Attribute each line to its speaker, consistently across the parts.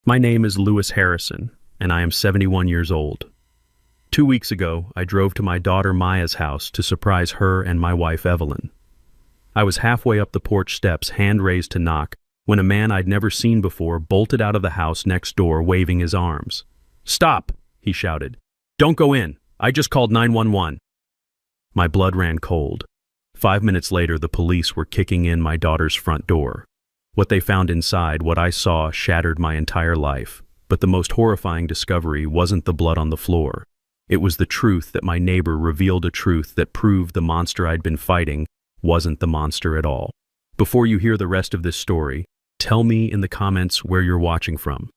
Speaker 1: My name is Lewis Harrison, and I am 71 years old. 2 weeks ago, I drove to my daughter Maya's house to surprise her and my wife Evelyn. I was halfway up the porch steps, hand raised to knock, when a man I'd never seen before bolted out of the house next door waving his arms. "Stop!" he shouted. "Don't go in. I just called 911. My blood ran cold. 5 minutes later, the police were kicking in my daughter's front door. What they found inside, what I saw, shattered my entire life. But the most horrifying discovery wasn't the blood on the floor. It was the truth that my neighbor revealed, a truth that proved the monster I'd been fighting wasn't the monster at all. Before you hear the rest of this story, tell me in the comments where you're watching from.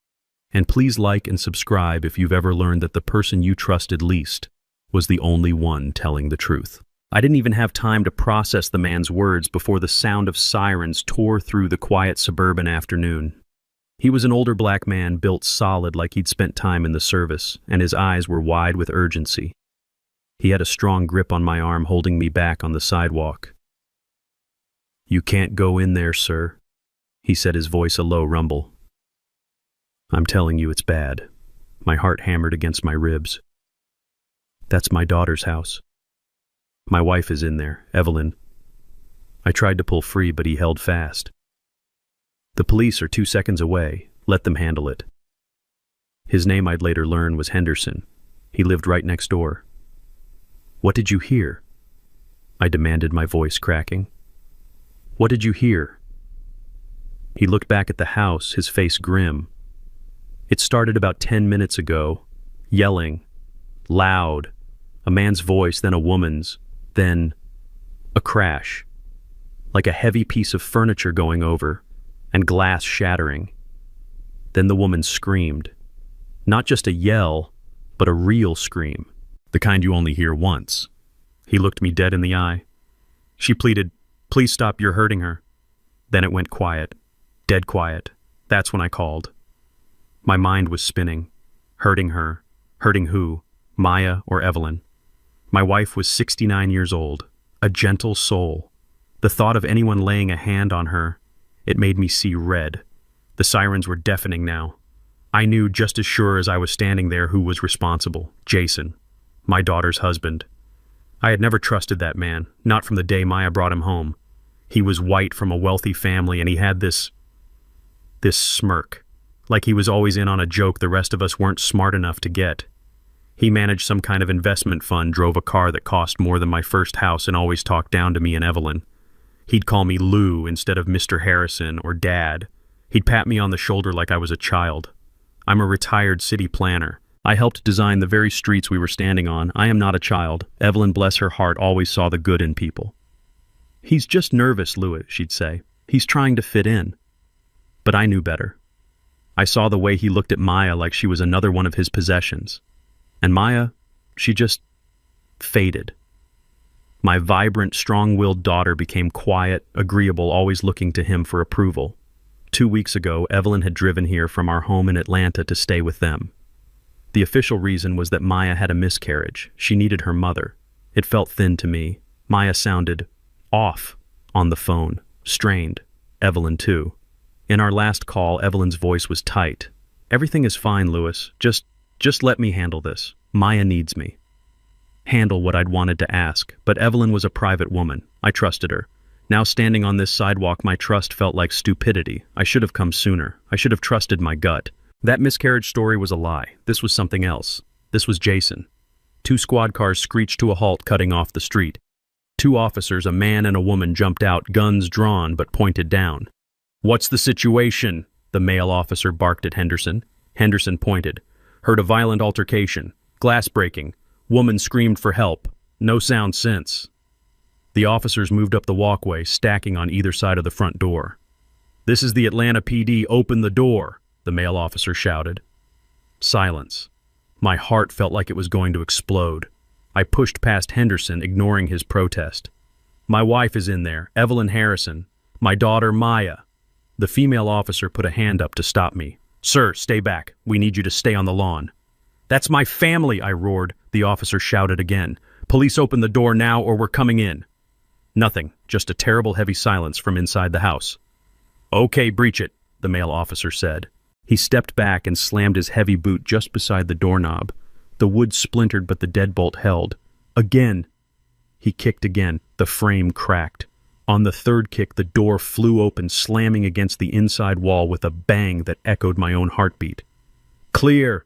Speaker 1: And please like and subscribe if you've ever learned that the person you trusted least was the only one telling the truth. I didn't even have time to process the man's words before the sound of sirens tore through the quiet suburban afternoon. He was an older black man, built solid like he'd spent time in the service, and his eyes were wide with urgency. He had a strong grip on my arm, holding me back on the sidewalk. "You can't go in there, sir," he said, his voice a low rumble. "I'm telling you it's bad." My heart hammered against my ribs. "That's my daughter's house. My wife is in there, Evelyn." I tried to pull free, but he held fast. "The police are 2 seconds away. Let them handle it." His name, I'd later learn, was Henderson. He lived right next door. "What did you hear?" I demanded, my voice cracking. "What did you hear?" He looked back at the house, his face grim. "It started about 10 minutes ago. Yelling. Loud. A man's voice, then a woman's. Then a crash. Like a heavy piece of furniture going over, and glass shattering. Then the woman screamed. Not just a yell, but a real scream. The kind you only hear once." He looked me dead in the eye. She pleaded, "Please stop, you're hurting her." Then it went quiet. Dead quiet. That's when I called. My mind was spinning. Hurting her. Hurting who? Maya or Evelyn? My wife was 69 years old. A gentle soul. The thought of anyone laying a hand on her, it made me see red. The sirens were deafening now. I knew just as sure as I was standing there who was responsible. Jason. My daughter's husband. I had never trusted that man, not from the day Maya brought him home. He was white, from a wealthy family, and he had this smirk. Like he was always in on a joke the rest of us weren't smart enough to get. He managed some kind of investment fund, drove a car that cost more than my first house, and always talked down to me and Evelyn. He'd call me Lou instead of Mr. Harrison or Dad. He'd pat me on the shoulder like I was a child. I'm a retired city planner. I helped design the very streets we were standing on. I am not a child. Evelyn, bless her heart, always saw the good in people. "He's just nervous, Louis," she'd say. "He's trying to fit in." But I knew better. I saw the way he looked at Maya like she was another one of his possessions. And Maya, she just faded. My vibrant, strong-willed daughter became quiet, agreeable, always looking to him for approval. 2 weeks ago, Evelyn had driven here from our home in Atlanta to stay with them. The official reason was that Maya had a miscarriage. She needed her mother. It felt thin to me. Maya sounded off on the phone, strained. Evelyn, too. In our last call, Evelyn's voice was tight. "Everything is fine, Louis. Just let me handle this. Maya needs me." Handle what I'd wanted to ask, but Evelyn was a private woman. I trusted her. Now standing on this sidewalk, my trust felt like stupidity. I should have come sooner. I should have trusted my gut. That miscarriage story was a lie. This was something else. This was Jason. 2 squad cars screeched to a halt, cutting off the street. 2 officers, a man and a woman, jumped out, guns drawn but pointed down. "What's the situation?" the male officer barked at Henderson. Henderson pointed. "Heard a violent altercation. Glass breaking. Woman screamed for help. No sound since." The officers moved up the walkway, stacking on either side of the front door. "This is the Atlanta PD. Open the door," the male officer shouted. Silence. My heart felt like it was going to explode. I pushed past Henderson, ignoring his protest. "My wife is in there, Evelyn Harrison. My daughter, Maya." The female officer put a hand up to stop me. "Sir, stay back. We need you to stay on the lawn." "That's my family," I roared. The officer shouted again. "Police, open the door now or we're coming in." Nothing, just a terrible heavy silence from inside the house. "Okay, breach it," the male officer said. He stepped back and slammed his heavy boot just beside the doorknob. The wood splintered, but the deadbolt held. Again! He kicked again. The frame cracked. On the third kick, the door flew open, slamming against the inside wall with a bang that echoed my own heartbeat. "Clear!"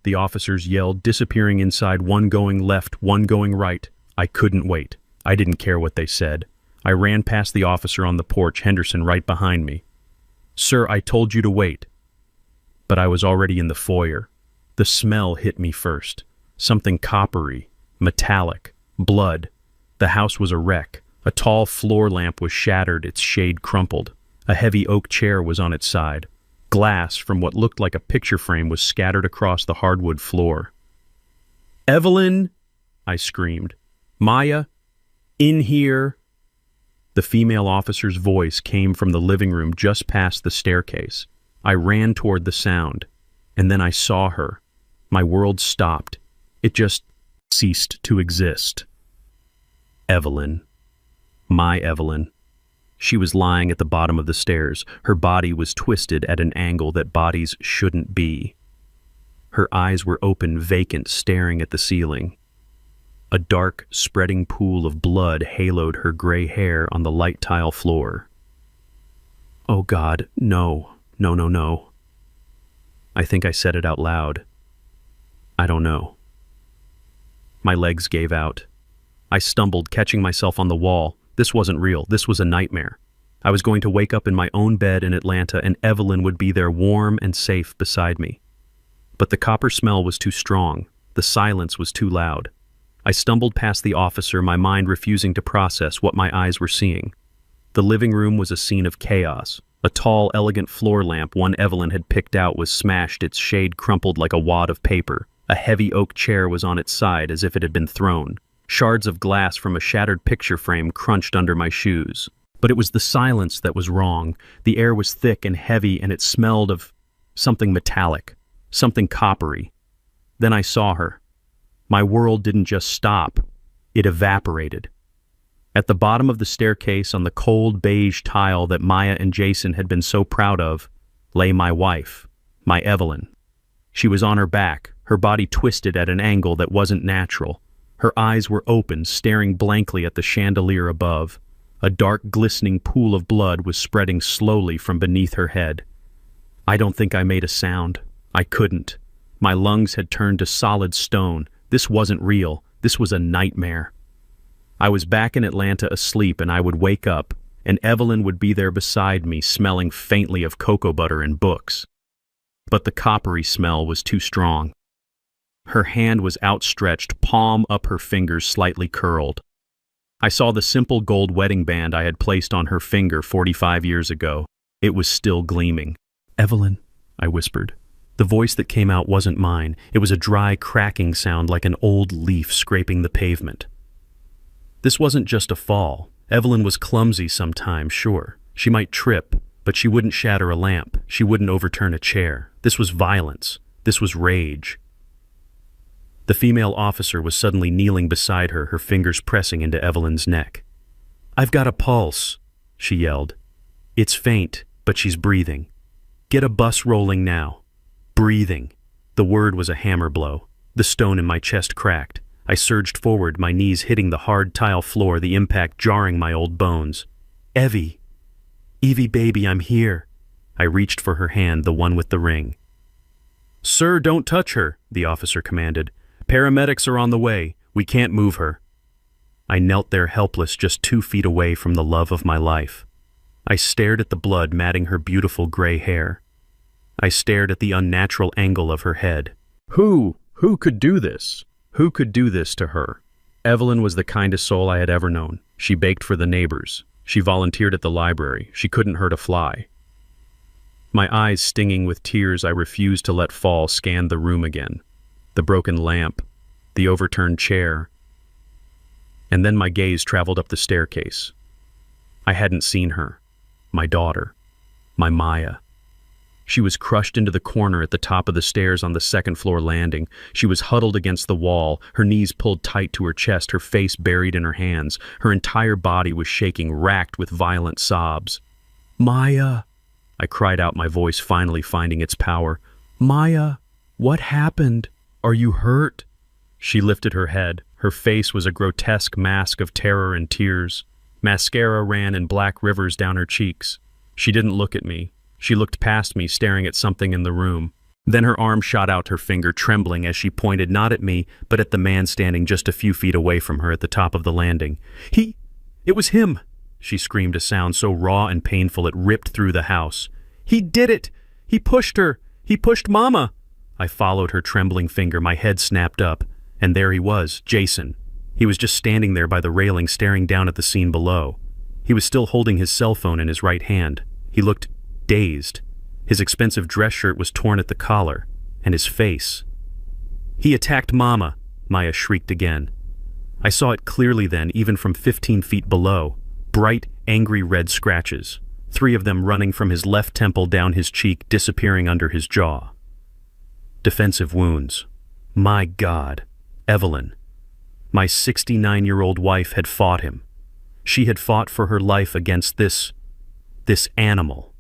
Speaker 1: the officers yelled, disappearing inside, one going left, one going right. I couldn't wait. I didn't care what they said. I ran past the officer on the porch, Henderson right behind me. "Sir, I told you to wait." But I was already in the foyer. The smell hit me first. Something coppery, metallic, blood. The house was a wreck. A tall floor lamp was shattered, its shade crumpled. A heavy oak chair was on its side. Glass from what looked like a picture frame was scattered across the hardwood floor. "Evelyn!" I screamed. "Maya! In here!" The female officer's voice came from the living room just past the staircase. I ran toward the sound, and then I saw her. My world stopped. It just ceased to exist. Evelyn. My Evelyn. She was lying at the bottom of the stairs. Her body was twisted at an angle that bodies shouldn't be. Her eyes were open, vacant, staring at the ceiling. A dark, spreading pool of blood haloed her gray hair on the light tile floor. Oh God, no, no, no, no. I think I said it out loud. I don't know. My legs gave out. I stumbled, catching myself on the wall. This wasn't real. This was a nightmare. I was going to wake up in my own bed in Atlanta, and Evelyn would be there warm and safe beside me. But the copper smell was too strong. The silence was too loud. I stumbled past the officer, my mind refusing to process what my eyes were seeing. The living room was a scene of chaos. A tall, elegant floor lamp one Evelyn had picked out was smashed, its shade crumpled like a wad of paper. A heavy oak chair was on its side as if it had been thrown. Shards of glass from a shattered picture frame crunched under my shoes. But it was the silence that was wrong. The air was thick and heavy, and it smelled of something metallic, something coppery. Then I saw her. My world didn't just stop. It evaporated. At the bottom of the staircase, on the cold beige tile that Maya and Jason had been so proud of, lay my wife, my Evelyn. She was on her back, her body twisted at an angle that wasn't natural. Her eyes were open, staring blankly at the chandelier above. A dark, glistening pool of blood was spreading slowly from beneath her head. I don't think I made a sound. I couldn't. My lungs had turned to solid stone. This wasn't real. This was a nightmare. I was back in Atlanta asleep, and I would wake up, and Evelyn would be there beside me, smelling faintly of cocoa butter and books. But the coppery smell was too strong. Her hand was outstretched, palm up, her fingers slightly curled. I saw the simple gold wedding band I had placed on her finger 45 years ago. It was still gleaming. "Evelyn," I whispered. The voice that came out wasn't mine. It was a dry, cracking sound like an old leaf scraping the pavement. This wasn't just a fall. Evelyn was clumsy sometimes, sure. She might trip, but she wouldn't shatter a lamp. She wouldn't overturn a chair. This was violence. This was rage. The female officer was suddenly kneeling beside her, her fingers pressing into Evelyn's neck. "I've got a pulse," she yelled. "It's faint, but she's breathing. Get a bus rolling now." Breathing. The word was a hammer blow. The stone in my chest cracked. I surged forward, my knees hitting the hard tile floor, the impact jarring my old bones. "Evie! Evie, baby, I'm here." I reached for her hand, the one with the ring. "Sir, don't touch her," the officer commanded. "Paramedics are on the way. We can't move her." I knelt there helpless, just 2 feet away from the love of my life. I stared at the blood matting her beautiful gray hair. I stared at the unnatural angle of her head. Who could do this? Who could do this to her? Evelyn was the kindest soul I had ever known. She baked for the neighbors. She volunteered at the library. She couldn't hurt a fly. My eyes stinging with tears I refused to let fall scanned the room again. The broken lamp, the overturned chair. And then my gaze traveled up the staircase. I hadn't seen her. My daughter. My Maya. She was crushed into the corner at the top of the stairs on the second-floor landing. She was huddled against the wall, her knees pulled tight to her chest, her face buried in her hands. Her entire body was shaking, racked with violent sobs. "Maya!" I cried out, my voice finally finding its power. "Maya, what happened? Are you hurt?" She lifted her head. Her face was a grotesque mask of terror and tears. Mascara ran in black rivers down her cheeks. She didn't look at me. She looked past me, staring at something in the room. Then her arm shot out, her finger trembling as she pointed not at me, but at the man standing just a few feet away from her at the top of the landing. It was him!" She screamed, a sound so raw and painful it ripped through the house. "He did it! He pushed her! He pushed Mama!" I followed her trembling finger, my head snapped up, and there he was, Jason. He was just standing there by the railing, staring down at the scene below. He was still holding his cell phone in his right hand. He looked dazed. His expensive dress shirt was torn at the collar, and his face. "He attacked Mama," Maya shrieked again. I saw it clearly then, even from 15 feet below. Bright, angry red scratches, 3 of them running from his left temple down his cheek, disappearing under his jaw. Defensive wounds. My God, Evelyn. My 69-year-old wife had fought him. She had fought for her life against this animal.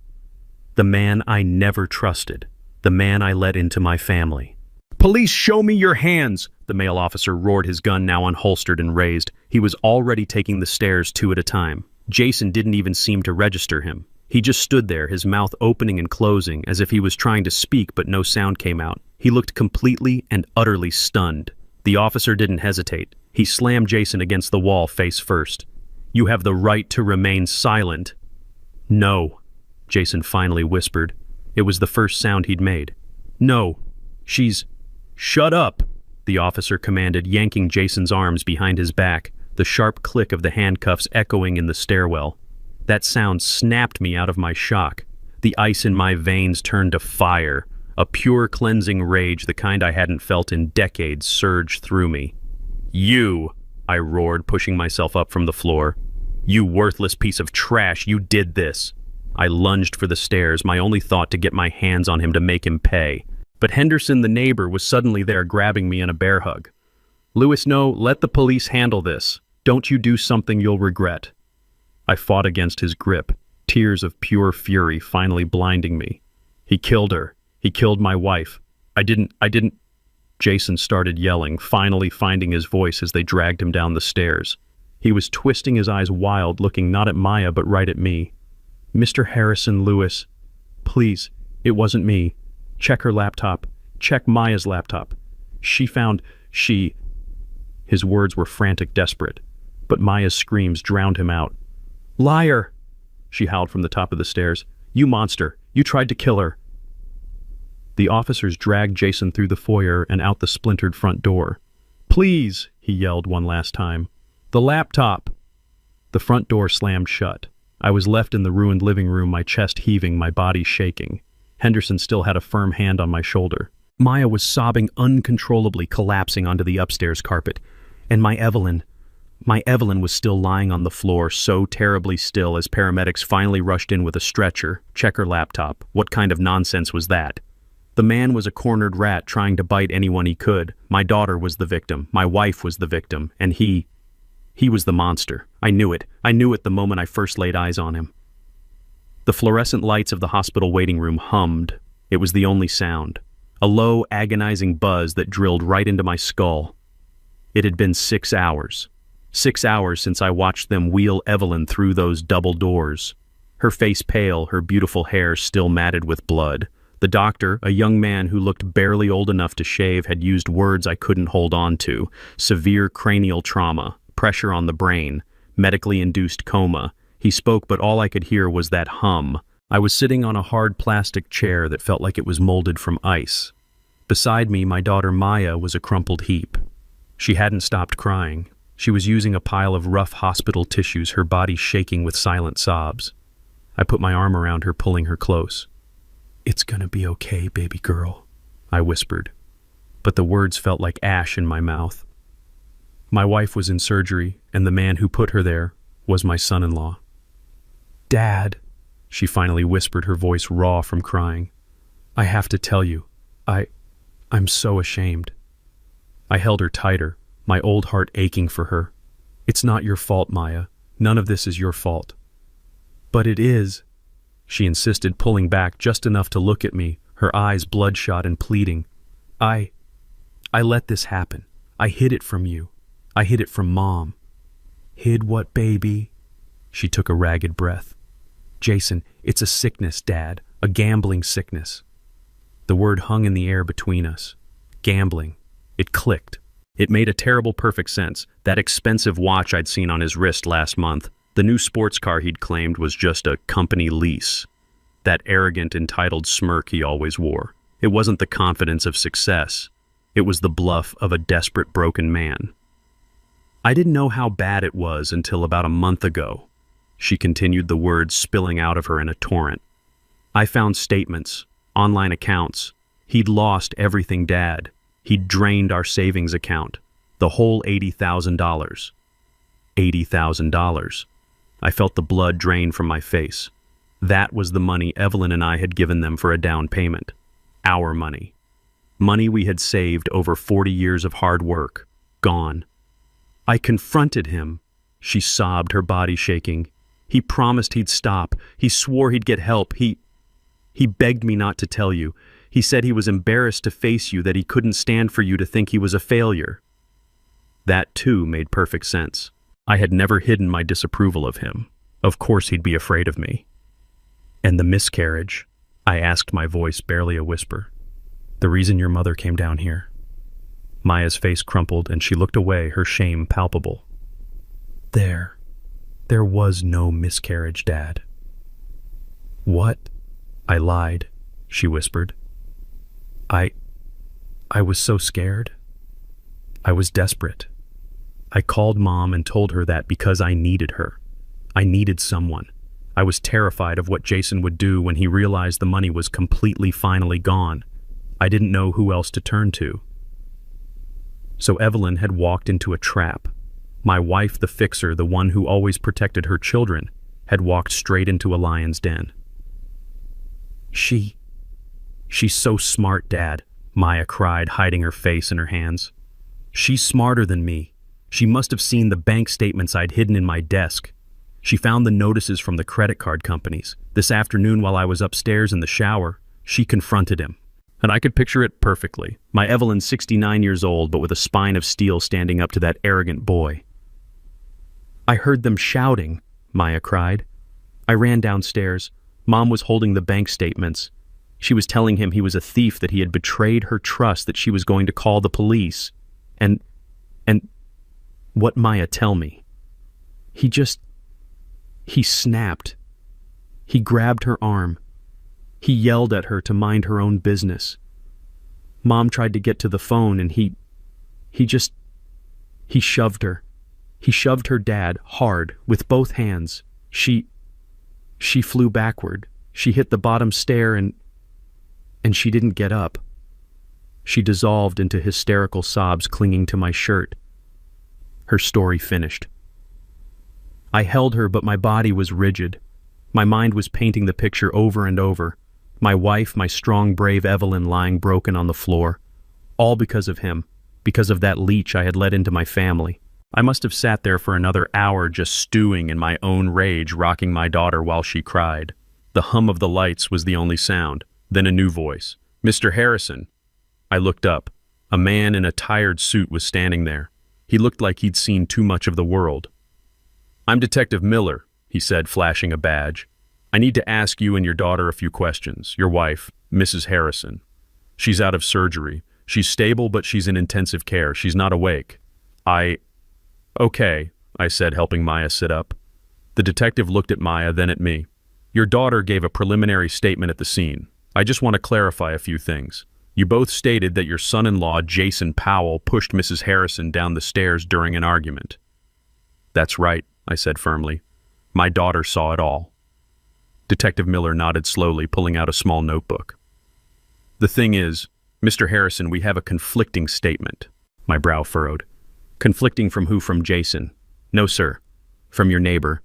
Speaker 1: The man I never trusted. The man I let into my family. "Police, show me your hands!" The male officer roared, his gun now unholstered and raised. He was already taking the stairs 2 at a time. Jason didn't even seem to register him. He just stood there, his mouth opening and closing, as if he was trying to speak but no sound came out. He looked completely and utterly stunned. The officer didn't hesitate. He slammed Jason against the wall face first. "You have the right to remain silent." "No," Jason finally whispered. It was the first sound he'd made. "No, she's—" "Shut up," the officer commanded, yanking Jason's arms behind his back, the sharp click of the handcuffs echoing in the stairwell. That sound snapped me out of my shock. The ice in my veins turned to fire. A pure cleansing rage, the kind I hadn't felt in decades, surged through me. "You," I roared, pushing myself up from the floor. "You worthless piece of trash, you did this." I lunged for the stairs, my only thought to get my hands on him to make him pay. But Henderson, the neighbor, was suddenly there, grabbing me in a bear hug. "Louis, no, let the police handle this. Don't you do something you'll regret." I fought against his grip, tears of pure fury finally blinding me. "He killed her. He killed my wife. I didn't. Jason started yelling, finally finding his voice as they dragged him down the stairs. He was twisting his eyes wild, looking not at Maya but right at me. "Mr. Harrison, Louis, please, it wasn't me. Check her laptop. Check Maya's laptop. She..." His words were frantic, desperate, but Maya's screams drowned him out. "Liar!" she howled from the top of the stairs. "You monster! You tried to kill her!" The officers dragged Jason through the foyer and out the splintered front door. "Please," he yelled one last time. "The laptop!" The front door slammed shut. I was left in the ruined living room, my chest heaving, my body shaking. Henderson still had a firm hand on my shoulder. Maya was sobbing uncontrollably, collapsing onto the upstairs carpet. And my Evelyn was still lying on the floor, so terribly still, as paramedics finally rushed in with a stretcher. Check her laptop. What kind of nonsense was that? The man was a cornered rat trying to bite anyone he could. My daughter was the victim. My wife was the victim. And he was the monster. I knew it. I knew it the moment I first laid eyes on him. The fluorescent lights of the hospital waiting room hummed. It was the only sound. A low, agonizing buzz that drilled right into my skull. It had been 6 hours. 6 hours since I watched them wheel Evelyn through those double doors. Her face pale, her beautiful hair still matted with blood. The doctor, a young man who looked barely old enough to shave, had used words I couldn't hold on to. Severe cranial trauma, pressure on the brain, medically induced coma. He spoke, but all I could hear was that hum. I was sitting on a hard plastic chair that felt like it was molded from ice. Beside me, my daughter Maya was a crumpled heap. She hadn't stopped crying. She was using a pile of rough hospital tissues, her body shaking with silent sobs. I put my arm around her, pulling her close. "It's gonna be okay, baby girl," I whispered. But the words felt like ash in my mouth. My wife was in surgery, and the man who put her there was my son-in-law. "Dad," she finally whispered, her voice raw from crying. "I have to tell you, I'm so ashamed." I held her tighter, my old heart aching for her. "It's not your fault, Maya. None of this is your fault." "But it is." She insisted, pulling back just enough to look at me, her eyes bloodshot and pleading. I let this happen. I hid it from you. I hid it from Mom. Hid what, baby? She took a ragged breath. Jason, it's a sickness, Dad. A gambling sickness. The word hung in the air between us. Gambling. It clicked. It made a terrible perfect sense. That expensive watch I'd seen on his wrist last month, the new sports car he'd claimed was just a company lease. That arrogant, entitled smirk he always wore. It wasn't the confidence of success. It was the bluff of a desperate, broken man. I didn't know how bad it was until about a month ago. She continued, the words spilling out of her in a torrent. I found statements, online accounts. He'd lost everything, Dad. He'd drained our savings account. The whole $80,000. $80,000. I felt the blood drain from my face. That was the money Evelyn and I had given them for a down payment. Our money. Money we had saved over 40 years of hard work. Gone. I confronted him. She sobbed, her body shaking. He promised he'd stop. He swore he'd get help. He begged me not to tell you. He said he was embarrassed to face you, that he couldn't stand for you to think he was a failure. That, too, made perfect sense. I had never hidden my disapproval of him. Of course he'd be afraid of me. And the miscarriage? I asked, my voice barely a whisper. The reason your mother came down here. Maya's face crumpled and she looked away, her shame palpable. There was no miscarriage, Dad. What? I lied, she whispered. I was so scared. I was desperate. I called Mom and told her that because I needed her. I needed someone. I was terrified of what Jason would do when he realized the money was completely, finally gone. I didn't know who else to turn to. So Evelyn had walked into a trap. My wife, the fixer, the one who always protected her children, had walked straight into a lion's den. She's so smart, Dad, Maya cried, hiding her face in her hands. She's smarter than me. She must have seen the bank statements I'd hidden in my desk. She found the notices from the credit card companies. This afternoon while I was upstairs in the shower, she confronted him. And I could picture it perfectly. My Evelyn, 69 years old, but with a spine of steel, standing up to that arrogant boy. I heard them shouting, Maya cried. I ran downstairs. Mom was holding the bank statements. She was telling him he was a thief, that he had betrayed her trust, that she was going to call the police. And what, Maya, tell me? He snapped. He grabbed her arm. He yelled at her to mind her own business. Mom tried to get to the phone and he shoved her. He shoved her, Dad, hard, with both hands. She flew backward. She hit the bottom stair and she didn't get up. She dissolved into hysterical sobs, clinging to my shirt. Her story finished. I held her, but my body was rigid. My mind was painting the picture over and over. My wife, my strong, brave Evelyn, lying broken on the floor. All because of him, because of that leech I had let into my family. I must have sat there for another hour just stewing in my own rage, rocking my daughter while she cried. The hum of the lights was the only sound. Then a new voice. Mr. Harrison. I looked up. A man in a tired suit was standing there. He looked like he'd seen too much of the world. I'm Detective Miller, he said, flashing a badge. I need to ask you and your daughter a few questions. Your wife, Mrs. Harrison. She's out of surgery. She's stable, but she's in intensive care. She's not awake. Okay, I said, helping Maya sit up. The detective looked at Maya, then at me. Your daughter gave a preliminary statement at the scene. I just want to clarify a few things. You both stated that your son-in-law, Jason Powell, pushed Mrs. Harrison down the stairs during an argument. That's right, I said firmly. My daughter saw it all. Detective Miller nodded slowly, pulling out a small notebook. The thing is, Mr. Harrison, we have a conflicting statement. My brow furrowed. Conflicting from who? From Jason? No, sir. From your neighbor,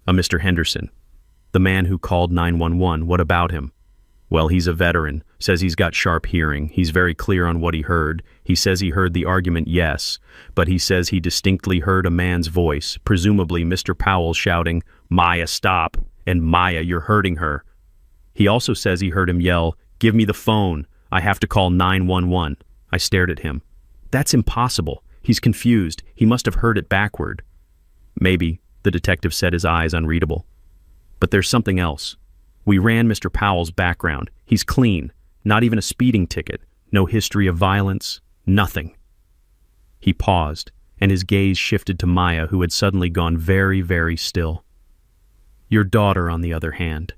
Speaker 1: a Mr. Henderson. The man who called 911. What about him? Well, he's a veteran, says he's got sharp hearing. He's very clear on what he heard. He says he heard the argument, yes, but he says he distinctly heard a man's voice, presumably Mr. Powell, shouting, Maya, stop, and Maya, you're hurting her. He also says he heard him yell, "Give me the phone. I have to call 911." I stared at him. That's impossible. He's confused. He must have heard it backward. Maybe, the detective said, his eyes unreadable. But there's something else. We ran Mr. Powell's background. He's clean. Not even a speeding ticket. No history of violence. Nothing. He paused, and his gaze shifted to Maya, who had suddenly gone very, very still. Your daughter, on the other hand.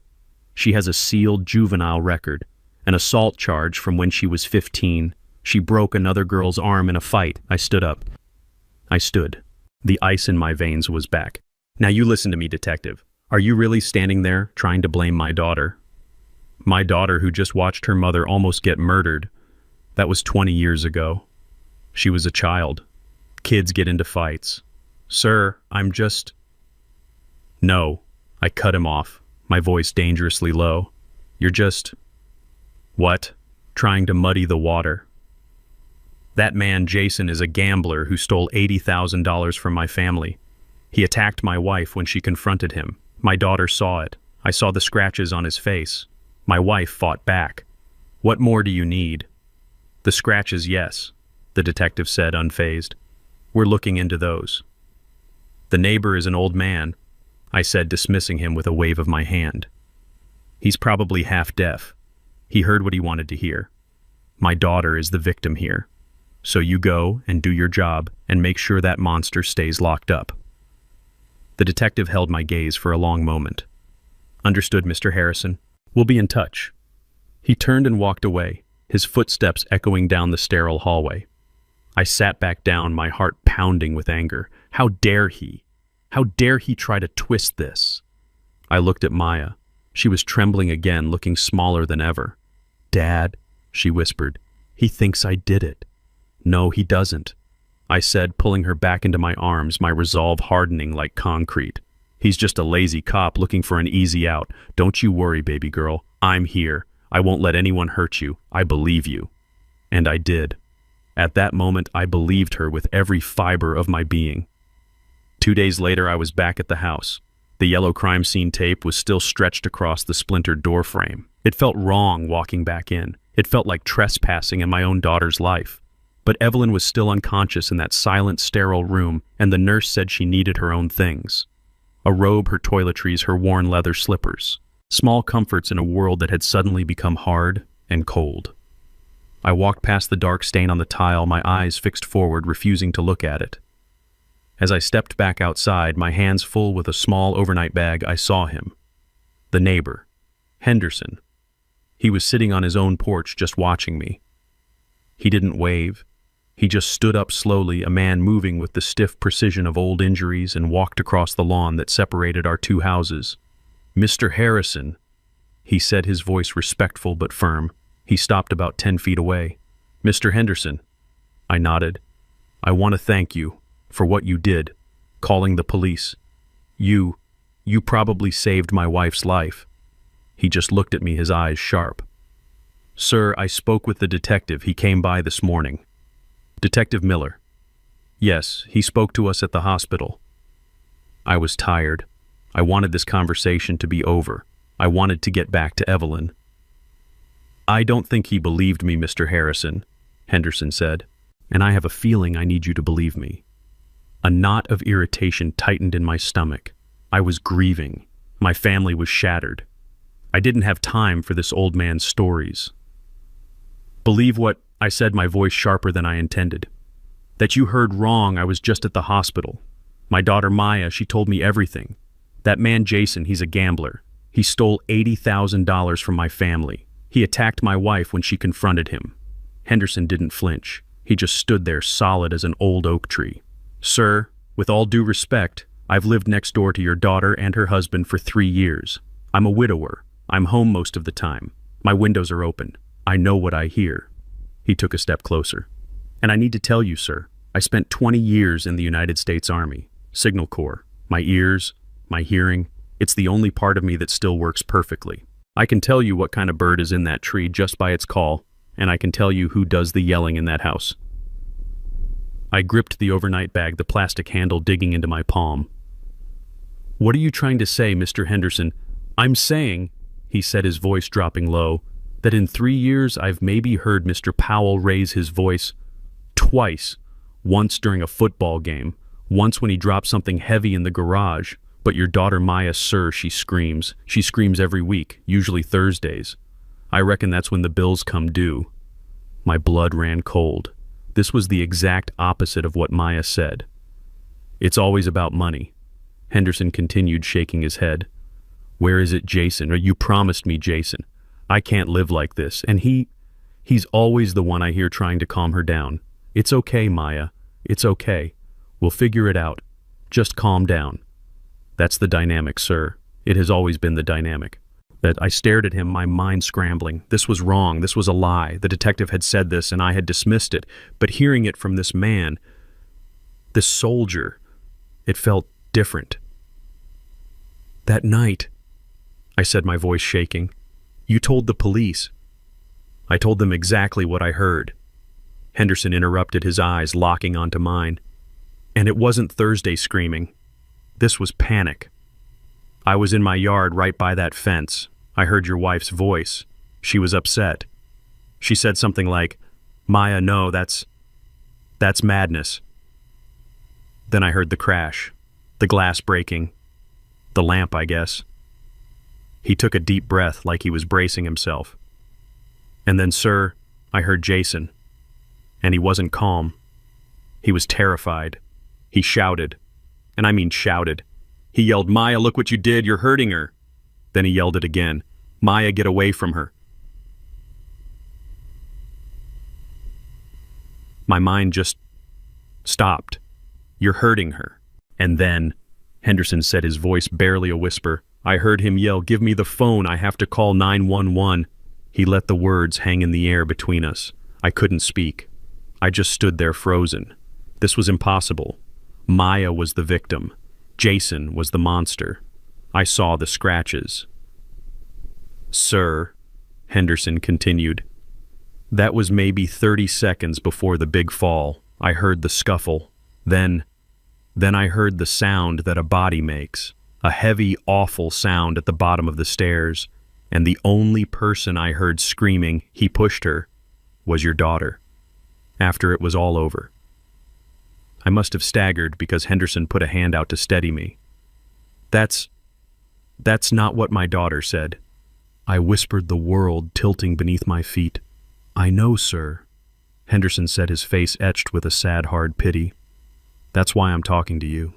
Speaker 1: She has a sealed juvenile record, an assault charge from when she was 15. She broke another girl's arm in a fight. I stood up. I stood. The ice in my veins was back. Now you listen to me, detective. Are you really standing there trying to blame my daughter? My daughter, who just watched her mother almost get murdered. That was 20 years ago. She was a child. Kids get into fights. Sir, I'm just... No. I cut him off, my voice dangerously low. You're just... What? Trying to muddy the water. That man, Jason, is a gambler who stole $80,000 from my family. He attacked my wife when she confronted him. My daughter saw it. I saw the scratches on his face. My wife fought back. What more do you need? The scratches, yes, the detective said, unfazed. We're looking into those. The neighbor is an old man, I said, dismissing him with a wave of my hand. He's probably half deaf. He heard what he wanted to hear. My daughter is the victim here. So you go and do your job and make sure that monster stays locked up. The detective held my gaze for a long moment. Understood, Mr. Harrison. We'll be in touch. He turned and walked away, his footsteps echoing down the sterile hallway. I sat back down, my heart pounding with anger. How dare he? How dare he try to twist this? I looked at Maya. She was trembling again, looking smaller than ever. Dad, she whispered, he thinks I did it. No, he doesn't, I said, pulling her back into my arms, my resolve hardening like concrete. He's just a lazy cop looking for an easy out. Don't you worry, baby girl. I'm here. I won't let anyone hurt you. I believe you. And I did. At that moment, I believed her with every fiber of my being. 2 days later, I was back at the house. The yellow crime scene tape was still stretched across the splintered door frame. It felt wrong walking back in. It felt like trespassing in my own daughter's life. But Evelyn was still unconscious in that silent, sterile room, and the nurse said she needed her own things. A robe, her toiletries, her worn leather slippers. Small comforts in a world that had suddenly become hard and cold. I walked past the dark stain on the tile, my eyes fixed forward, refusing to look at it. As I stepped back outside, my hands full with a small overnight bag, I saw him. The neighbor, Henderson. He was sitting on his own porch just watching me. He didn't wave. He just stood up slowly, a man moving with the stiff precision of old injuries, and walked across the lawn that separated our two houses. Mr. Harrison, he said, his voice respectful but firm. He stopped about 10 feet away. Mr. Henderson. I nodded. I want to thank you for what you did, calling the police. You probably saved my wife's life. He just looked at me, his eyes sharp. Sir, I spoke with the detective. He came by this morning. Detective Miller. Yes, he spoke to us at the hospital. I was tired. I wanted this conversation to be over. I wanted to get back to Evelyn. I don't think he believed me, Mr. Harrison, Henderson said, and I have a feeling I need you to believe me. A knot of irritation tightened in my stomach. I was grieving. My family was shattered. I didn't have time for this old man's stories. Believe what I said, my voice sharper than I intended. That you heard wrong. I was just at the hospital. My daughter Maya, she told me everything. That man Jason, he's a gambler. He stole $80,000 from my family. He attacked my wife when she confronted him. Henderson didn't flinch. He just stood there solid as an old oak tree. Sir, with all due respect, I've lived next door to your daughter and her husband for 3 years. I'm a widower. I'm home most of the time. My windows are open. I know what I hear. He took a step closer. And I need to tell you, sir, I spent 20 years in the United States Army, Signal Corps. My ears, my hearing, it's the only part of me that still works perfectly. I can tell you what kind of bird is in that tree just by its call, and I can tell you who does the yelling in that house. I gripped the overnight bag, the plastic handle digging into my palm. What are you trying to say, Mr. Henderson? I'm saying, he said, his voice dropping low, that in 3 years I've maybe heard Mr. Powell raise his voice twice, once during a football game, once when he dropped something heavy in the garage. But your daughter Maya, sir, she screams. She screams every week, usually Thursdays. I reckon that's when the bills come due. My blood ran cold. This was the exact opposite of what Maya said. It's always about money. Henderson continued, shaking his head. Where is it, Jason? Or you promised me, Jason. I can't live like this. And he's always the one I hear trying to calm her down. It's okay, Maya. It's okay. We'll figure it out. Just calm down. That's the dynamic, sir. It has always been the dynamic. That I stared at him, my mind scrambling. This was wrong. This was a lie. The detective had said this, and I had dismissed it. But hearing it from this man, this soldier, it felt different. That night, I said, my voice shaking, you told the police. I told them exactly what I heard. Henderson interrupted, his eyes locking onto mine. And it wasn't Thursday screaming. This was panic. I was in my yard right by that fence. I heard your wife's voice. She was upset. She said something like, Maya, no, that's madness. Then I heard the crash, the glass breaking, the lamp, I guess. He took a deep breath like he was bracing himself. And then, sir, I heard Jason. And he wasn't calm. He was terrified. He shouted. And I mean shouted. He yelled, Maya, look what you did, you're hurting her. Then he yelled it again. Maya, get away from her. My mind just stopped. You're hurting her. And then, Henderson said, his voice barely a whisper, I heard him yell, give me the phone, I have to call 911. He let the words hang in the air between us. I couldn't speak. I just stood there frozen. This was impossible. Maya was the victim. Jason was the monster. I saw the scratches. Sir, Henderson continued, that was maybe 30 seconds before the big fall. I heard the scuffle. Then I heard the sound that a body makes, a heavy, awful sound at the bottom of the stairs, and the only person I heard screaming, he pushed her, was your daughter. After it was all over. I must have staggered because Henderson put a hand out to steady me. That's not what my daughter said. I whispered the world tilting beneath my feet. I know, sir. Henderson said, his face etched with a sad, hard pity. That's why I'm talking to you.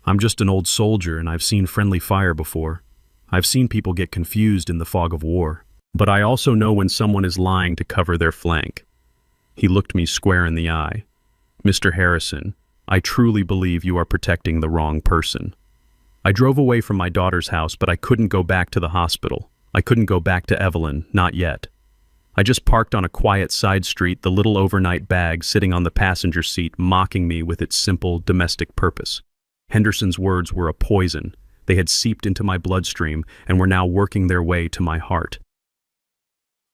Speaker 1: I'm just an old soldier and I've seen friendly fire before. I've seen people get confused in the fog of war. But I also know when someone is lying to cover their flank. He looked me square in the eye. Mr. Harrison, I truly believe you are protecting the wrong person. I drove away from my daughter's house, but I couldn't go back to the hospital. I couldn't go back to Evelyn, not yet. I just parked on a quiet side street, the little overnight bag sitting on the passenger seat, mocking me with its simple domestic purpose. Henderson's words were a poison. They had seeped into my bloodstream and were now working their way to my heart.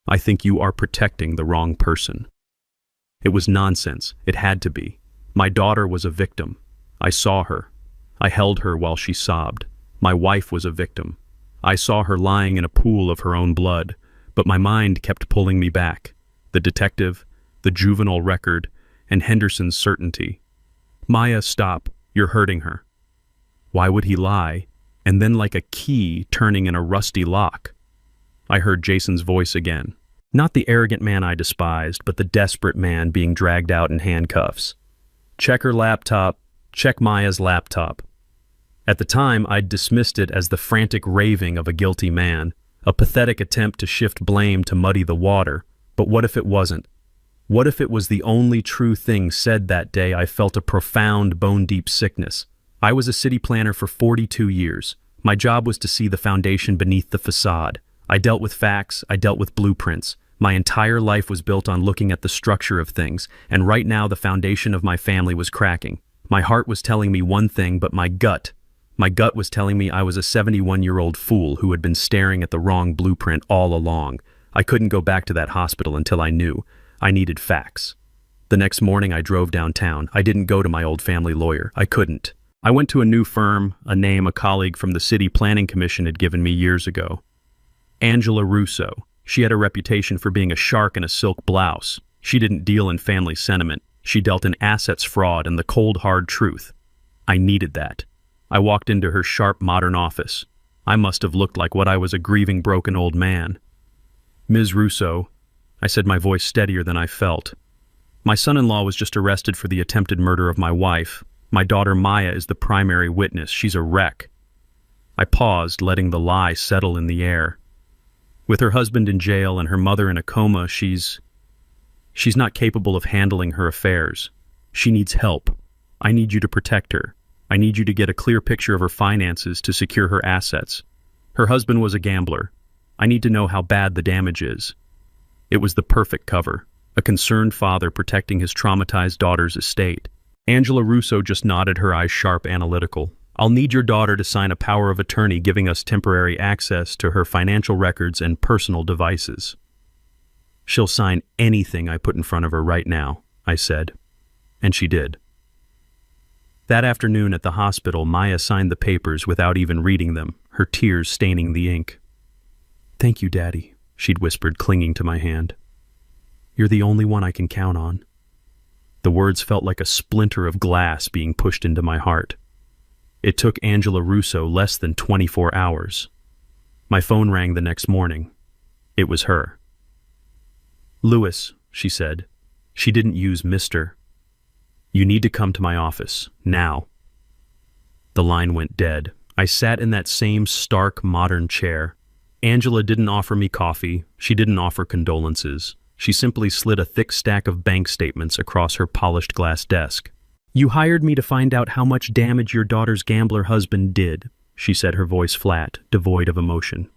Speaker 1: I think you are protecting the wrong person. It was nonsense. It had to be. My daughter was a victim. I saw her. I held her while she sobbed. My wife was a victim. I saw her lying in a pool of her own blood, but my mind kept pulling me back. The detective, the juvenile record, and Henderson's certainty. Maya, stop. You're hurting her. Why would he lie? And then like a key turning in a rusty lock. I heard Jason's voice again. Not the arrogant man I despised, but the desperate man being dragged out in handcuffs. Check her laptop. Check Maya's laptop. At the time, I'd dismissed it as the frantic raving of a guilty man, a pathetic attempt to shift blame to muddy the water. But what if it wasn't? What if it was the only true thing said that day? I felt a profound, bone-deep sickness. I was a city planner for 42 years. My job was to see the foundation beneath the facade. I dealt with facts, I dealt with blueprints. My entire life was built on looking at the structure of things, and right now the foundation of my family was cracking. My heart was telling me one thing, but my gut was telling me I was a 71-year-old fool who had been staring at the wrong blueprint all along. I couldn't go back to that hospital until I knew. I needed facts. The next morning I drove downtown. I didn't go to my old family lawyer. I couldn't. I went to a new firm, a name a colleague from the City Planning Commission had given me years ago. Angela Russo. She had a reputation for being a shark in a silk blouse. She didn't deal in family sentiment. She dealt in assets fraud and the cold, hard truth. I needed that. I walked into her sharp, modern office. I must have looked like what I was, a grieving, broken old man. Ms. Russo, I said, my voice steadier than I felt. My son-in-law was just arrested for the attempted murder of my wife. My daughter Maya is the primary witness. She's a wreck. I paused, letting the lie settle in the air. With her husband in jail and her mother in a coma, she's not capable of handling her affairs. She needs help. I need you to protect her. I need you to get a clear picture of her finances to secure her assets. Her husband was a gambler. I need to know how bad the damage is. It was the perfect cover. A concerned father protecting his traumatized daughter's estate. Angela Russo just nodded, her eyes sharp, analytical. I'll need your daughter to sign a power of attorney giving us temporary access to her financial records and personal devices. She'll sign anything I put in front of her right now, I said. And she did. That afternoon at the hospital, Maya signed the papers without even reading them, her tears staining the ink. Thank you, Daddy, she'd whispered, clinging to my hand. You're the only one I can count on. The words felt like a splinter of glass being pushed into my heart. It took Angela Russo less than 24 hours. My phone rang the next morning. It was her. Louis, she said. She didn't use Mr. You need to come to my office, now. The line went dead. I sat in that same stark, modern chair. Angela didn't offer me coffee. She didn't offer condolences. She simply slid a thick stack of bank statements across her polished glass desk. You hired me to find out how much damage your daughter's gambler husband did, she said, her voice flat, devoid of emotion.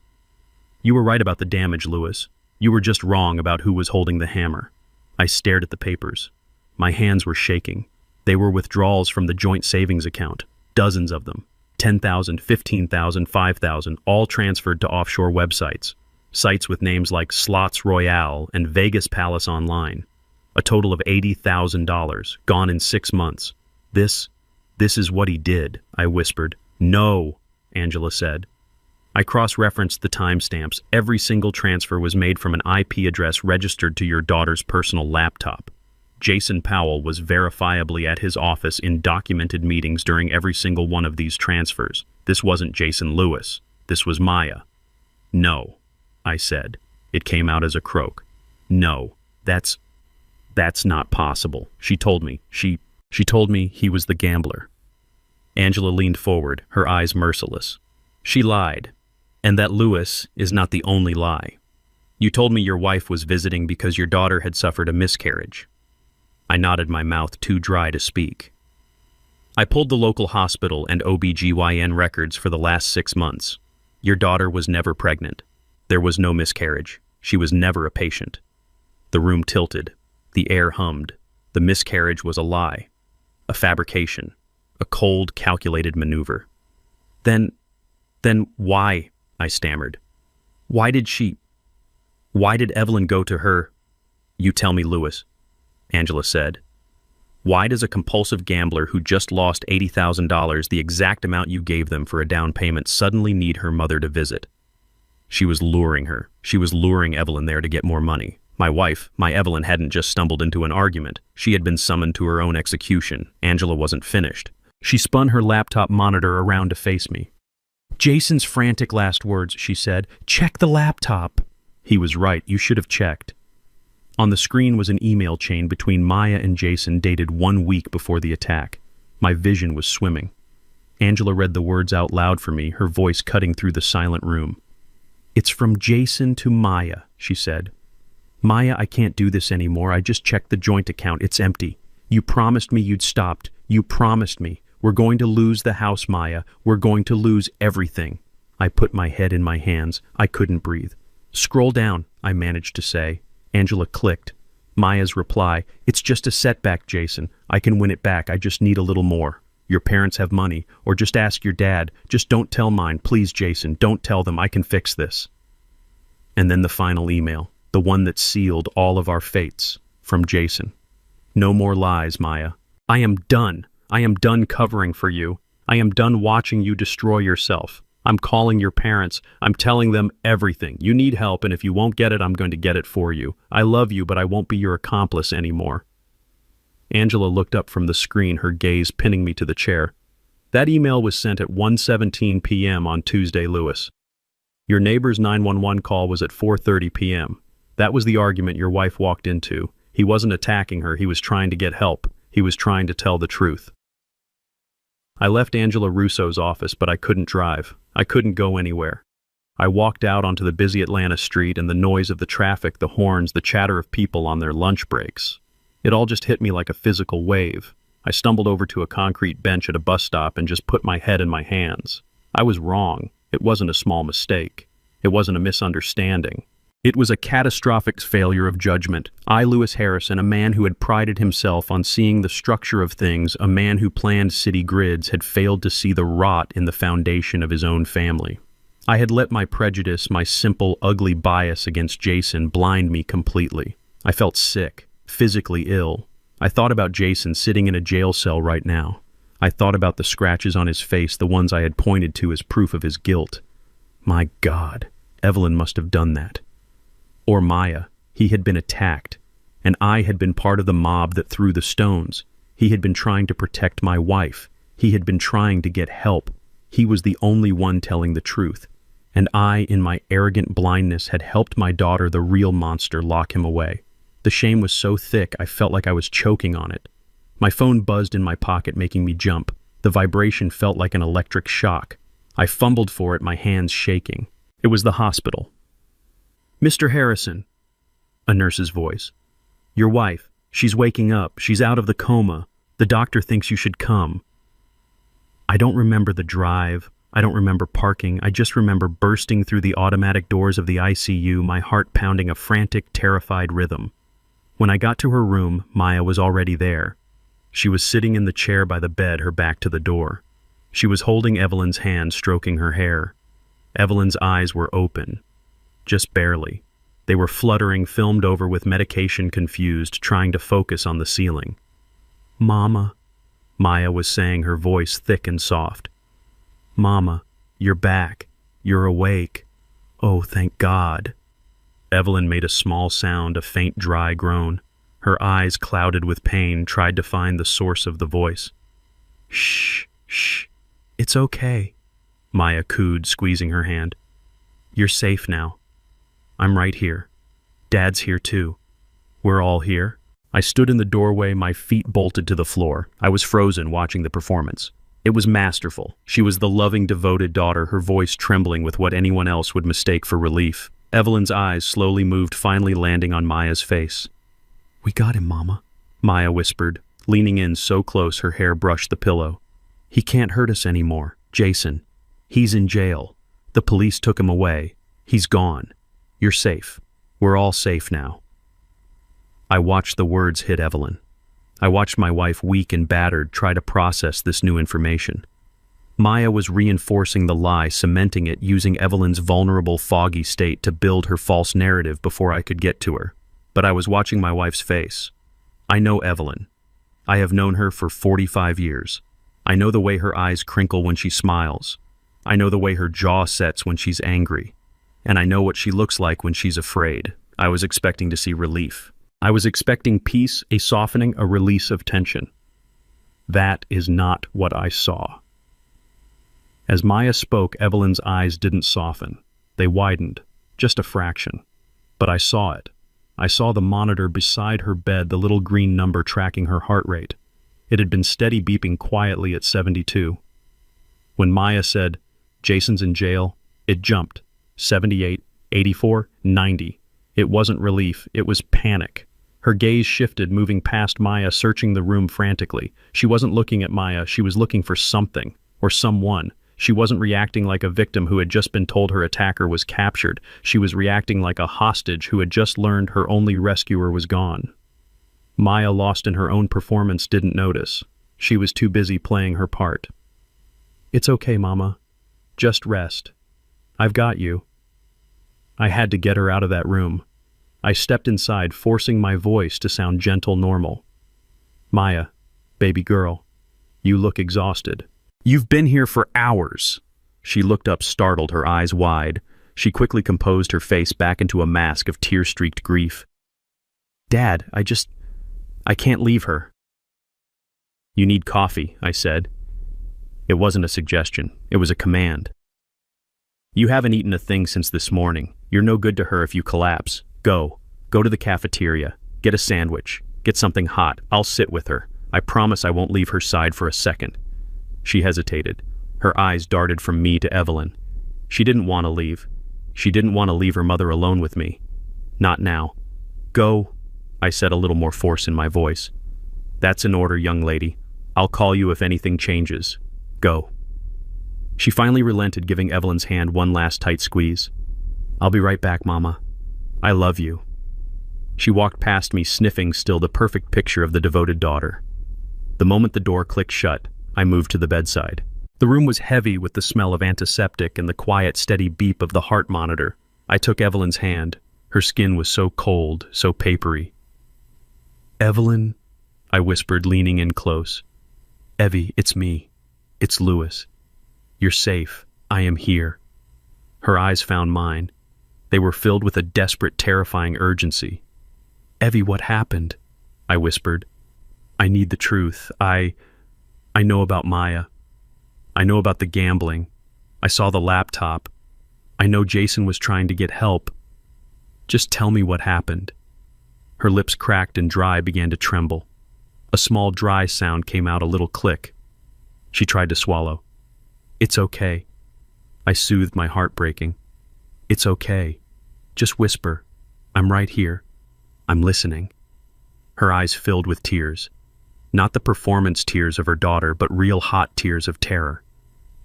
Speaker 1: You were right about the damage, Louis. You were just wrong about who was holding the hammer. I stared at the papers. My hands were shaking. They were withdrawals from the joint savings account, dozens of them, 10,000, 15,000, 5,000, all transferred to offshore websites, sites with names like Slots Royale and Vegas Palace Online. A total of $80,000, gone in 6 months. This is what he did, I whispered. No, Angela said. I cross-referenced the timestamps. Every single transfer was made from an IP address registered to your daughter's personal laptop. Jason Powell was verifiably at his office in documented meetings during every single one of these transfers. This wasn't Jason Louis. This was Maya. No, I said. It came out as a croak. No, that's not possible. She told me. She told me he was the gambler. Angela leaned forward, her eyes merciless. She lied. And that Louis is not the only lie. You told me your wife was visiting because your daughter had suffered a miscarriage. I nodded, my mouth too dry to speak. I pulled the local hospital and OBGYN records for the last 6 months. Your daughter was never pregnant. There was no miscarriage. She was never a patient. The room tilted. The air hummed. The miscarriage was a lie. A fabrication. A cold, calculated maneuver. Then why? I stammered. Why did Evelyn go to her? You tell me, Louis, Angela said. Why does a compulsive gambler who just lost $80,000, the exact amount you gave them for a down payment, suddenly need her mother to visit? She was luring her. She was luring Evelyn there to get more money. My wife, my Evelyn, hadn't just stumbled into an argument. She had been summoned to her own execution. Angela wasn't finished. She spun her laptop monitor around to face me. Jason's frantic last words, she said. Check the laptop. He was right. You should have checked. On the screen was an email chain between Maya and Jason dated 1 week before the attack. My vision was swimming. Angela read the words out loud for me, her voice cutting through the silent room. It's from Jason to Maya, she said. Maya, I can't do this anymore. I just checked the joint account. It's empty. You promised me you'd stopped. You promised me. We're going to lose the house, Maya. We're going to lose everything. I put my head in my hands. I couldn't breathe. Scroll down, I managed to say. Angela clicked. Maya's reply, it's just a setback, Jason. I can win it back. I just need a little more. Your parents have money. Or just ask your dad. Just don't tell mine. Please, Jason, don't tell them. I can fix this. And then the final email, the one that sealed all of our fates, from Jason. No more lies, Maya. I am done. I am done covering for you. I am done watching you destroy yourself. I'm calling your parents. I'm telling them everything. You need help, and if you won't get it, I'm going to get it for you. I love you, but I won't be your accomplice anymore." Angela looked up from the screen, her gaze pinning me to the chair. "That email was sent at 1:17 p.m. on Tuesday, Lewis. Your neighbor's 911 call was at 4:30 p.m. That was the argument your wife walked into. He wasn't attacking her. He was trying to get help. He was trying to tell the truth." I left Angela Russo's office, but I couldn't drive. I couldn't go anywhere. I walked out onto the busy Atlanta street, and the noise of the traffic, the horns, the chatter of people on their lunch breaks. It all just hit me like a physical wave. I stumbled over to a concrete bench at a bus stop and just put my head in my hands. I was wrong. It wasn't a small mistake. It wasn't a misunderstanding. It was a catastrophic failure of judgment. I, Lewis Harrison, a man who had prided himself on seeing the structure of things, a man who planned city grids, had failed to see the rot in the foundation of his own family. I had let my prejudice, my simple, ugly bias against Jason, blind me completely. I felt sick, physically ill. I thought about Jason sitting in a jail cell right now. I thought about the scratches on his face, the ones I had pointed to as proof of his guilt. My God, Evelyn must have done that. Or Maya. He had been attacked, and I had been part of the mob that threw the stones. He had been trying to protect my wife. He had been trying to get help. He was the only one telling the truth. And I, in my arrogant blindness, had helped my daughter, the real monster, lock him away. The shame was so thick I felt like I was choking on it. My phone buzzed in my pocket, making me jump. The vibration felt like an electric shock. I fumbled for it, my hands shaking. It was the hospital. "Mr. Harrison," a nurse's voice. "Your wife, she's waking up. She's out of the coma. The doctor thinks you should come." I don't remember the drive. I don't remember parking. I just remember bursting through the automatic doors of the ICU, my heart pounding a frantic, terrified rhythm. When I got to her room, Maya was already there. She was sitting in the chair by the bed, her back to the door. She was holding Evelyn's hand, stroking her hair. Evelyn's eyes were open. Just barely. They were fluttering, filmed over with medication, confused, trying to focus on the ceiling. "Mama," Maya was saying, her voice thick and soft. "Mama, you're back. You're awake. Oh, thank God." Evelyn made a small sound, a faint, dry groan. Her eyes, clouded with pain, tried to find the source of the voice. "Shh, shh. It's okay," Maya cooed, squeezing her hand. "You're safe now. I'm right here. Dad's here too. We're all here." I stood in the doorway, my feet bolted to the floor. I was frozen watching the performance. It was masterful. She was the loving, devoted daughter, her voice trembling with what anyone else would mistake for relief. Evelyn's eyes slowly moved, finally landing on Maya's face. "We got him, Mama," Maya whispered, leaning in so close her hair brushed the pillow. "He can't hurt us anymore. Jason. He's in jail. The police took him away. He's gone. You're safe. We're all safe now." I watched the words hit Evelyn. I watched my wife, weak and battered, try to process this new information. Maya was reinforcing the lie, cementing it, using Evelyn's vulnerable, foggy state to build her false narrative before I could get to her. But I was watching my wife's face. I know Evelyn. I have known her for 45 years. I know the way her eyes crinkle when she smiles. I know the way her jaw sets when she's angry. And I know what she looks like when she's afraid. I was expecting to see relief. I was expecting peace, a softening, a release of tension. That is not what I saw. As Maya spoke, Evelyn's eyes didn't soften. They widened, just a fraction. But I saw it. I saw the monitor beside her bed, the little green number tracking her heart rate. It had been steady beeping quietly at 72. When Maya said, "Jason's in jail," it jumped. 78, 84, 90. It wasn't relief, it was panic. Her gaze shifted, moving past Maya, searching the room frantically. She wasn't looking at Maya, she was looking for something, or someone. She wasn't reacting like a victim who had just been told her attacker was captured. She was reacting like a hostage who had just learned her only rescuer was gone. Maya, lost in her own performance, didn't notice. She was too busy playing her part. "It's okay, Mama. Just rest. I've got you." I had to get her out of that room. I stepped inside, forcing my voice to sound gentle, normal. "Maya, baby girl, you look exhausted. You've been here for hours." She looked up startled, her eyes wide. She quickly composed her face back into a mask of tear-streaked grief. "Dad, I can't leave her." "You need coffee," I said. It wasn't a suggestion. It was a command. "You haven't eaten a thing since this morning. You're no good to her if you collapse. Go. Go to the cafeteria. Get a sandwich. Get something hot. I'll sit with her. I promise I won't leave her side for a second." She hesitated. Her eyes darted from me to Evelyn. She didn't want to leave. She didn't want to leave her mother alone with me. Not now. "Go," I said, a little more force in my voice. "That's an order, young lady. I'll call you if anything changes. Go." She finally relented, giving Evelyn's hand one last tight squeeze. "I'll be right back, Mama. I love you." She walked past me, sniffing, still the perfect picture of the devoted daughter. The moment the door clicked shut, I moved to the bedside. The room was heavy with the smell of antiseptic and the quiet, steady beep of the heart monitor. I took Evelyn's hand. Her skin was so cold, so papery. "Evelyn," I whispered, leaning in close. "Evie, it's me. It's Louis. You're safe. I am here." Her eyes found mine. They were filled with a desperate, terrifying urgency. "Evie, what happened?" I whispered. "I need the truth. I know about Maya. I know about the gambling. I saw the laptop. I know Jason was trying to get help. Just tell me what happened." Her lips cracked and dry began to tremble. A small dry sound came out, a little click. She tried to swallow. "It's okay." I soothed my heart breaking. "It's okay. Just whisper. I'm right here. I'm listening." Her eyes filled with tears. Not the performance tears of her daughter, but real hot tears of terror.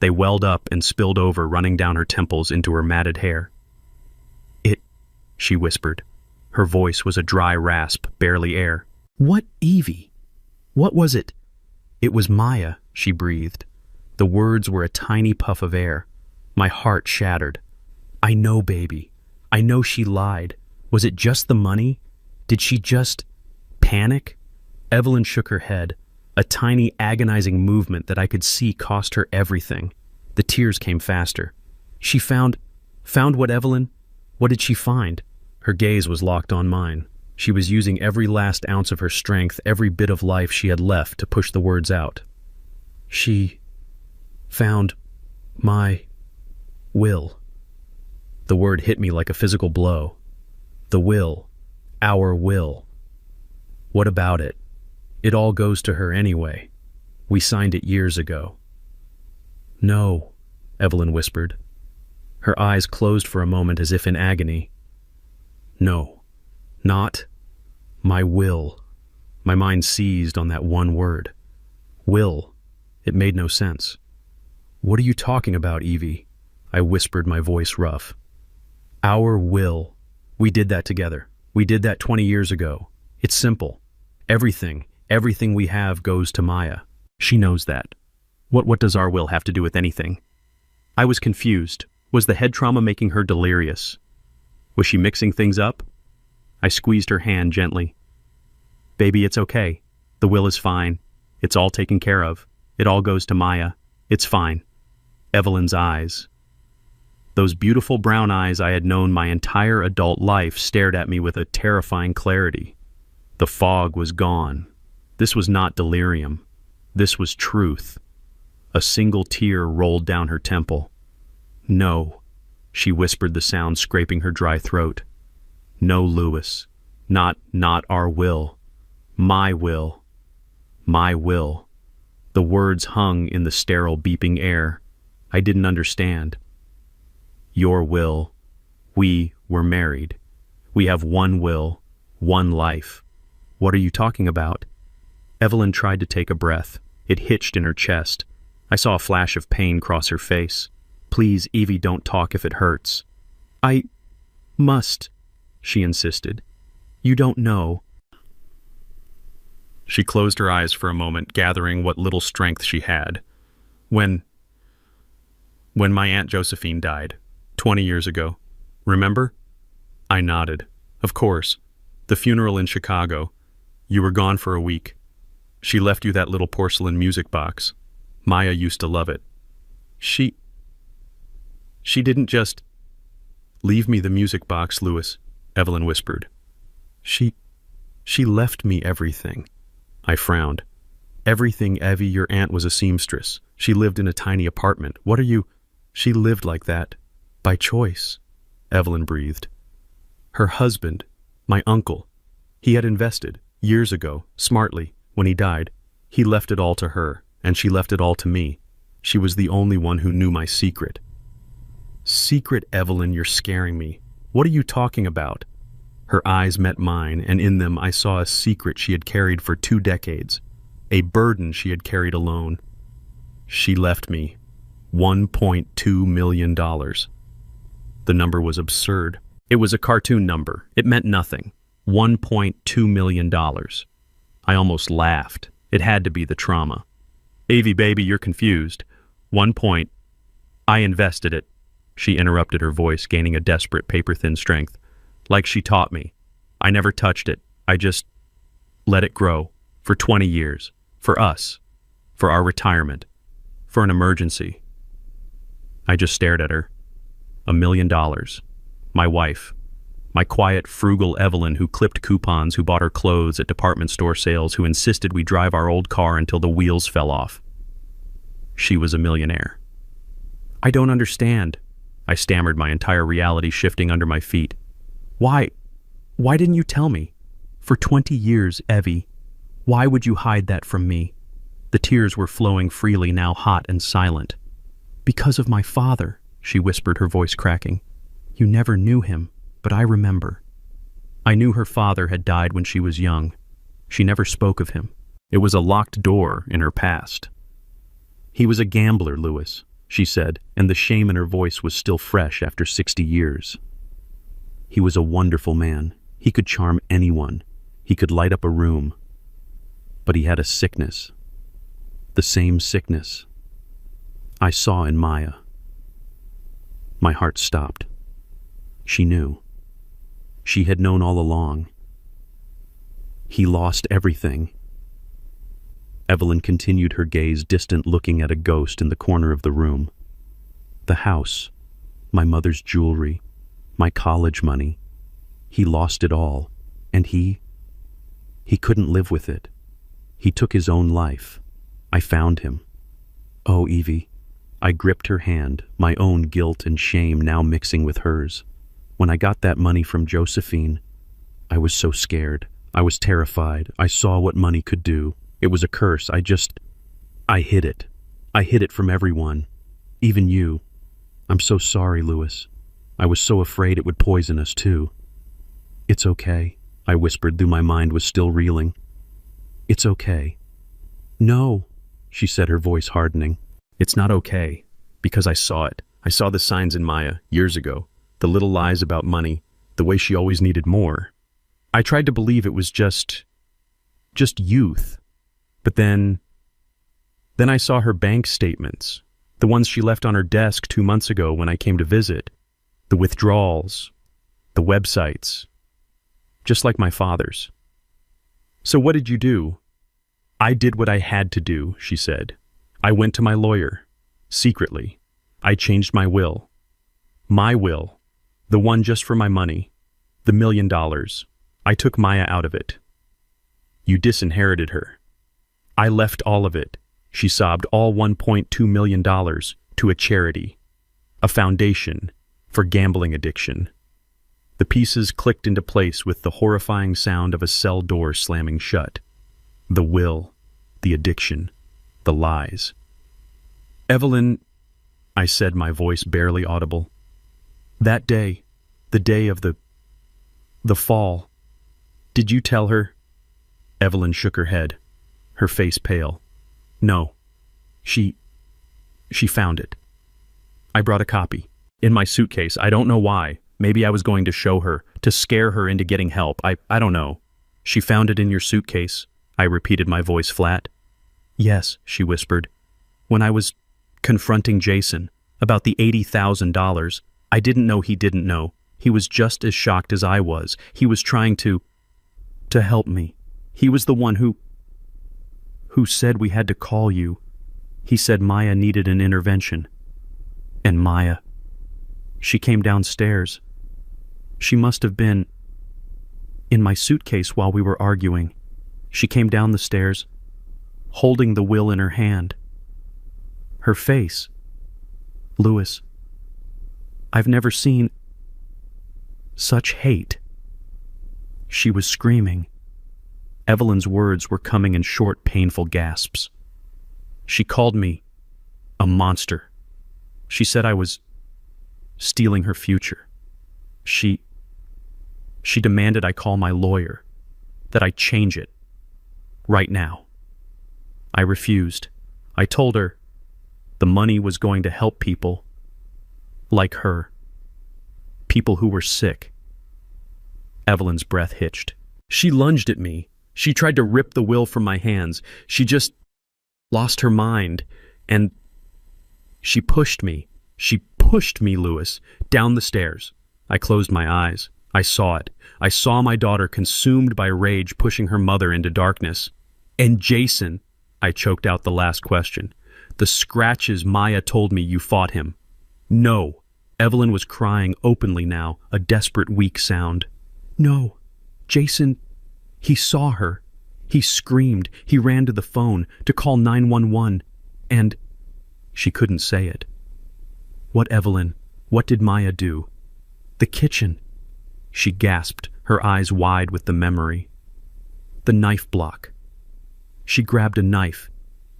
Speaker 1: They welled up and spilled over, running down her temples into her matted hair. She whispered. Her voice was a dry rasp, barely air. "What, Evie? What was it?" "It was Maya," she breathed. The words were a tiny puff of air. My heart shattered. "I know, baby. I know she lied. Was it just the money? Did she just panic?" Evelyn shook her head, a tiny agonizing movement that I could see cost her everything. The tears came faster. "She found what, Evelyn? What did she find?" Her gaze was locked on mine. She was using every last ounce of her strength, every bit of life she had left, to push the words out. "She found my will." The word hit me like a physical blow. The will. Our will. What about it? It all goes to her anyway. We signed it years ago. "No," Evelyn whispered. Her eyes closed for a moment as if in agony. "No, not my will." My mind seized on that one word. Will. It made no sense. "What are you talking about, Evie?" I whispered, my voice rough. "Our will. We did that together. We did that 20 years ago. It's simple. Everything we have goes to Maya. She knows that. What does our will have to do with anything?" I was confused. Was the head trauma making her delirious? Was she mixing things up? I squeezed her hand gently. "Baby, it's okay. The will is fine. It's all taken care of. It all goes to Maya. It's fine." Evelyn's eyes. Those beautiful brown eyes I had known my entire adult life stared at me with a terrifying clarity. The fog was gone. This was not delirium. This was truth. A single tear rolled down her temple. "No," she whispered, the sound scraping her dry throat. "No, Louis. Not our will. My will. My will." The words hung in the sterile, beeping air. I didn't understand. "Your will. We were married. We have one will, one life." "What are you talking about?" Evelyn tried to take a breath. It hitched in her chest. I saw a flash of pain cross her face. "Please, Evie, don't talk if it hurts." "I must," she insisted. "You don't know." She closed her eyes for a moment, gathering what little strength she had. When my Aunt Josephine died, 20 years ago. Remember? I nodded. "Of course. The funeral in Chicago. You were gone for a week. She left you that little porcelain music box. Maya used to love it. She didn't just leave me the music box, Louis, Evelyn whispered. She left me everything. I frowned. Everything, Evie. Your aunt was a seamstress. She lived in a tiny apartment. What are you? She lived like that. By choice, Evelyn breathed. Her husband, my uncle, he had invested, years ago, smartly, when he died. He left it all to her, and she left it all to me. She was the only one who knew my secret. Secret, Evelyn, you're scaring me. What are you talking about? Her eyes met mine, and in them I saw a secret she had carried for 2 decades, a burden she had carried alone. She left me $1.2 million. The number was absurd. It was a cartoon number. It meant nothing. $1.2 million. I almost laughed. It had to be the trauma. Evie, baby, you're confused. I invested it. She interrupted, her voice gaining a desperate paper-thin strength. Like she taught me. I never touched it. I just let it grow. For 20 years. For us. For our retirement. For an emergency. I just stared at her. $1 million. My wife. My quiet, frugal Evelyn who clipped coupons, who bought her clothes at department store sales, who insisted we drive our old car until the wheels fell off. She was a millionaire. I don't understand. I stammered, my entire reality shifting under my feet. Why didn't you tell me? For 20 years, Evie. Why would you hide that from me? The tears were flowing freely, now hot and silent. Because of my father, she whispered, her voice cracking. You never knew him, but I remember. I knew her father had died when she was young. She never spoke of him. It was a locked door in her past. He was a gambler, Louis, she said, and the shame in her voice was still fresh after 60 years. He was a wonderful man. He could charm anyone. He could light up a room. But he had a sickness. The same sickness I saw in Maya. My heart stopped. She knew. She had known all along. He lost everything. Evelyn continued, her gaze distant, looking at a ghost in the corner of the room. The house, my mother's jewelry, my college money. He lost it all, and he couldn't live with it. He took his own life. I found him. Oh, Evie. I gripped her hand, my own guilt and shame now mixing with hers. When I got that money from Josephine, I was so scared. I was terrified. I saw what money could do. It was a curse. I hid it. I hid it from everyone. Even you. I'm so sorry, Louis. I was so afraid it would poison us too. It's okay, I whispered, though my mind was still reeling. It's okay. No, she said, her voice hardening. It's not okay, because I saw it. I saw the signs in Maya, years ago. The little lies about money, the way she always needed more. I tried to believe it was just youth. But then I saw her bank statements, the ones she left on her desk 2 months ago when I came to visit. The withdrawals, the websites, just like my father's. So what did you do? I did what I had to do, she said. I went to my lawyer, secretly. I changed my will. My will, the one just for my money, the $1 million. I took Maya out of it. You disinherited her. I left all of it, she sobbed, all $1.2 million to a charity, a foundation for gambling addiction. The pieces clicked into place with the horrifying sound of a cell door slamming shut. The will, the addiction, the lies. Evelyn, I said, my voice barely audible. That day, the day of the fall, did you tell her? Evelyn shook her head, her face pale. No, she found it. I brought a copy. In my suitcase. I don't know why. Maybe I was going to show her, to scare her into getting help. I don't know. She found it in your suitcase, I repeated, my voice flat. Yes, she whispered. When I was confronting Jason about the $80,000, I didn't know he didn't know. He was just as shocked as I was. He was trying to help me. He was the one who said we had to call you. He said Maya needed an intervention. And Maya She came downstairs. She must have been in my suitcase while we were arguing. She came down the stairs, holding the will in her hand. Her face. Louis, I've never seen such hate. She was screaming. Evelyn's words were coming in short, painful gasps. She called me a monster. She said I was stealing her future. She demanded I call my lawyer, that I change it, right now. I refused. I told her the money was going to help people like her, people who were sick. Evelyn's breath hitched. She lunged at me. She tried to rip the will from my hands. She just lost her mind, and she pushed me. She pushed me, Louis, down the stairs. I closed my eyes. I saw it. I saw my daughter consumed by rage pushing her mother into darkness. And Jason, I choked out the last question. The scratches Maya told me you fought him. No. Evelyn was crying openly now, a desperate, weak sound. No. Jason, he saw her. He screamed. He ran to the phone to call 911. And she couldn't say it. What, Evelyn? What did Maya do? The kitchen. She gasped, her eyes wide with the memory. The knife block. She grabbed a knife.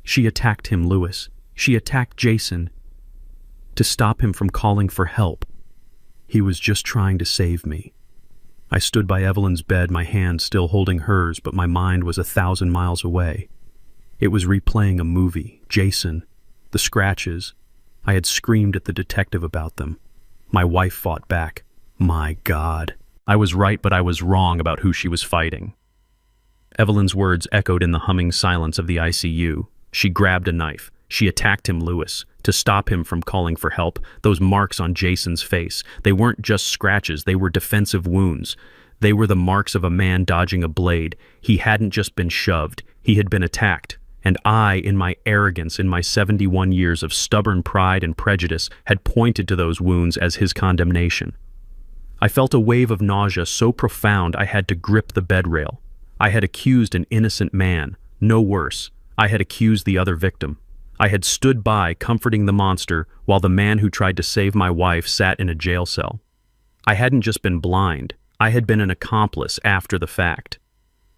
Speaker 1: She attacked him, Louis. She attacked Jason to stop him from calling for help. He was just trying to save me. I stood by Evelyn's bed, my hand still holding hers, but my mind was 1,000 miles away. It was replaying a movie. Jason, the scratches. I had screamed at the detective about them. My wife fought back. My God. I was right, but I was wrong about who she was fighting. Evelyn's words echoed in the humming silence of the ICU. She grabbed a knife. She attacked him, Louis, to stop him from calling for help. Those marks on Jason's face, they weren't just scratches, they were defensive wounds. They were the marks of a man dodging a blade. He hadn't just been shoved, he had been attacked. And I, in my arrogance, in my 71 years of stubborn pride and prejudice, had pointed to those wounds as his condemnation. I felt a wave of nausea so profound I had to grip the bedrail. I had accused an innocent man, no worse. I had accused the other victim. I had stood by, comforting the monster, while the man who tried to save my wife sat in a jail cell. I hadn't just been blind, I had been an accomplice after the fact.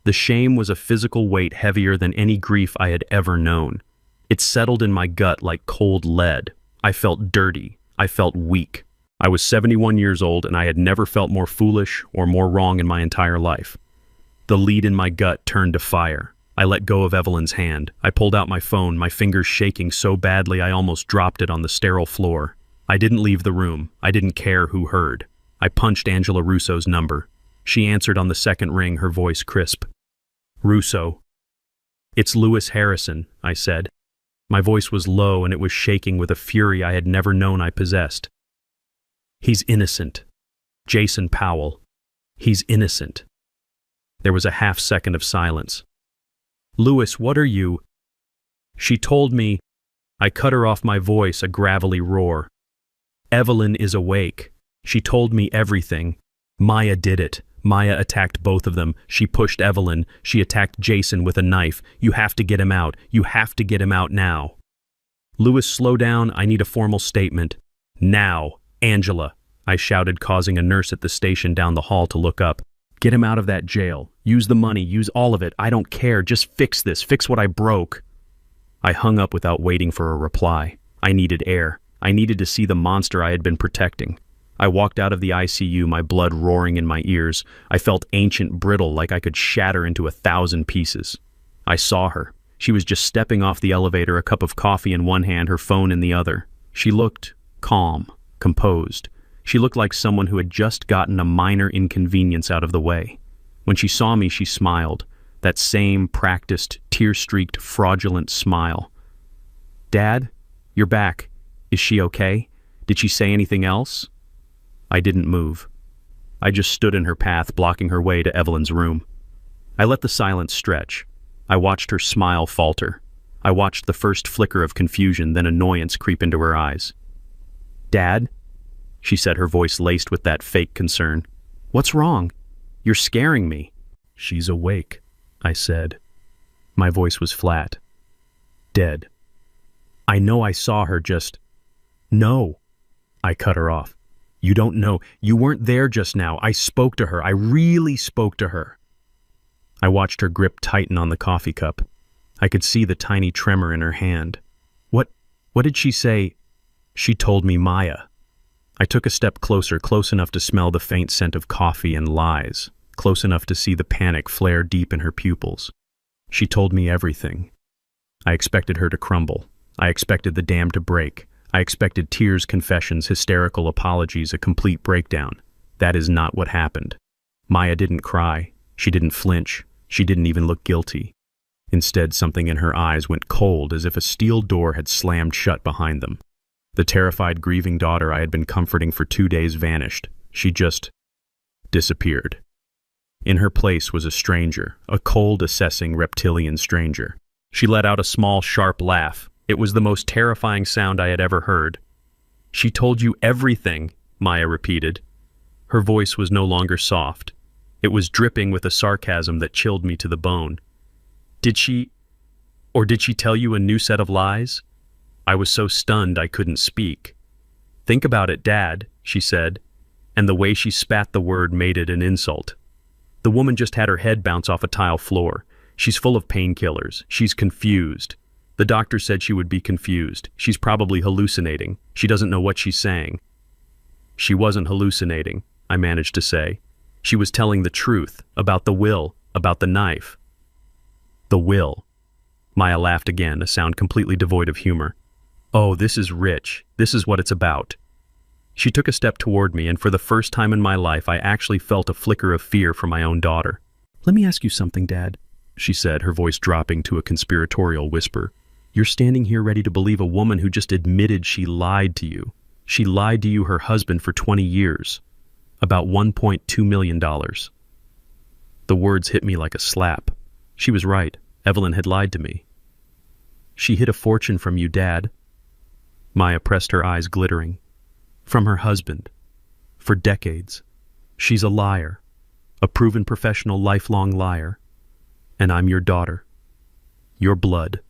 Speaker 1: The shame was a physical weight heavier than any grief I had ever known. It settled in my gut like cold lead. I felt dirty. I felt weak. I was 71 years old, and I had never felt more foolish or more wrong in my entire life. The lead in my gut turned to fire. I let go of Evelyn's hand. I pulled out my phone, my fingers shaking so badly I almost dropped it on the sterile floor. I didn't leave the room. I didn't care who heard. I punched Angela Russo's number. She answered on the second ring, her voice crisp. Russo. It's Louis Harrison, I said. My voice was low and it was shaking with a fury I had never known I possessed. He's innocent. Jason Powell. He's innocent. There was a half-second of silence. Louis, what are you? She told me. I cut her off, my voice a gravelly roar. Evelyn is awake. She told me everything. Maya did it. Maya attacked both of them. She pushed Evelyn. She attacked Jason with a knife. You have to get him out. You have to get him out now. Louis, slow down. I need a formal statement. Now. Angela, I shouted, causing a nurse at the station down the hall to look up. Get him out of that jail. Use the money. Use all of it. I don't care. Just fix this. Fix what I broke. I hung up without waiting for a reply. I needed air. I needed to see the monster I had been protecting. I walked out of the ICU, my blood roaring in my ears. I felt ancient, brittle, like I could shatter into 1,000 pieces. I saw her. She was just stepping off the elevator, a cup of coffee in one hand, her phone in the other. She looked calm, composed. She looked like someone who had just gotten a minor inconvenience out of the way. When she saw me, she smiled, that same practiced, tear-streaked, fraudulent smile. Dad, you're back. Is she okay? Did she say anything else? I didn't move. I just stood in her path, blocking her way to Evelyn's room. I let the silence stretch. I watched her smile falter. I watched the first flicker of confusion, then annoyance creep into her eyes. Dad? she said, her voice laced with that fake concern. "What's wrong? You're scaring me." "She's awake," I said. My voice was flat. Dead. "I know I saw her just—" "No." I cut her off. "You don't know. You weren't there just now. I spoke to her. I really spoke to her." I watched her grip tighten on the coffee cup. I could see the tiny tremor in her hand. What did she say?" "She told me Maya." I took a step closer, close enough to smell the faint scent of coffee and lies, close enough to see the panic flare deep in her pupils. "She told me everything." I expected her to crumble. I expected the dam to break. I expected tears, confessions, hysterical apologies, a complete breakdown. That is not what happened. Maya didn't cry. She didn't flinch. She didn't even look guilty. Instead, something in her eyes went cold, as if a steel door had slammed shut behind them. The terrified, grieving daughter I had been comforting for 2 days vanished. She just disappeared. In her place was a stranger, a cold, assessing, reptilian stranger. She let out a small, sharp laugh. It was the most terrifying sound I had ever heard. "She told you everything," Maya repeated. Her voice was no longer soft. It was dripping with a sarcasm that chilled me to the bone. Did she tell you a new set of lies?" I was so stunned I couldn't speak. "Think about it, Dad," she said, and the way she spat the word made it an insult. "The woman just had her head bounce off a tile floor. She's full of painkillers. She's confused. The doctor said she would be confused. She's probably hallucinating. She doesn't know what she's saying." "She wasn't hallucinating," I managed to say. "She was telling the truth, about the will, about the knife." "The will." Maya laughed again, a sound completely devoid of humor. "Oh, this is rich. This is what it's about." She took a step toward me, and for the first time in my life, I actually felt a flicker of fear for my own daughter. "Let me ask you something, Dad," she said, her voice dropping to a conspiratorial whisper. "You're standing here ready to believe a woman who just admitted she lied to you. She lied to you, her husband, for 20 years. About $1.2 million. The words hit me like a slap. She was right. Evelyn had lied to me. "She hid a fortune from you, Dad." Maya pressed her eyes glittering. "From her husband. For decades. She's a liar. A proven professional, lifelong liar. And I'm your daughter. Your blood."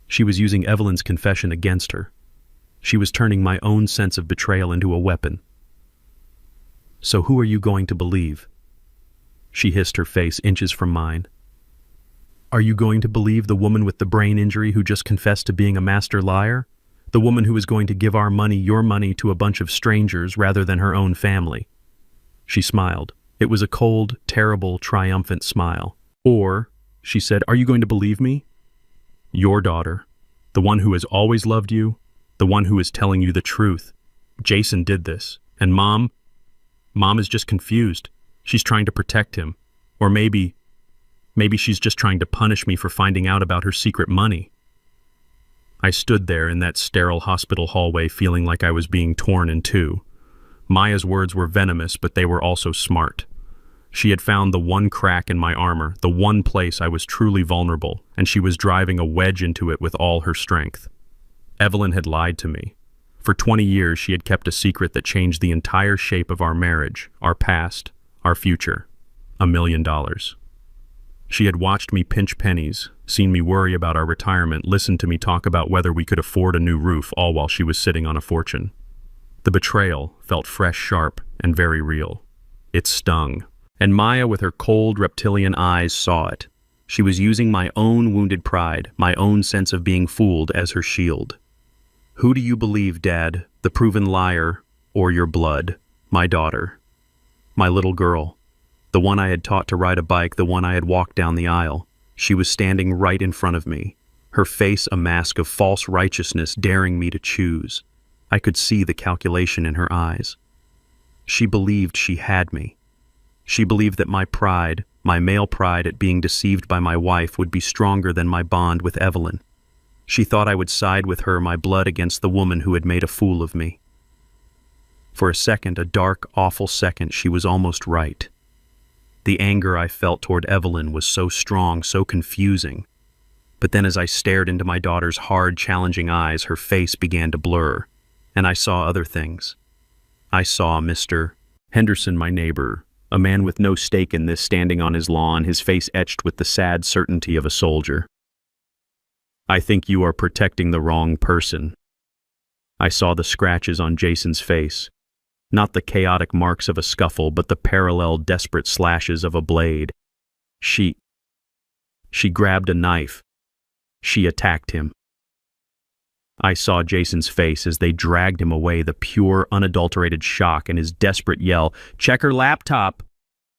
Speaker 1: She was using Evelyn's confession against her. She was turning my own sense of betrayal into a weapon. "So who are you going to believe?" She hissed, her face inches from mine. "Are you going to believe the woman with the brain injury who just confessed to being a master liar? The woman who is going to give our money, your money, to a bunch of strangers rather than her own family?" She smiled. It was a cold, terrible, triumphant smile. "Or," she said, "are you going to believe me? Your daughter, the one who has always loved you, the one who is telling you the truth. Jason did this, and Mom is just confused. She's trying to protect him. Or maybe she's just trying to punish me for finding out about her secret money." I stood there in that sterile hospital hallway feeling like I was being torn in two. Maya's words were venomous, but they were also smart. She had found the one crack in my armor, the one place I was truly vulnerable, and she was driving a wedge into it with all her strength. Evelyn had lied to me. For 20 years, she had kept a secret that changed the entire shape of our marriage, our past, our future. $1 million. She had watched me pinch pennies, seen me worry about our retirement, listened to me talk about whether we could afford a new roof, all while she was sitting on a fortune. The betrayal felt fresh, sharp, and very real. It stung. And Maya, with her cold, reptilian eyes, saw it. She was using my own wounded pride, my own sense of being fooled, as her shield. "Who do you believe, Dad, the proven liar, or your blood? My daughter. My little girl. The one I had taught to ride a bike, the one I had walked down the aisle. She was standing right in front of me, her face a mask of false righteousness, daring me to choose. I could see the calculation in her eyes. She believed she had me. She believed that my pride, my male pride at being deceived by my wife, would be stronger than my bond with Evelyn. She thought I would side with her, my blood against the woman who had made a fool of me. For a second, a dark, awful second, she was almost right. The anger I felt toward Evelyn was so strong, so confusing. But then as I stared into my daughter's hard, challenging eyes, her face began to blur, and I saw other things. I saw Mr. Henderson, my neighbor, a man with no stake in this, standing on his lawn, his face etched with the sad certainty of a soldier. I think you are protecting the wrong person. I saw the scratches on Jason's face, not the chaotic marks of a scuffle, but the parallel, desperate slashes of a blade. She grabbed a knife. She attacked him. I saw Jason's face as they dragged him away, the pure, unadulterated shock and his desperate yell, "Check her laptop!"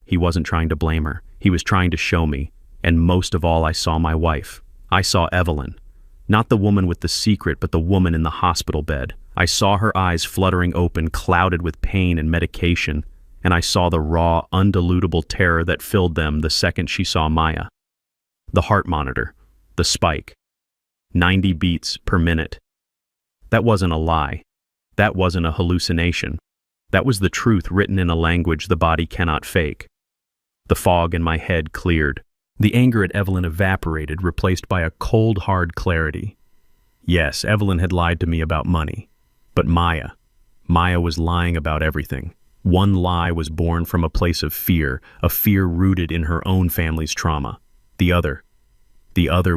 Speaker 1: He wasn't trying to blame her. He was trying to show me. And most of all, I saw my wife. I saw Evelyn. Not the woman with the secret, but the woman in the hospital bed. I saw her eyes fluttering open, clouded with pain and medication, and I saw the raw, undilutable terror that filled them the second she saw Maya. The heart monitor. The spike. 90 beats per minute. That wasn't a lie. That wasn't a hallucination. That was the truth written in a language the body cannot fake. The fog in my head cleared. The anger at Evelyn evaporated, replaced by a cold, hard clarity. Yes, Evelyn had lied to me about money. But Maya was lying about everything. One lie was born from a place of fear, a fear rooted in her own family's trauma. The other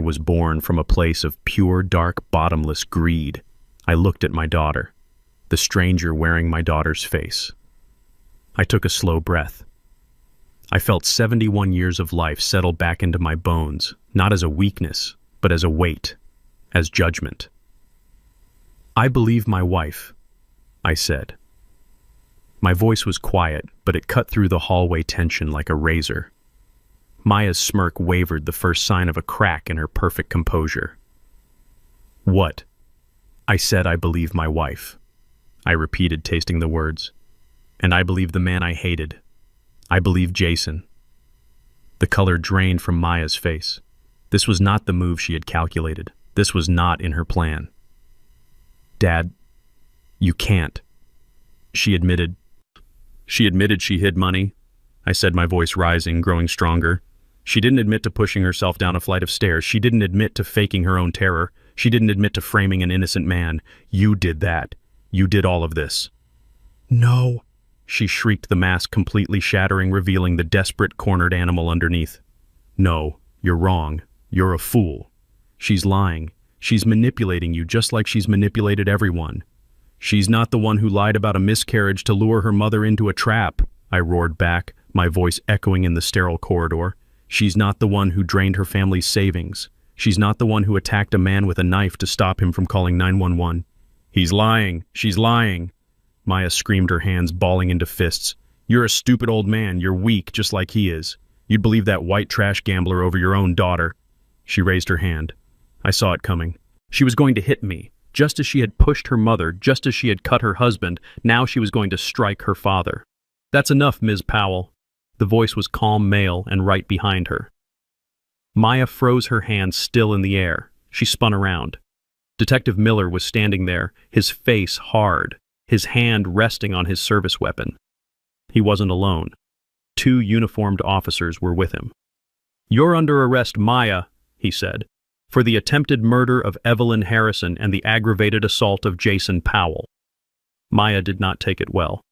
Speaker 1: was born from a place of pure, dark, bottomless greed. I looked at my daughter, the stranger wearing my daughter's face. I took a slow breath. I felt 71 years of life settle back into my bones, not as a weakness, but as a weight, as judgment. "I believe my wife," I said. My voice was quiet, but it cut through the hallway tension like a razor. Maya's smirk wavered, the first sign of a crack in her perfect composure. "What?" I said, "I believe my wife." I repeated, tasting the words. "And I believe the man I hated. I believe Jason." The color drained from Maya's face. This was not the move she had calculated. This was not in her plan. "Dad, you can't." She admitted she hid money. I said, my voice rising, growing stronger. She didn't admit to pushing herself down a flight of stairs. She didn't admit to faking her own terror. She didn't admit to framing an innocent man. "You did that. You did all of this." "No," she shrieked, the mask completely shattering, revealing the desperate, cornered animal underneath. "No, you're wrong. You're a fool. She's lying. She's manipulating you just like she's manipulated everyone. She's not the one who lied about a miscarriage to lure her mother into a trap," I roared back, my voice echoing in the sterile corridor. "She's not the one who drained her family's savings. She's not the one who attacked a man with a knife to stop him from calling 911. "He's lying. She's lying." Maya screamed, her hands balling into fists. "You're a stupid old man. You're weak, just like he is. You'd believe that white trash gambler over your own daughter." She raised her hand. I saw it coming. She was going to hit me. Just as she had pushed her mother, just as she had cut her husband, now she was going to strike her father. "That's enough, Ms. Powell." The voice was calm, male, and right behind her. Maya froze, her hands still in the air. She spun around. Detective Miller was standing there, his face hard, his hand resting on his service weapon. He wasn't alone. 2 uniformed officers were with him. "You're under arrest, Maya," he said, "for the attempted murder of Evelyn Harrison and the aggravated assault of Jason Powell." Maya did not take it well.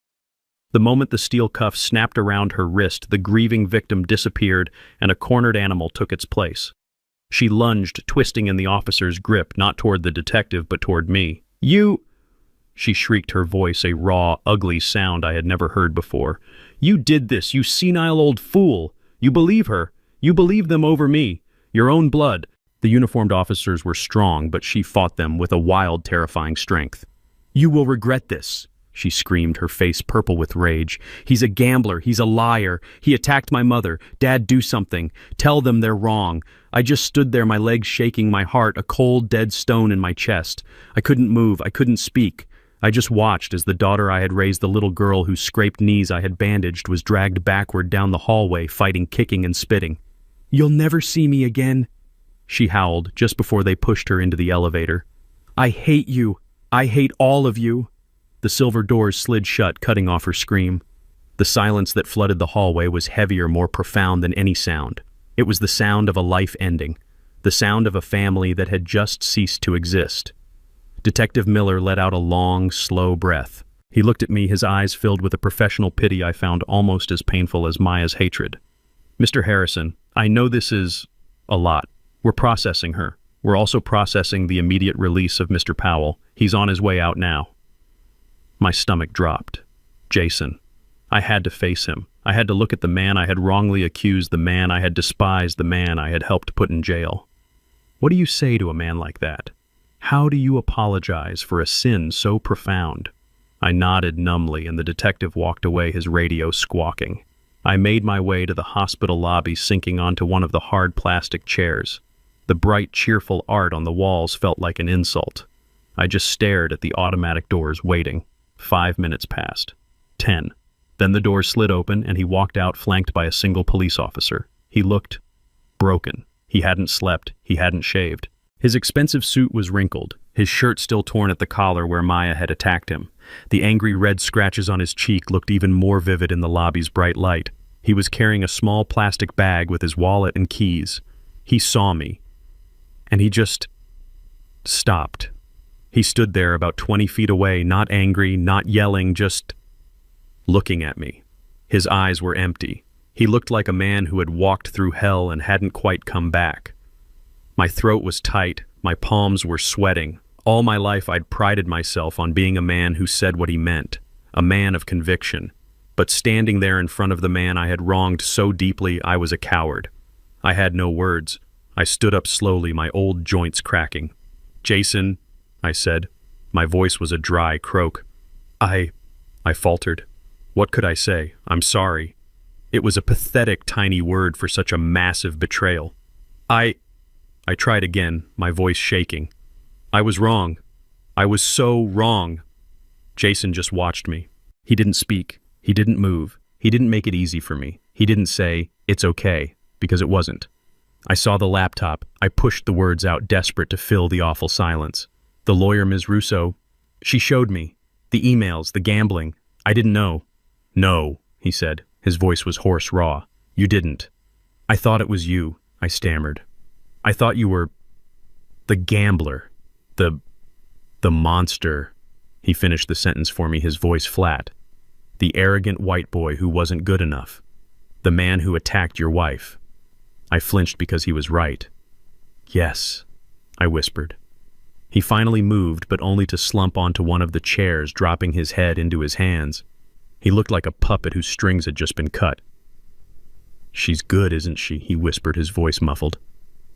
Speaker 1: The moment the steel cuff snapped around her wrist, the grieving victim disappeared and a cornered animal took its place. She lunged, twisting in the officer's grip, not toward the detective, but toward me. "You—" She shrieked, her voice a raw, ugly sound I had never heard before. "You did this, you senile old fool! You believe her! You believe them over me! Your own blood!" The uniformed officers were strong, but she fought them with a wild, terrifying strength. "You will regret this," she screamed, her face purple with rage. "He's a gambler. He's a liar. He attacked my mother. Dad, do something. Tell them they're wrong." I just stood there, my legs shaking, my heart a cold, dead stone in my chest. I couldn't move. I couldn't speak. I just watched as the daughter I had raised, the little girl whose scraped knees I had bandaged, was dragged backward down the hallway, fighting, kicking, and spitting. "You'll never see me again," she howled just before they pushed her into the elevator. "I hate you. I hate all of you." The silver doors slid shut, cutting off her scream. The silence that flooded the hallway was heavier, more profound than any sound. It was the sound of a life ending, the sound of a family that had just ceased to exist. Detective Miller let out a long, slow breath. He looked at me, his eyes filled with a professional pity I found almost as painful as Maya's hatred. Mr. Harrison, I know this is a lot. We're processing her. We're also processing the immediate release of Mr. Powell. He's on his way out now. My stomach dropped. Jason. I had to face him. I had to look at the man I had wrongly accused, the man I had despised, the man I had helped put in jail. What do you say to a man like that? How do you apologize for a sin so profound? I nodded numbly, and the detective walked away, his radio squawking. I made my way to the hospital lobby, sinking onto one of the hard plastic chairs. The bright, cheerful art on the walls felt like an insult. I just stared at the automatic doors, waiting. 5 minutes passed. 10. Then the doors slid open, and he walked out, flanked by a single police officer. He looked broken. He hadn't slept. He hadn't shaved. His expensive suit was wrinkled, his shirt still torn at the collar where Maya had attacked him. The angry red scratches on his cheek looked even more vivid in the lobby's bright light. He was carrying a small plastic bag with his wallet and keys. He saw me, and he just stopped. He stood there about 20 feet away, not angry, not yelling, just looking at me. His eyes were empty. He looked like a man who had walked through hell and hadn't quite come back. My throat was tight, my palms were sweating. All my life I'd prided myself on being a man who said what he meant, a man of conviction. But standing there in front of the man I had wronged so deeply, I was a coward. I had no words. I stood up slowly, my old joints cracking. "Jason," I said. My voice was a dry croak. I faltered. What could I say? I'm sorry. It was a pathetic, tiny word for such a massive betrayal. I tried again, my voice shaking. I was wrong. I was so wrong. Jason just watched me. He didn't speak. He didn't move. He didn't make it easy for me. He didn't say, "It's okay," because it wasn't. I saw the laptop. I pushed the words out, desperate to fill the awful silence. The lawyer, Ms. Russo, she showed me. The emails, the gambling. I didn't know. "No," he said. His voice was hoarse, raw. "You didn't." "I thought it was you," I stammered. "I thought you were the gambler, the monster." He finished the sentence for me, his voice flat. "The arrogant white boy who wasn't good enough. The man who attacked your wife." I flinched because he was right. "Yes," I whispered. He finally moved, but only to slump onto one of the chairs, dropping his head into his hands. He looked like a puppet whose strings had just been cut. "She's good, isn't she?" he whispered, his voice muffled.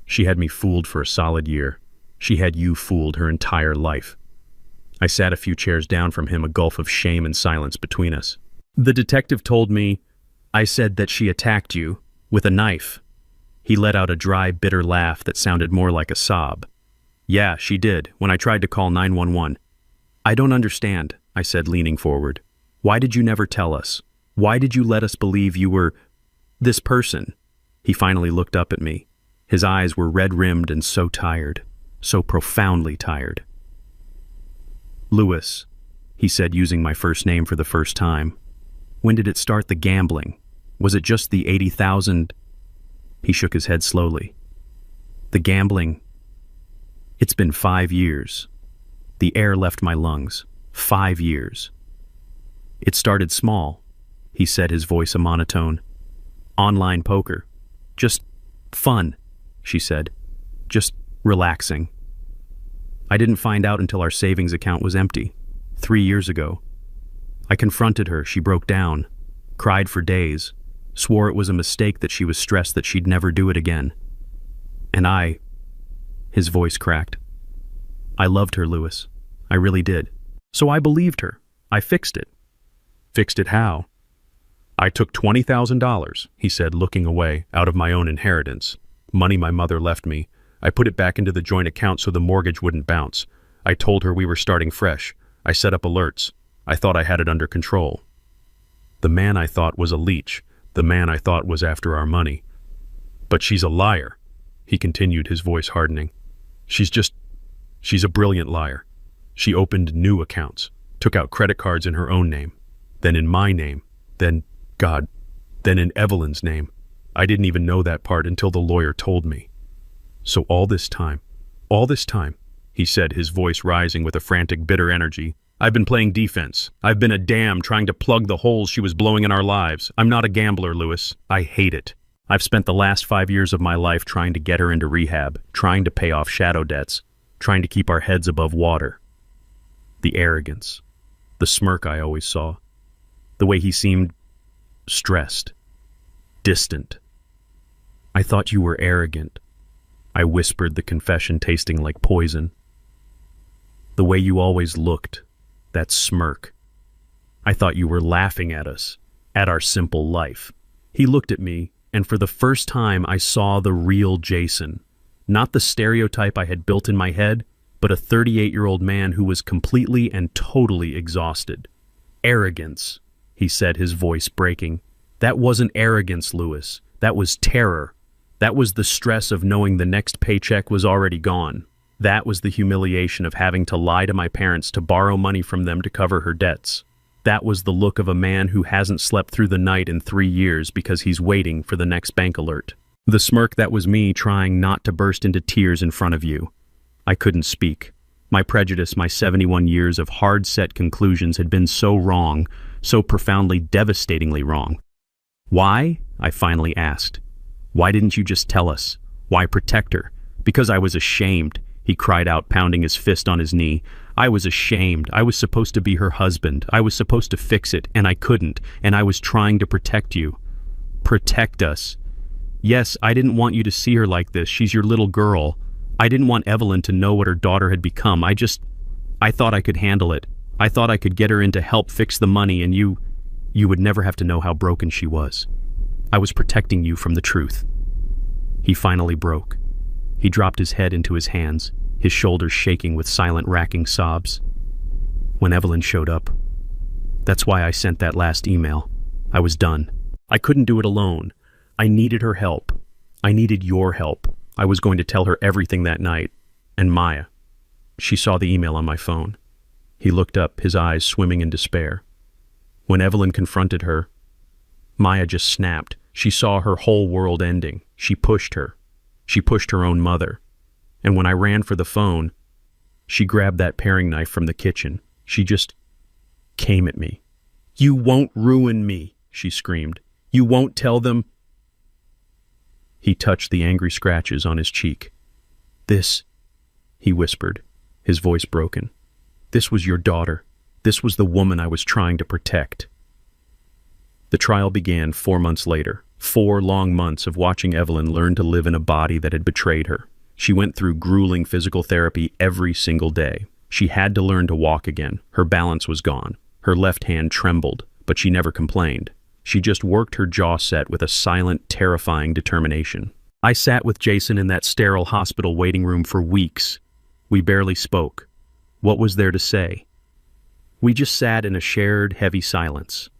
Speaker 1: "She had me fooled for a solid year. She had you fooled her entire life." I sat a few chairs down from him, a gulf of shame and silence between us. "The detective told me I said that she attacked you with a knife." He let out a dry, bitter laugh that sounded more like a sob. "Yeah, she did, when I tried to call 911. "I don't understand," I said, leaning forward. "Why did you never tell us? Why did you let us believe you were this person?" He finally looked up at me. His eyes were red-rimmed and so tired, so profoundly tired. "Lewis," he said, using my first name for the first time. "When did it start, the gambling? Was it just the 80,000? He shook his head slowly. "The gambling? It's been 5 years. The air left my lungs. 5 years. It started small," he said, his voice a monotone. "Online poker. Just fun," she said. "Just relaxing. I didn't find out until our savings account was empty, 3 years ago. I confronted her, she broke down, cried for days, swore it was a mistake, that she was stressed that she'd never do it again. And his voice cracked. "I loved her, Lewis. I really did. So I believed her. I fixed it." "Fixed it how?" "I took $20,000, he said, looking away, "out of my own inheritance. Money my mother left me. I put it back into the joint account so the mortgage wouldn't bounce. I told her we were starting fresh. I set up alerts. I thought I had it under control. The man I thought was a leech. The man I thought was after our money. But she's a liar," he continued, his voice hardening. She's a brilliant liar. She opened new accounts, took out credit cards in her own name, then in my name, then in Evelyn's name. I didn't even know that part until the lawyer told me. So all this time, he said, his voice rising with a frantic, bitter energy, I've been playing defense. I've been a dam trying to plug the holes she was blowing in our lives. I'm not a gambler, Lewis. I hate it. I've spent the last 5 years of my life trying to get her into rehab, trying to pay off shadow debts, trying to keep our heads above water. The arrogance. The smirk I always saw. The way he seemed stressed. Distant. I thought you were arrogant. I whispered, the confession tasting like poison. The way you always looked. That smirk. I thought you were laughing at us, at our simple life. He looked at me, and for the first time I saw the real Jason. Not the stereotype I had built in my head, but a 38-year-old man who was completely and totally exhausted. Arrogance, he said, his voice breaking. That wasn't arrogance, Lewis. That was terror. That was the stress of knowing the next paycheck was already gone. That was the humiliation of having to lie to my parents to borrow money from them to cover her debts. That was the look of a man who hasn't slept through the night in 3 years because he's waiting for the next bank alert. The smirk, that was me trying not to burst into tears in front of you. I couldn't speak. My prejudice, my 71 years of hard-set conclusions had been so wrong, so profoundly, devastatingly wrong. Why? I finally asked. Why didn't you just tell us? Why protect her? Because I was ashamed. He cried out, pounding his fist on his knee. I was ashamed. I was supposed to be her husband. I was supposed to fix it, and I couldn't, and I was trying to protect you. Protect us. Yes, I didn't want you to see her like this. She's your little girl. I didn't want Evelyn to know what her daughter had become. I thought I could handle it. I thought I could get her in to help fix the money, and you would never have to know how broken she was. I was protecting you from the truth. He finally broke. He dropped his head into his hands, his shoulders shaking with silent, racking sobs. When Evelyn showed up, that's why I sent that last email. I was done. I couldn't do it alone. I needed her help. I needed your help. I was going to tell her everything that night. And Maya. She saw the email on my phone. He looked up, his eyes swimming in despair. When Evelyn confronted her, Maya just snapped. She saw her whole world ending. She pushed her. She pushed her own mother. And when I ran for the phone, she grabbed that paring knife from the kitchen. She just came at me. You won't ruin me, she screamed. You won't tell them. He touched the angry scratches on his cheek. This, he whispered, his voice broken. This was your daughter. This was the woman I was trying to protect. The trial began 4 months later. 4 long months of watching Evelyn learn to live in a body that had betrayed her. She went through grueling physical therapy every single day. She had to learn to walk again. Her balance was gone. Her left hand trembled, but she never complained. She just worked her jaw set with a silent, terrifying determination. I sat with Jason in that sterile hospital waiting room for weeks. We barely spoke. What was there to say? We just sat in a shared, heavy silence.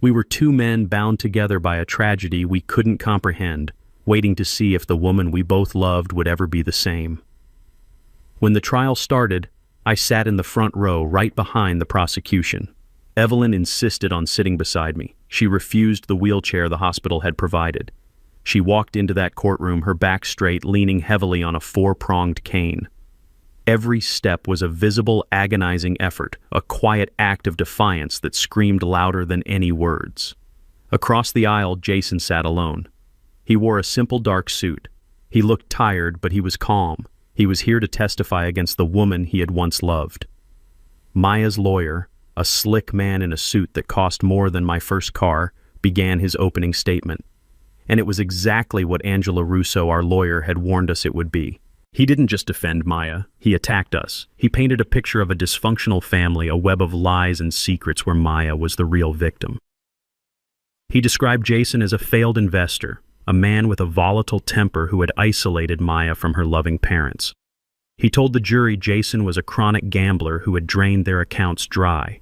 Speaker 1: We were 2 men bound together by a tragedy we couldn't comprehend, waiting to see if the woman we both loved would ever be the same. When the trial started, I sat in the front row right behind the prosecution. Evelyn insisted on sitting beside me. She refused the wheelchair the hospital had provided. She walked into that courtroom, her back straight, leaning heavily on a 4-pronged cane. Every step was a visible, agonizing effort, a quiet act of defiance that screamed louder than any words. Across the aisle, Jason sat alone. He wore a simple dark suit. He looked tired, but he was calm. He was here to testify against the woman he had once loved. Maya's lawyer, a slick man in a suit that cost more than my first car, began his opening statement. And it was exactly what Angela Russo, our lawyer, had warned us it would be. He didn't just defend Maya, he attacked us. He painted a picture of a dysfunctional family, a web of lies and secrets where Maya was the real victim. He described Jason as a failed investor, a man with a volatile temper who had isolated Maya from her loving parents. He told the jury Jason was a chronic gambler who had drained their accounts dry.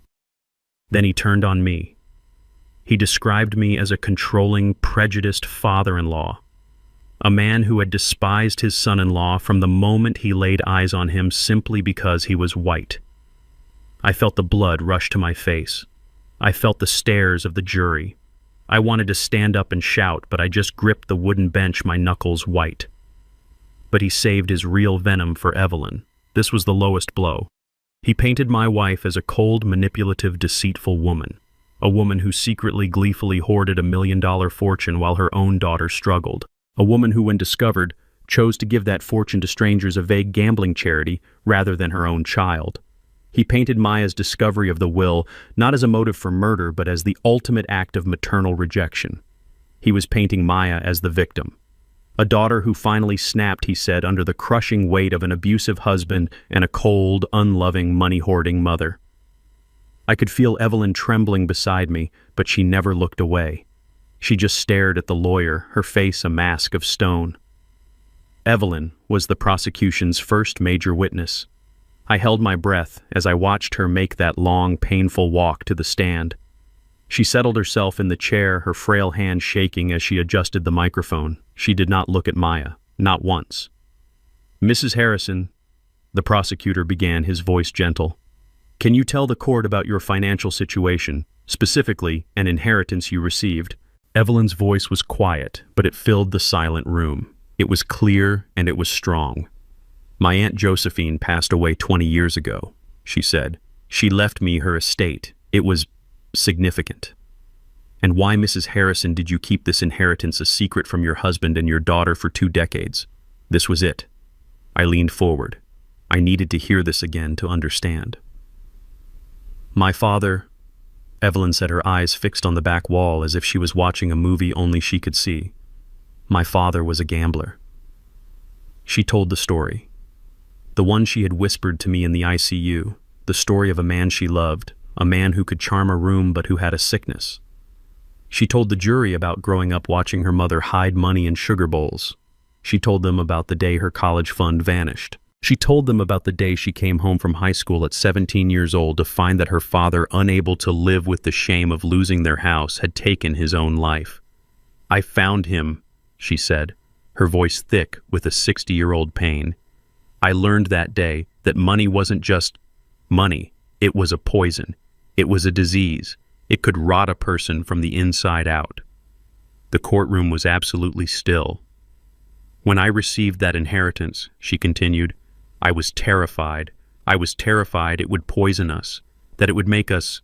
Speaker 1: Then he turned on me. He described me as a controlling, prejudiced father-in-law, a man who had despised his son-in-law from the moment he laid eyes on him simply because he was white. I felt the blood rush to my face. I felt the stares of the jury. I wanted to stand up and shout, but I just gripped the wooden bench, my knuckles white. But he saved his real venom for Evelyn. This was the lowest blow. He painted my wife as a cold, manipulative, deceitful woman, a woman who secretly, gleefully hoarded $1 million fortune while her own daughter struggled, a woman who, when discovered, chose to give that fortune to strangers, a vague gambling charity, rather than her own child. He painted Maya's discovery of the will not as a motive for murder, but as the ultimate act of maternal rejection. He was painting Maya as the victim. A daughter who finally snapped, he said, under the crushing weight of an abusive husband and a cold, unloving, money-hoarding mother. I could feel Evelyn trembling beside me, but she never looked away. She just stared at the lawyer, her face a mask of stone. Evelyn was the prosecution's first major witness. I held my breath as I watched her make that long, painful walk to the stand. She settled herself in the chair, her frail hand shaking as she adjusted the microphone. She did not look at Maya, not once. "Mrs. Harrison," the prosecutor began, his voice gentle, "can you tell the court about your financial situation, specifically an inheritance you received?" Evelyn's voice was quiet, but it filled the silent room. It was clear and it was strong. "My Aunt Josephine passed away 20 years ago," she said. "She left me her estate. It was significant." "And why, Mrs. Harrison, did you keep this inheritance a secret from your husband and your daughter for 2 decades? This was it." I leaned forward. I needed to hear this again to understand. "My father," Evelyn said, her eyes fixed on the back wall as if she was watching a movie only she could see. "My father was a gambler." She told the story. The one she had whispered to me in the ICU, the story of a man she loved, a man who could charm a room but who had a sickness. She told the jury about growing up watching her mother hide money in sugar bowls. She told them about the day her college fund vanished. She told them about the day she came home from high school at 17 years old to find that her father, unable to live with the shame of losing their house, had taken his own life. "I found him," she said, her voice thick with a 60-year-old pain. "I learned that day that money wasn't just money. It was a poison. It was a disease. It could rot a person from the inside out." The courtroom was absolutely still. "When I received that inheritance," she continued, "I was terrified. I was terrified it would poison us, that it would make us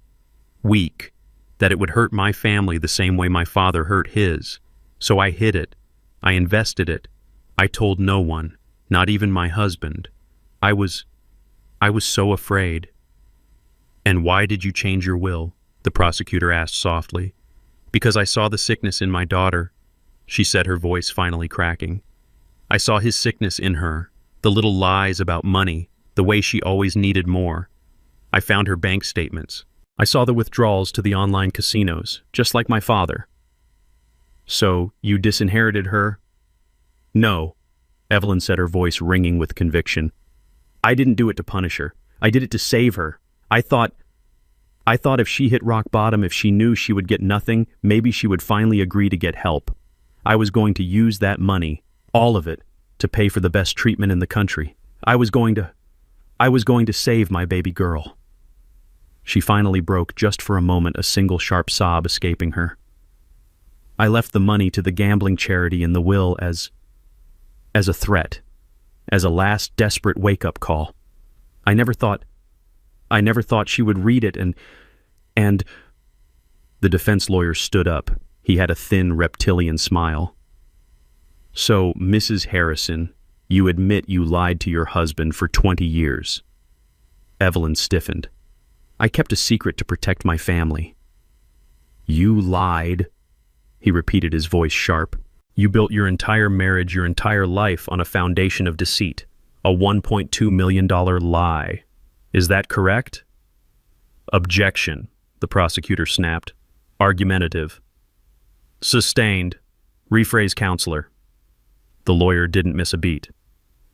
Speaker 1: weak, that it would hurt my family the same way my father hurt his. So I hid it. I invested it. I told no one, not even my husband. I was so afraid." "And why did you change your will?" the prosecutor asked softly. "Because I saw the sickness in my daughter," she said, her voice finally cracking. "I saw his sickness in her, the little lies about money, the way she always needed more. I found her bank statements. I saw the withdrawals to the online casinos, just like my father." "So, you disinherited her?" "No," Evelyn said, her voice ringing with conviction. "I didn't do it to punish her. I did it to save her. I thought if she hit rock bottom, if she knew she would get nothing, maybe she would finally agree to get help. I was going to use that money, all of it, to pay for the best treatment in the country. I was going to save my baby girl." She finally broke, just for a moment, a single sharp sob escaping her. "I left the money to the gambling charity in the will as a threat, as a last desperate wake-up call. I never thought she would read it and—" The defense lawyer stood up. He had a thin, reptilian smile. "So, Mrs. Harrison, you admit you lied to your husband for 20 years. Evelyn stiffened. "I kept a secret to protect my family." "You lied," he repeated, his voice sharp. "You built your entire marriage, your entire life on a foundation of deceit, a $1.2 million lie. Is that correct?" "Objection," the prosecutor snapped. "Argumentative." "Sustained. Rephrase, counselor." The lawyer didn't miss a beat.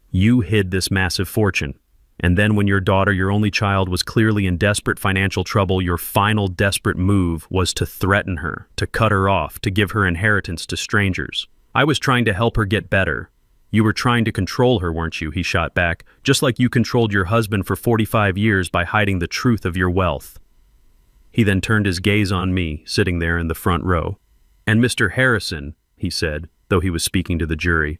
Speaker 1: "You hid this massive fortune, and then when your daughter, your only child, was clearly in desperate financial trouble, your final desperate move was to threaten her, to cut her off, to give her inheritance to strangers. I was trying to help her get better. You were trying to control her, weren't you?" he shot back, "just like you controlled your husband for 45 years by hiding the truth of your wealth." He then turned his gaze on me, sitting there in the front row. "And Mr. Harrison," he said, though he was speaking to the jury,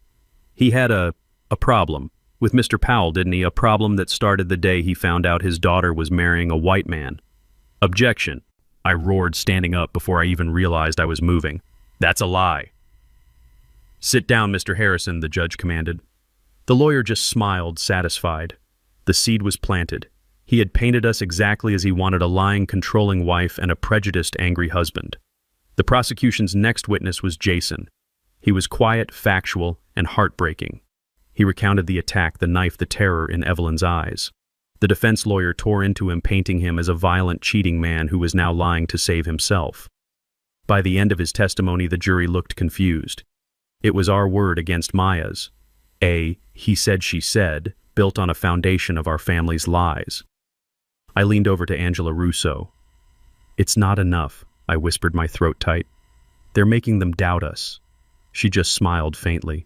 Speaker 1: "he had a problem. With Mr. Powell, didn't he? A problem that started the day he found out his daughter was marrying a white man. Objection, I roared, standing up before I even realized I was moving. That's a lie. Sit down, Mr. Harrison, the judge commanded. The lawyer just smiled, satisfied. The seed was planted. He had painted us exactly as he wanted: a lying, controlling wife and a prejudiced, angry husband. The prosecution's next witness was Jason. He was quiet, factual, and heartbreaking. He recounted the attack, the knife, the terror in Evelyn's eyes. The defense lawyer tore into him, painting him as a violent, cheating man who was now lying to save himself. By the end of his testimony, the jury looked confused. It was our word against Maya's. A he said, she said, built on a foundation of our family's lies. I leaned over to Angela Russo. It's not enough, I whispered, my throat tight. They're making them doubt us. She just smiled faintly.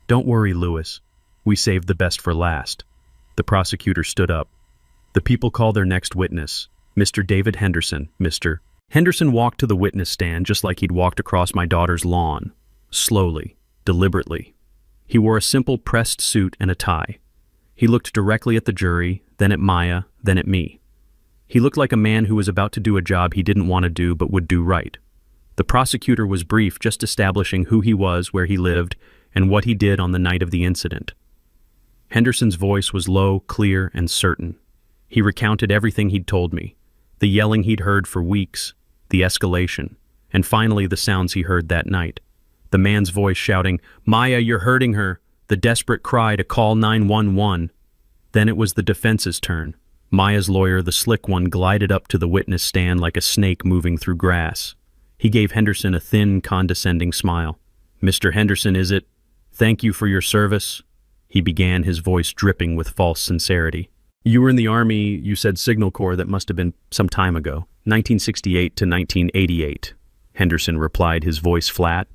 Speaker 1: Don't worry, Lewis. We saved the best for last. The prosecutor stood up. The people call their next witness, Mr. David Henderson. Mr. Henderson walked to the witness stand just like he'd walked across my daughter's lawn. Slowly, deliberately. He wore a simple pressed suit and a tie. He looked directly at the jury, then at Maya, then at me. He looked like a man who was about to do a job he didn't want to do but would do right. The prosecutor was brief, just establishing who he was, where he lived, and what he did on the night of the incident. Henderson's voice was low, clear, and certain. He recounted everything he'd told me, the yelling he'd heard for weeks, the escalation, and finally the sounds he heard that night. The man's voice shouting, "Maya, you're hurting her," the desperate cry to call 911. Then it was the defense's turn. Maya's lawyer, the slick one, glided up to the witness stand like a snake moving through grass. He gave Henderson a thin, condescending smile. "Mr. Henderson, is it? Thank you for your service," he began, his voice dripping with false sincerity. "You were in the Army, you said Signal Corps. That must have been some time ago. 1968 to 1988, Henderson replied, his voice flat.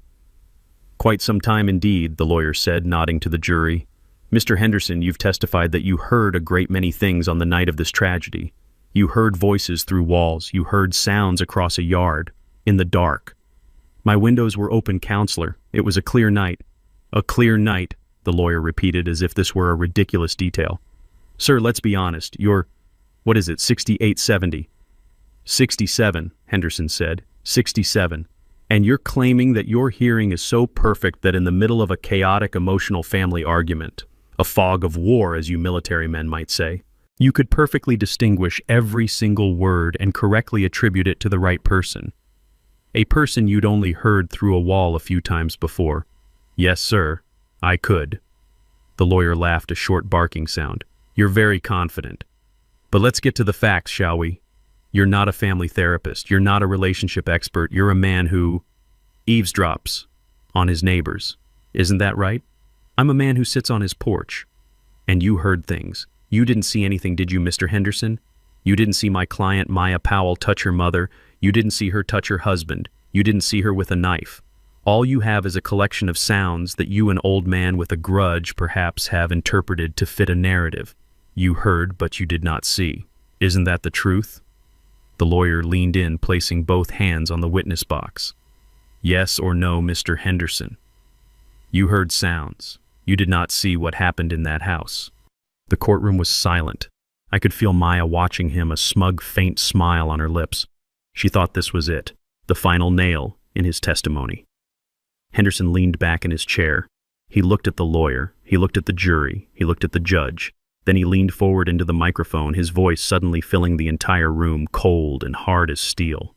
Speaker 1: "Quite some time indeed," the lawyer said, nodding to the jury. "Mr. Henderson, you've testified that you heard a great many things on the night of this tragedy. You heard voices through walls. You heard sounds across a yard, in the dark. My windows were open, counselor. It was a clear night." "A clear night," the lawyer repeated as if this were a ridiculous detail. "Sir, let's be honest. You're, 68, 70? 67, Henderson said. 67. And you're claiming that your hearing is so perfect that in the middle of a chaotic, emotional family argument, a fog of war, as you military men might say, you could perfectly distinguish every single word and correctly attribute it to the right person. A person you'd only heard through a wall a few times before." "Yes, sir, I could." The lawyer laughed, a short barking sound. "You're very confident. But let's get to the facts, shall we? You're not a family therapist. You're not a relationship expert. You're a man who eavesdrops on his neighbors. Isn't that right? I'm a man who sits on his porch. And you heard things. You didn't see anything, did you, Mr. Henderson? You didn't see my client, Maya Powell, touch her mother. You didn't see her touch her husband. You didn't see her with a knife. All you have is a collection of sounds that you, an old man with a grudge, perhaps have interpreted to fit a narrative. You heard, but you did not see. Isn't that the truth?" The lawyer leaned in, placing both hands on the witness box. "Yes or no, Mr. Henderson? You heard sounds. You did not see what happened in that house." The courtroom was silent. I could feel Maya watching him, a smug, faint smile on her lips. She thought this was it, the final nail in his testimony. Henderson leaned back in his chair. He looked at the lawyer. He looked at the jury. He looked at the judge. Then he leaned forward into the microphone, his voice suddenly filling the entire room, cold and hard as steel.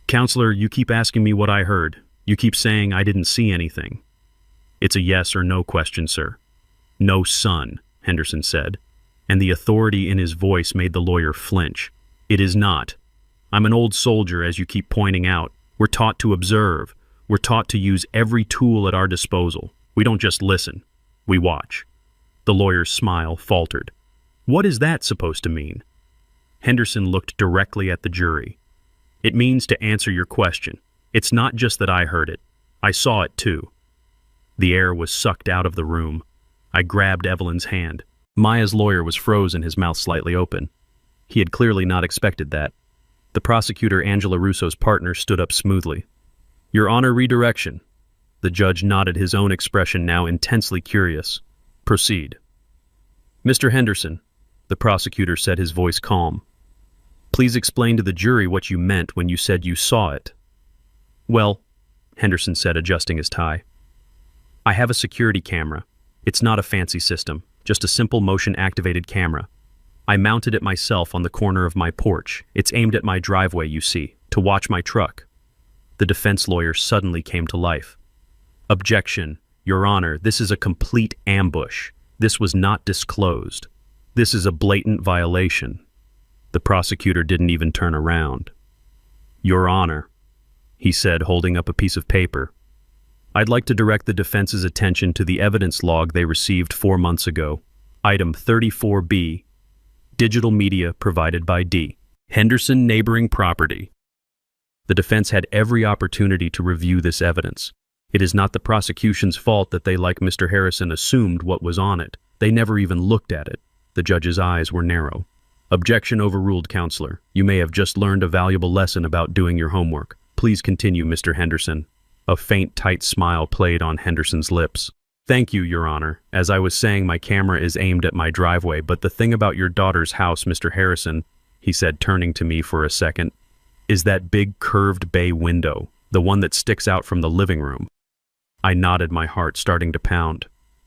Speaker 1: "Counselor, you keep asking me what I heard. You keep saying I didn't see anything. It's a yes or no question, sir." "No, son," Henderson said, and the authority in his voice made the lawyer flinch. "It is not. I'm an old soldier, as you keep pointing out. We're taught to observe. We're taught to use every tool at our disposal. We don't just listen. We watch." The lawyer's smile faltered. "What is that supposed to mean?" Henderson looked directly at the jury. "It means to answer your question. It's not just that I heard it. I saw it too." The air was sucked out of the room. I grabbed Evelyn's hand. Maya's lawyer was frozen, his mouth slightly open. He had clearly not expected that. The prosecutor, Angela Russo's partner, stood up smoothly. "Your Honor, redirection." The judge nodded, his own expression now intensely curious. Proceed. Mr. Henderson, the prosecutor said, his voice calm. Please explain to the jury what you meant when you said you saw it. Well, Henderson said, adjusting his tie, I have a security camera. It's not a fancy system, just a simple motion-activated camera. I mounted it myself on the corner of my porch. It's aimed at my driveway, you see, to watch my truck. The defense lawyer suddenly came to life. Objection, Your Honor, this is a complete ambush. This was not disclosed. This is a blatant violation. The prosecutor didn't even turn around. Your Honor, he said, holding up a piece of paper, I'd like to direct the defense's attention to the evidence log they received 4 months ago. Item 34B, digital media provided by D. Henderson Neighboring Property. The defense had every opportunity to review this evidence. It is not the prosecution's fault that they, like Mr. Harrison, assumed what was on it. They never even looked at it. The judge's eyes were narrow. Objection overruled, Counselor. You may have just learned a valuable lesson about doing your homework. Please continue, Mr. Henderson. A faint, tight smile played on Henderson's lips. Thank you, Your Honor. As I was saying, my camera is aimed at my driveway, but the thing about your daughter's house, Mr. Harrison, he said, turning to me for a second, is that big curved bay window, the one that sticks out from the living room. I nodded, my heart starting to pound.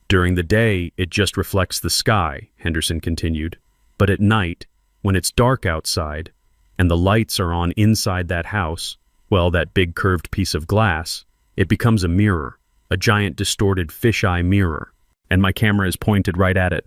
Speaker 1: During the day, it just reflects the sky, Henderson continued. But at night, when it's dark outside, and the lights are on inside that house, well, that big curved piece of glass, it becomes a mirror, a giant distorted fisheye mirror, and my camera is pointed right at it.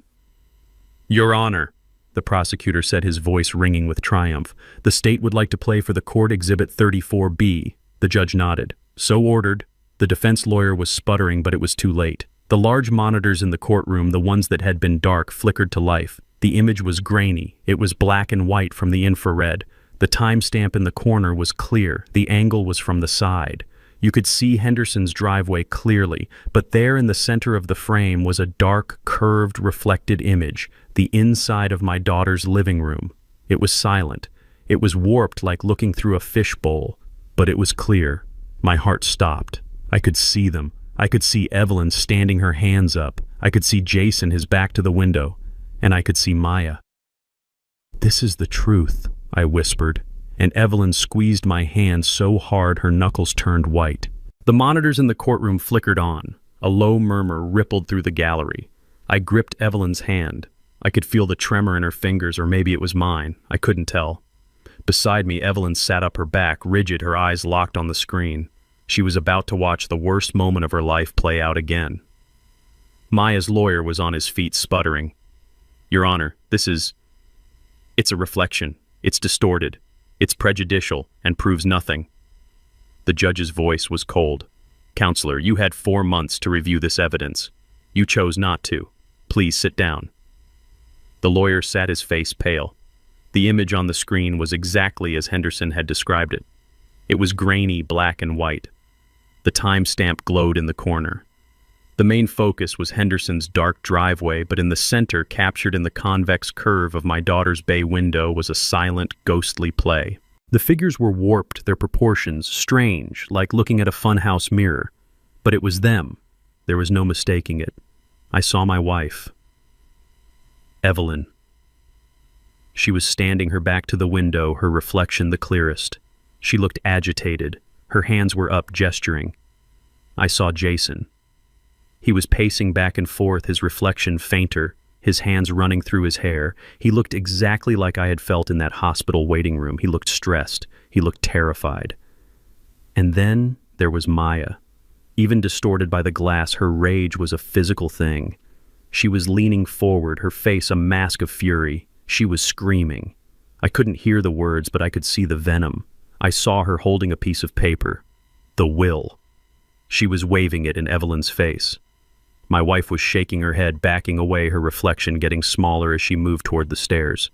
Speaker 1: Your Honor, the prosecutor said, his voice ringing with triumph, the state would like to play for the court Exhibit 34B. The judge nodded. So ordered. The defense lawyer was sputtering, but it was too late. The large monitors in the courtroom, the ones that had been dark, flickered to life. The image was grainy. It was black and white from the infrared. The timestamp in the corner was clear. The angle was from the side. You could see Henderson's driveway clearly, but there in the center of the frame was a dark, curved, reflected image, the inside of my daughter's living room. It was silent. It was warped like looking through a fishbowl, but it was clear. My heart stopped. I could see them. I could see Evelyn standing her hands up. I could see Jason, his back to the window, and I could see Maya. This is the truth, I whispered, and Evelyn squeezed my hand so hard her knuckles turned white. The monitors in the courtroom flickered on. A low murmur rippled through the gallery. I gripped Evelyn's hand. I could feel the tremor in her fingers, or maybe it was mine. I couldn't tell. Beside me, Evelyn sat up, her back rigid, her eyes locked on the screen. She was about to watch the worst moment of her life play out again. Maya's lawyer was on his feet, sputtering. Your Honor, it's a reflection. It's distorted. It's prejudicial and proves nothing. The judge's voice was cold. Counselor, you had 4 months to review this evidence. You chose not to. Please sit down. The lawyer sat, his face pale. The image on the screen was exactly as Henderson had described it. It was grainy, black and white. The timestamp glowed in the corner. The main focus was Henderson's dark driveway, but in the center, captured in the convex curve of my daughter's bay window, was a silent, ghostly play. The figures were warped, their proportions strange, like looking at a funhouse mirror. But it was them. There was no mistaking it. I saw my wife. Evelyn. She was standing, her back to the window, her reflection the clearest. She looked agitated. Her hands were up, gesturing. I saw Jason. He was pacing back and forth, his reflection fainter, his hands running through his hair. He looked exactly like I had felt in that hospital waiting room. He looked stressed. He looked terrified. And then there was Maya. Even distorted by the glass, her rage was a physical thing. She was leaning forward, her face a mask of fury. She was screaming. I couldn't hear the words, but I could see the venom. I saw her holding a piece of paper. The will. She was waving it in Evelyn's face. My wife was shaking her head, backing away, her reflection getting smaller as she moved toward the stairs.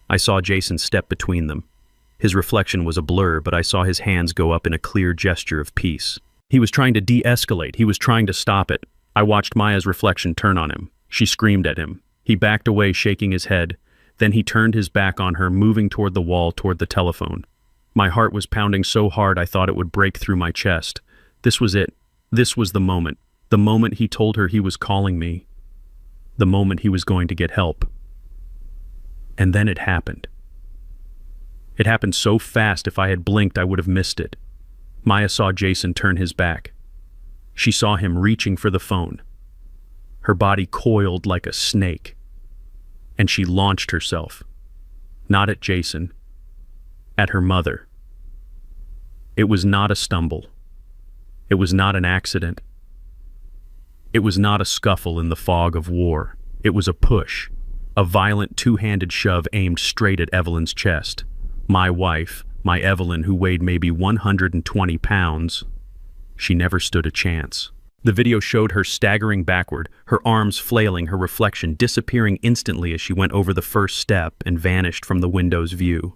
Speaker 1: I saw Jason step between them. His reflection was a blur, but I saw his hands go up in a clear gesture of peace. He was trying to de-escalate. He was trying to stop it. I watched Maya's reflection turn on him. She screamed at him. He backed away, shaking his head. Then he turned his back on her, moving toward the wall, toward the telephone. My heart was pounding so hard I thought it would break through my chest. This was it. This was the moment. The moment he told her he was calling me. the moment he was going to get help. And then it happened. It happened so fast if I had blinked I would have missed it. Maya saw Jason turn his back. She saw him reaching for the phone. Her body coiled like a snake. And she launched herself. Not at Jason. At her mother. It was not a stumble. It was not an accident. It was not a scuffle in the fog of war. It was a push. A violent two-handed shove aimed straight at Evelyn's chest. My wife, my Evelyn, who weighed maybe 120 pounds, she never stood a chance. The video showed her staggering backward, her arms flailing, her reflection disappearing instantly as she went over the first step and vanished from the window's view.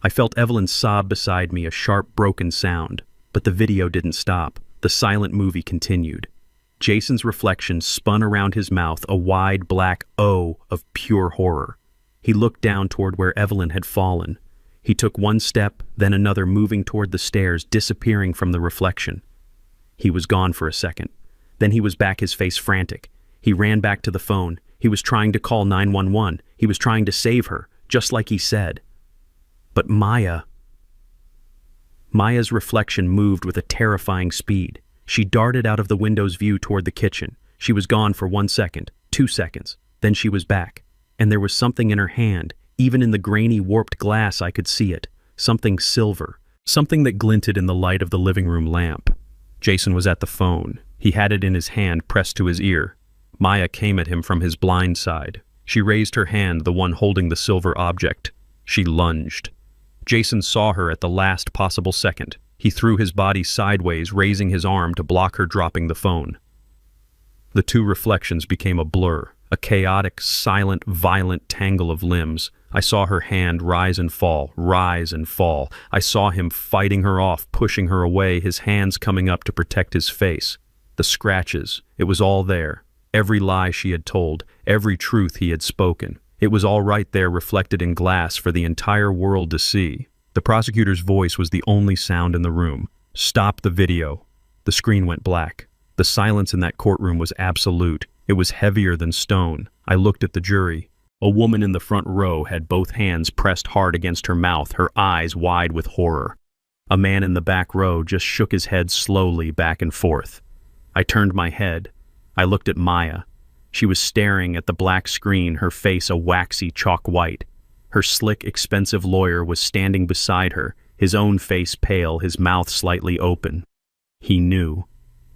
Speaker 1: I felt Evelyn sob beside me, a sharp, broken sound, but the video didn't stop. The silent movie continued. Jason's reflection spun around his mouth, a wide black O of pure horror. He looked down toward where Evelyn had fallen. He took one step, then another, moving toward the stairs, disappearing from the reflection. He was gone for a second. Then he was back, his face frantic. He ran back to the phone. He was trying to call 911. He was trying to save her, just like he said. But Maya's reflection moved with a terrifying speed. She darted out of the window's view toward the kitchen. She was gone for 1 second, 2 seconds. Then she was back. And there was something in her hand. Even in the grainy, warped glass I could see it. Something silver. Something that glinted in the light of the living room lamp. Jason was at the phone. He had it in his hand, pressed to his ear. Maya came at him from his blind side. She raised her hand, the one holding the silver object. She lunged. Jason saw her at the last possible second. He threw his body sideways, raising his arm to block her dropping the phone. The two reflections became a blur, a chaotic, silent, violent tangle of limbs. I saw her hand rise and fall, rise and fall. I saw him fighting her off, pushing her away, his hands coming up to protect his face. The scratches, it was all there. Every lie she had told, every truth he had spoken. It was all right there, reflected in glass for the entire world to see. The prosecutor's voice was the only sound in the room. Stop the video. The screen went black. The silence in that courtroom was absolute. It was heavier than stone. I looked at the jury. A woman in the front row had both hands pressed hard against her mouth, her eyes wide with horror. A man in the back row just shook his head slowly back and forth. I turned my head. I looked at Maya. She was staring at the black screen, her face a waxy chalk white. Her slick, expensive lawyer was standing beside her, his own face pale, his mouth slightly open. He knew.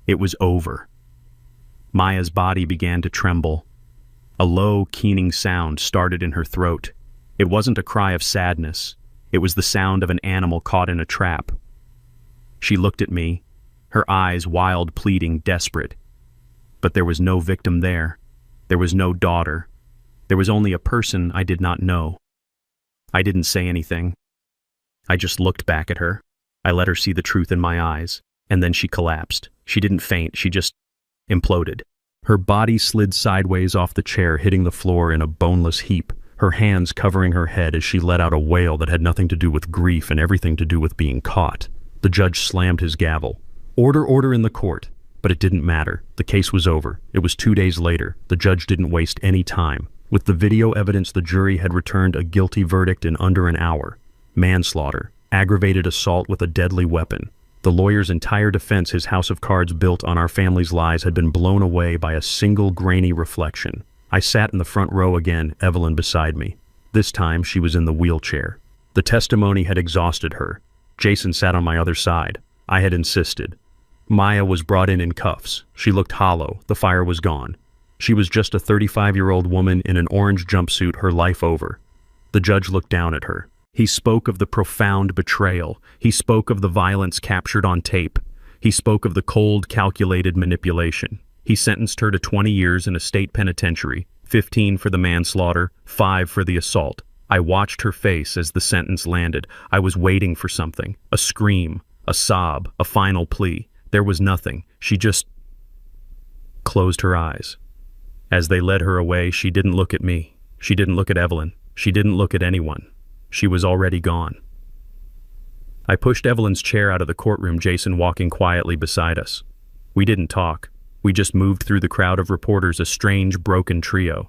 Speaker 1: It was over. Maya's body began to tremble. A low, keening sound started in her throat. It wasn't a cry of sadness. It was the sound of an animal caught in a trap. She looked at me, her eyes wild, pleading, desperate. But there was no victim there. There was no daughter. There was only a person I did not know. I didn't say anything. I just looked back at her. I let her see the truth in my eyes, and then she collapsed. She didn't faint, she just imploded. Her body slid sideways off the chair, hitting the floor in a boneless heap, her hands covering her head as she let out a wail that had nothing to do with grief and everything to do with being caught. The judge slammed his gavel. Order, order in the court. But it didn't matter. The case was over. It was 2 days later. The judge didn't waste any time. With the video evidence, the jury had returned a guilty verdict in under an hour. Manslaughter, aggravated assault with a deadly weapon. The lawyer's entire defense, his house of cards built on our family's lies, had been blown away by a single grainy reflection. I sat in the front row again, Evelyn beside me. This time, she was in the wheelchair. The testimony had exhausted her. Jason sat on my other side. I had insisted. Maya was brought in cuffs. She looked hollow. The fire was gone. She was just a 35-year-old woman in an orange jumpsuit, her life over. The judge looked down at her. He spoke of the profound betrayal. He spoke of the violence captured on tape. He spoke of the cold, calculated manipulation. He sentenced her to 20 years in a state penitentiary, 15 for the manslaughter, 5 for the assault. I watched her face as the sentence landed. I was waiting for something, a scream, a sob, a final plea. There was nothing. She just closed her eyes. As they led her away, she didn't look at me. She didn't look at Evelyn. She didn't look at anyone. She was already gone. I pushed Evelyn's chair out of the courtroom, Jason walking quietly beside us. We didn't talk. We just moved through the crowd of reporters, a strange, broken trio.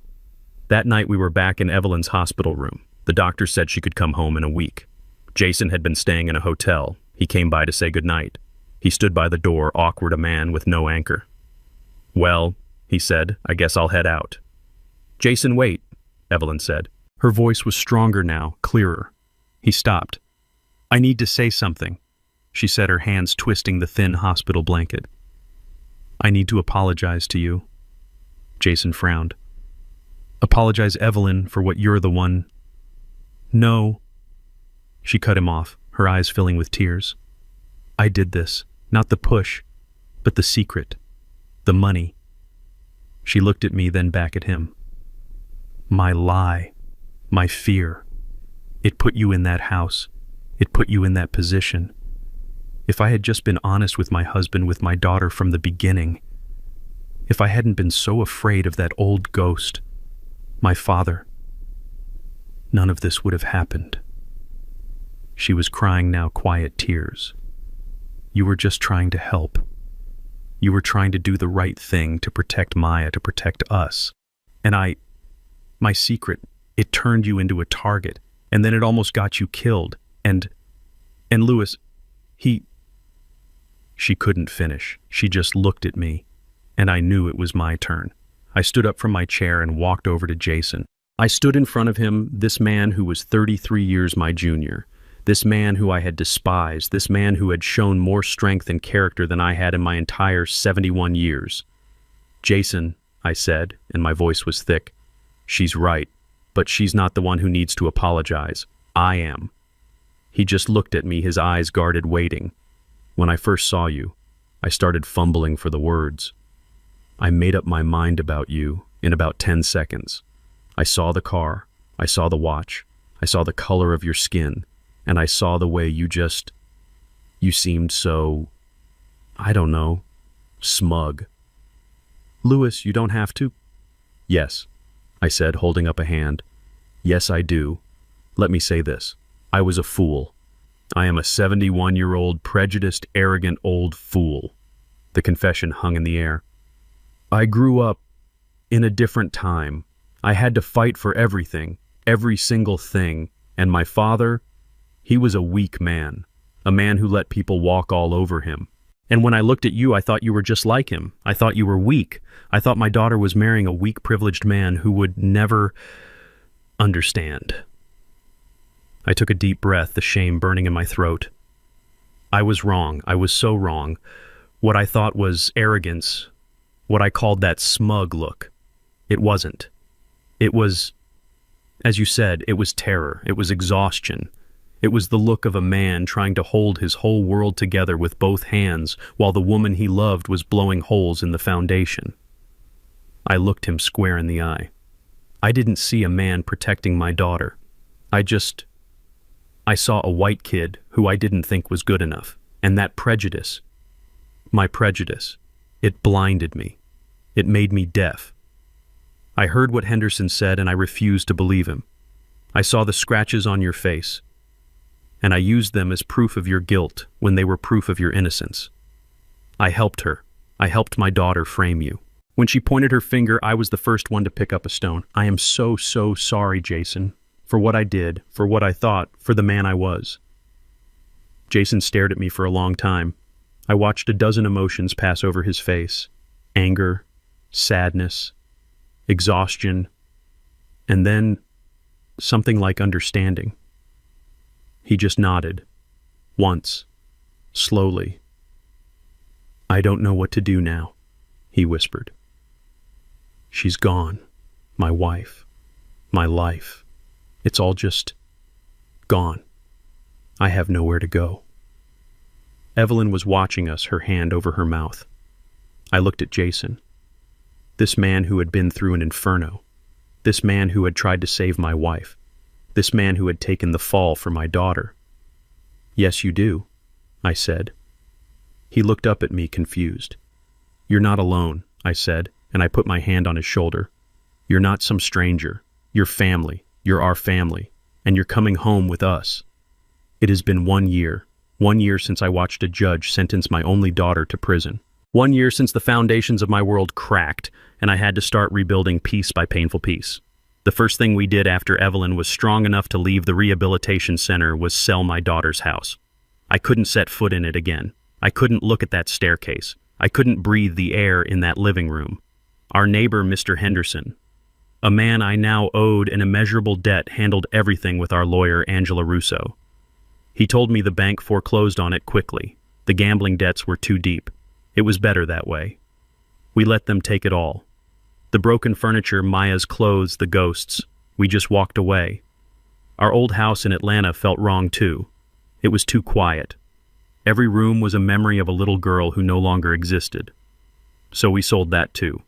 Speaker 1: That night we were back in Evelyn's hospital room. The doctor said she could come home in a week. Jason had been staying in a hotel. He came by to say goodnight. He stood by the door, awkward, a man with no anchor. "Well," he said, "I guess I'll head out." "Jason, wait," Evelyn said. Her voice was stronger now, clearer. He stopped. "I need to say something," she said, her hands twisting the thin hospital blanket. "I need to apologize to you." Jason frowned. "Apologize, Evelyn, for what you're the one—" "No." She cut him off, her eyes filling with tears. "I did this, not the push, but the secret, the money." She looked at me, then back at him. "My lie, my fear. It put you in that house. It put you in that position. If I had just been honest with my husband, with my daughter from the beginning, if I hadn't been so afraid of that old ghost, my father, none of this would have happened." She was crying now, quiet tears. "You were just trying to help. You were trying to do the right thing, to protect Maya, to protect us. And my secret, it turned you into a target, and then it almost got you killed. And Louis, She couldn't finish. She just looked at me, and I knew it was my turn. I stood up from my chair and walked over to Jason. I stood in front of him, this man who was 33 years my junior, this man who I had despised, this man who had shown more strength and character than I had in my entire 71 years. "Jason," I said, and my voice was thick, "she's right, but she's not the one who needs to apologize. I am." He just looked at me, his eyes guarded, waiting. "When I first saw you, I started fumbling for the words. I made up my mind about you in about 10 seconds. I saw the car, I saw the watch, I saw the color of your skin, and I saw the way you seemed so, I don't know, smug. Louis, you don't have to." "Yes," I said, holding up a hand. "Yes, I do. Let me say this. I was a fool. I am a 71-year-old, prejudiced, arrogant old fool." The confession hung in the air. "I grew up in a different time. I had to fight for everything, every single thing, and my father, he was a weak man, a man who let people walk all over him. And when I looked at you, I thought you were just like him. I thought you were weak. I thought my daughter was marrying a weak, privileged man who would never understand." I took a deep breath, the shame burning in my throat. I was wrong. I was so wrong. What I thought was arrogance, what I called that smug look, it wasn't. It was, as you said, it was terror. It was exhaustion. It was the look of a man trying to hold his whole world together with both hands while the woman he loved was blowing holes in the foundation. I looked him square in the eye. I didn't see a man protecting my daughter. I saw a white kid who I didn't think was good enough. And that prejudice, my prejudice, it blinded me. It made me deaf. I heard what Henderson said and I refused to believe him. I saw the scratches on your face, and I used them as proof of your guilt when they were proof of your innocence. I helped her. I helped my daughter frame you. When she pointed her finger, I was the first one to pick up a stone. I am so sorry, Jason, for what I did, for what I thought, for the man I was. Jason stared at me for a long time. I watched a dozen emotions pass over his face. Anger, sadness, exhaustion, and then something like understanding. He just nodded. Once. Slowly. "I don't know what to do now," he whispered. "She's gone. My wife. My life. It's all just gone. I have nowhere to go." Evelyn was watching us, her hand over her mouth. I looked at Jason. This man who had been through an inferno. This man who had tried to save my wife. This man who had taken the fall for my daughter. "Yes, you do," I said. He looked up at me, confused. "You're not alone," I said, and I put my hand on his shoulder. "You're not some stranger. You're family. You're our family. And you're coming home with us." It has been 1 year. 1 year since I watched a judge sentence my only daughter to prison. 1 year since the foundations of my world cracked, and I had to start rebuilding piece by painful piece. The first thing we did after Evelyn was strong enough to leave the rehabilitation center was sell my daughter's house. I couldn't set foot in it again. I couldn't look at that staircase. I couldn't breathe the air in that living room. Our neighbor, Mr. Henderson, a man I now owed an immeasurable debt, handled everything with our lawyer, Angela Russo. He told me the bank foreclosed on it quickly. The gambling debts were too deep. It was better that way. We let them take it all. The broken furniture, Maya's clothes, the ghosts. We just walked away. Our old house in Atlanta felt wrong too. It was too quiet. Every room was a memory of a little girl who no longer existed. So we sold that too.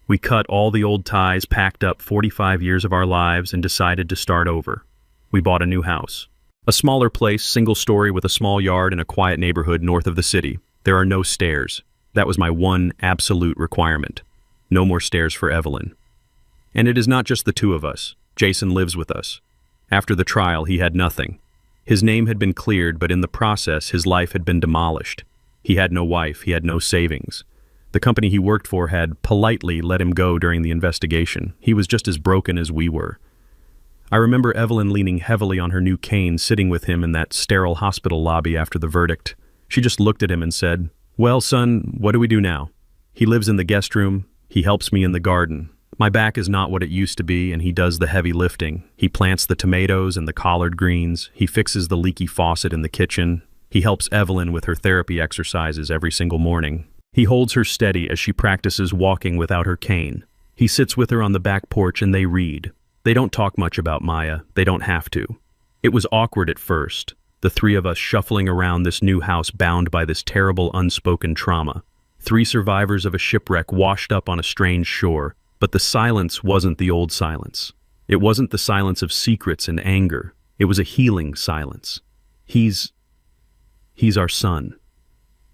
Speaker 1: We cut all the old ties, packed up 45 years of our lives, and decided to start over. We bought a new house. A smaller place, single story with a small yard in a quiet neighborhood north of the city. There are no stairs. That was my one absolute requirement. No more stairs for Evelyn. And it is not just the two of us. Jason lives with us. After the trial, he had nothing. His name had been cleared, but in the process, his life had been demolished. He had no wife, he had no savings. The company he worked for had politely let him go during the investigation. He was just as broken as we were. I remember Evelyn leaning heavily on her new cane, sitting with him in that sterile hospital lobby after the verdict. She just looked at him and said, "Well, son, what do we do now? He lives in the guest room. He helps me in the garden. My back is not what it used to be, and he does the heavy lifting. He plants the tomatoes and the collard greens. He fixes the leaky faucet in the kitchen. He helps Evelyn with her therapy exercises every single morning. He holds her steady as she practices walking without her cane. He sits with her on the back porch and they read. They don't talk much about Maya. They don't have to. It was awkward at first, the three of us shuffling around this new house bound by this terrible unspoken trauma. 3 survivors of a shipwreck washed up on a strange shore, but the silence wasn't the old silence. It wasn't the silence of secrets and anger. It was a healing silence. He's our son.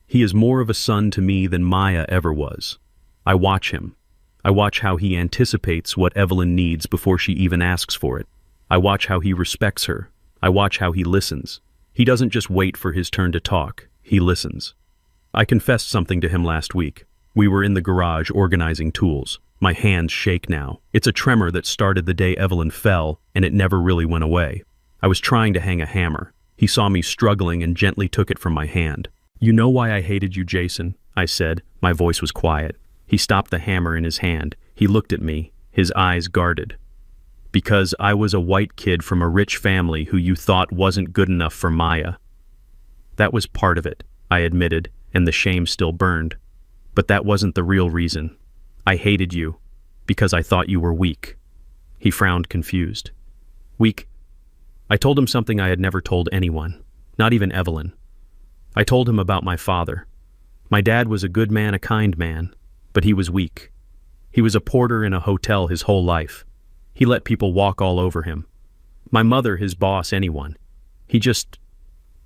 Speaker 1: He is more of a son to me than Maya ever was. I watch him. I watch how he anticipates what Evelyn needs before she even asks for it. I watch how he respects her. I watch how he listens. He doesn't just wait for his turn to talk. He listens. I confessed something to him last week. We were in the garage organizing tools. My hands shake now. It's a tremor that started the day Evelyn fell, and it never really went away. I was trying to hang a hammer. He saw me struggling and gently took it from my hand. "You know why I hated you, Jason?" I said. My voice was quiet. He stopped the hammer in his hand. He looked at me, his eyes guarded. "Because I was a white kid from a rich family who you thought wasn't good enough for Maya." That was part of it, I admitted, and the shame still burned. But that wasn't the real reason. I hated you because I thought you were weak. He frowned, confused. Weak? I told him something I had never told anyone, not even Evelyn. I told him about my father. My dad was a good man, a kind man, but he was weak. He was a porter in a hotel his whole life. He let people walk all over him. My mother, his boss, anyone. He just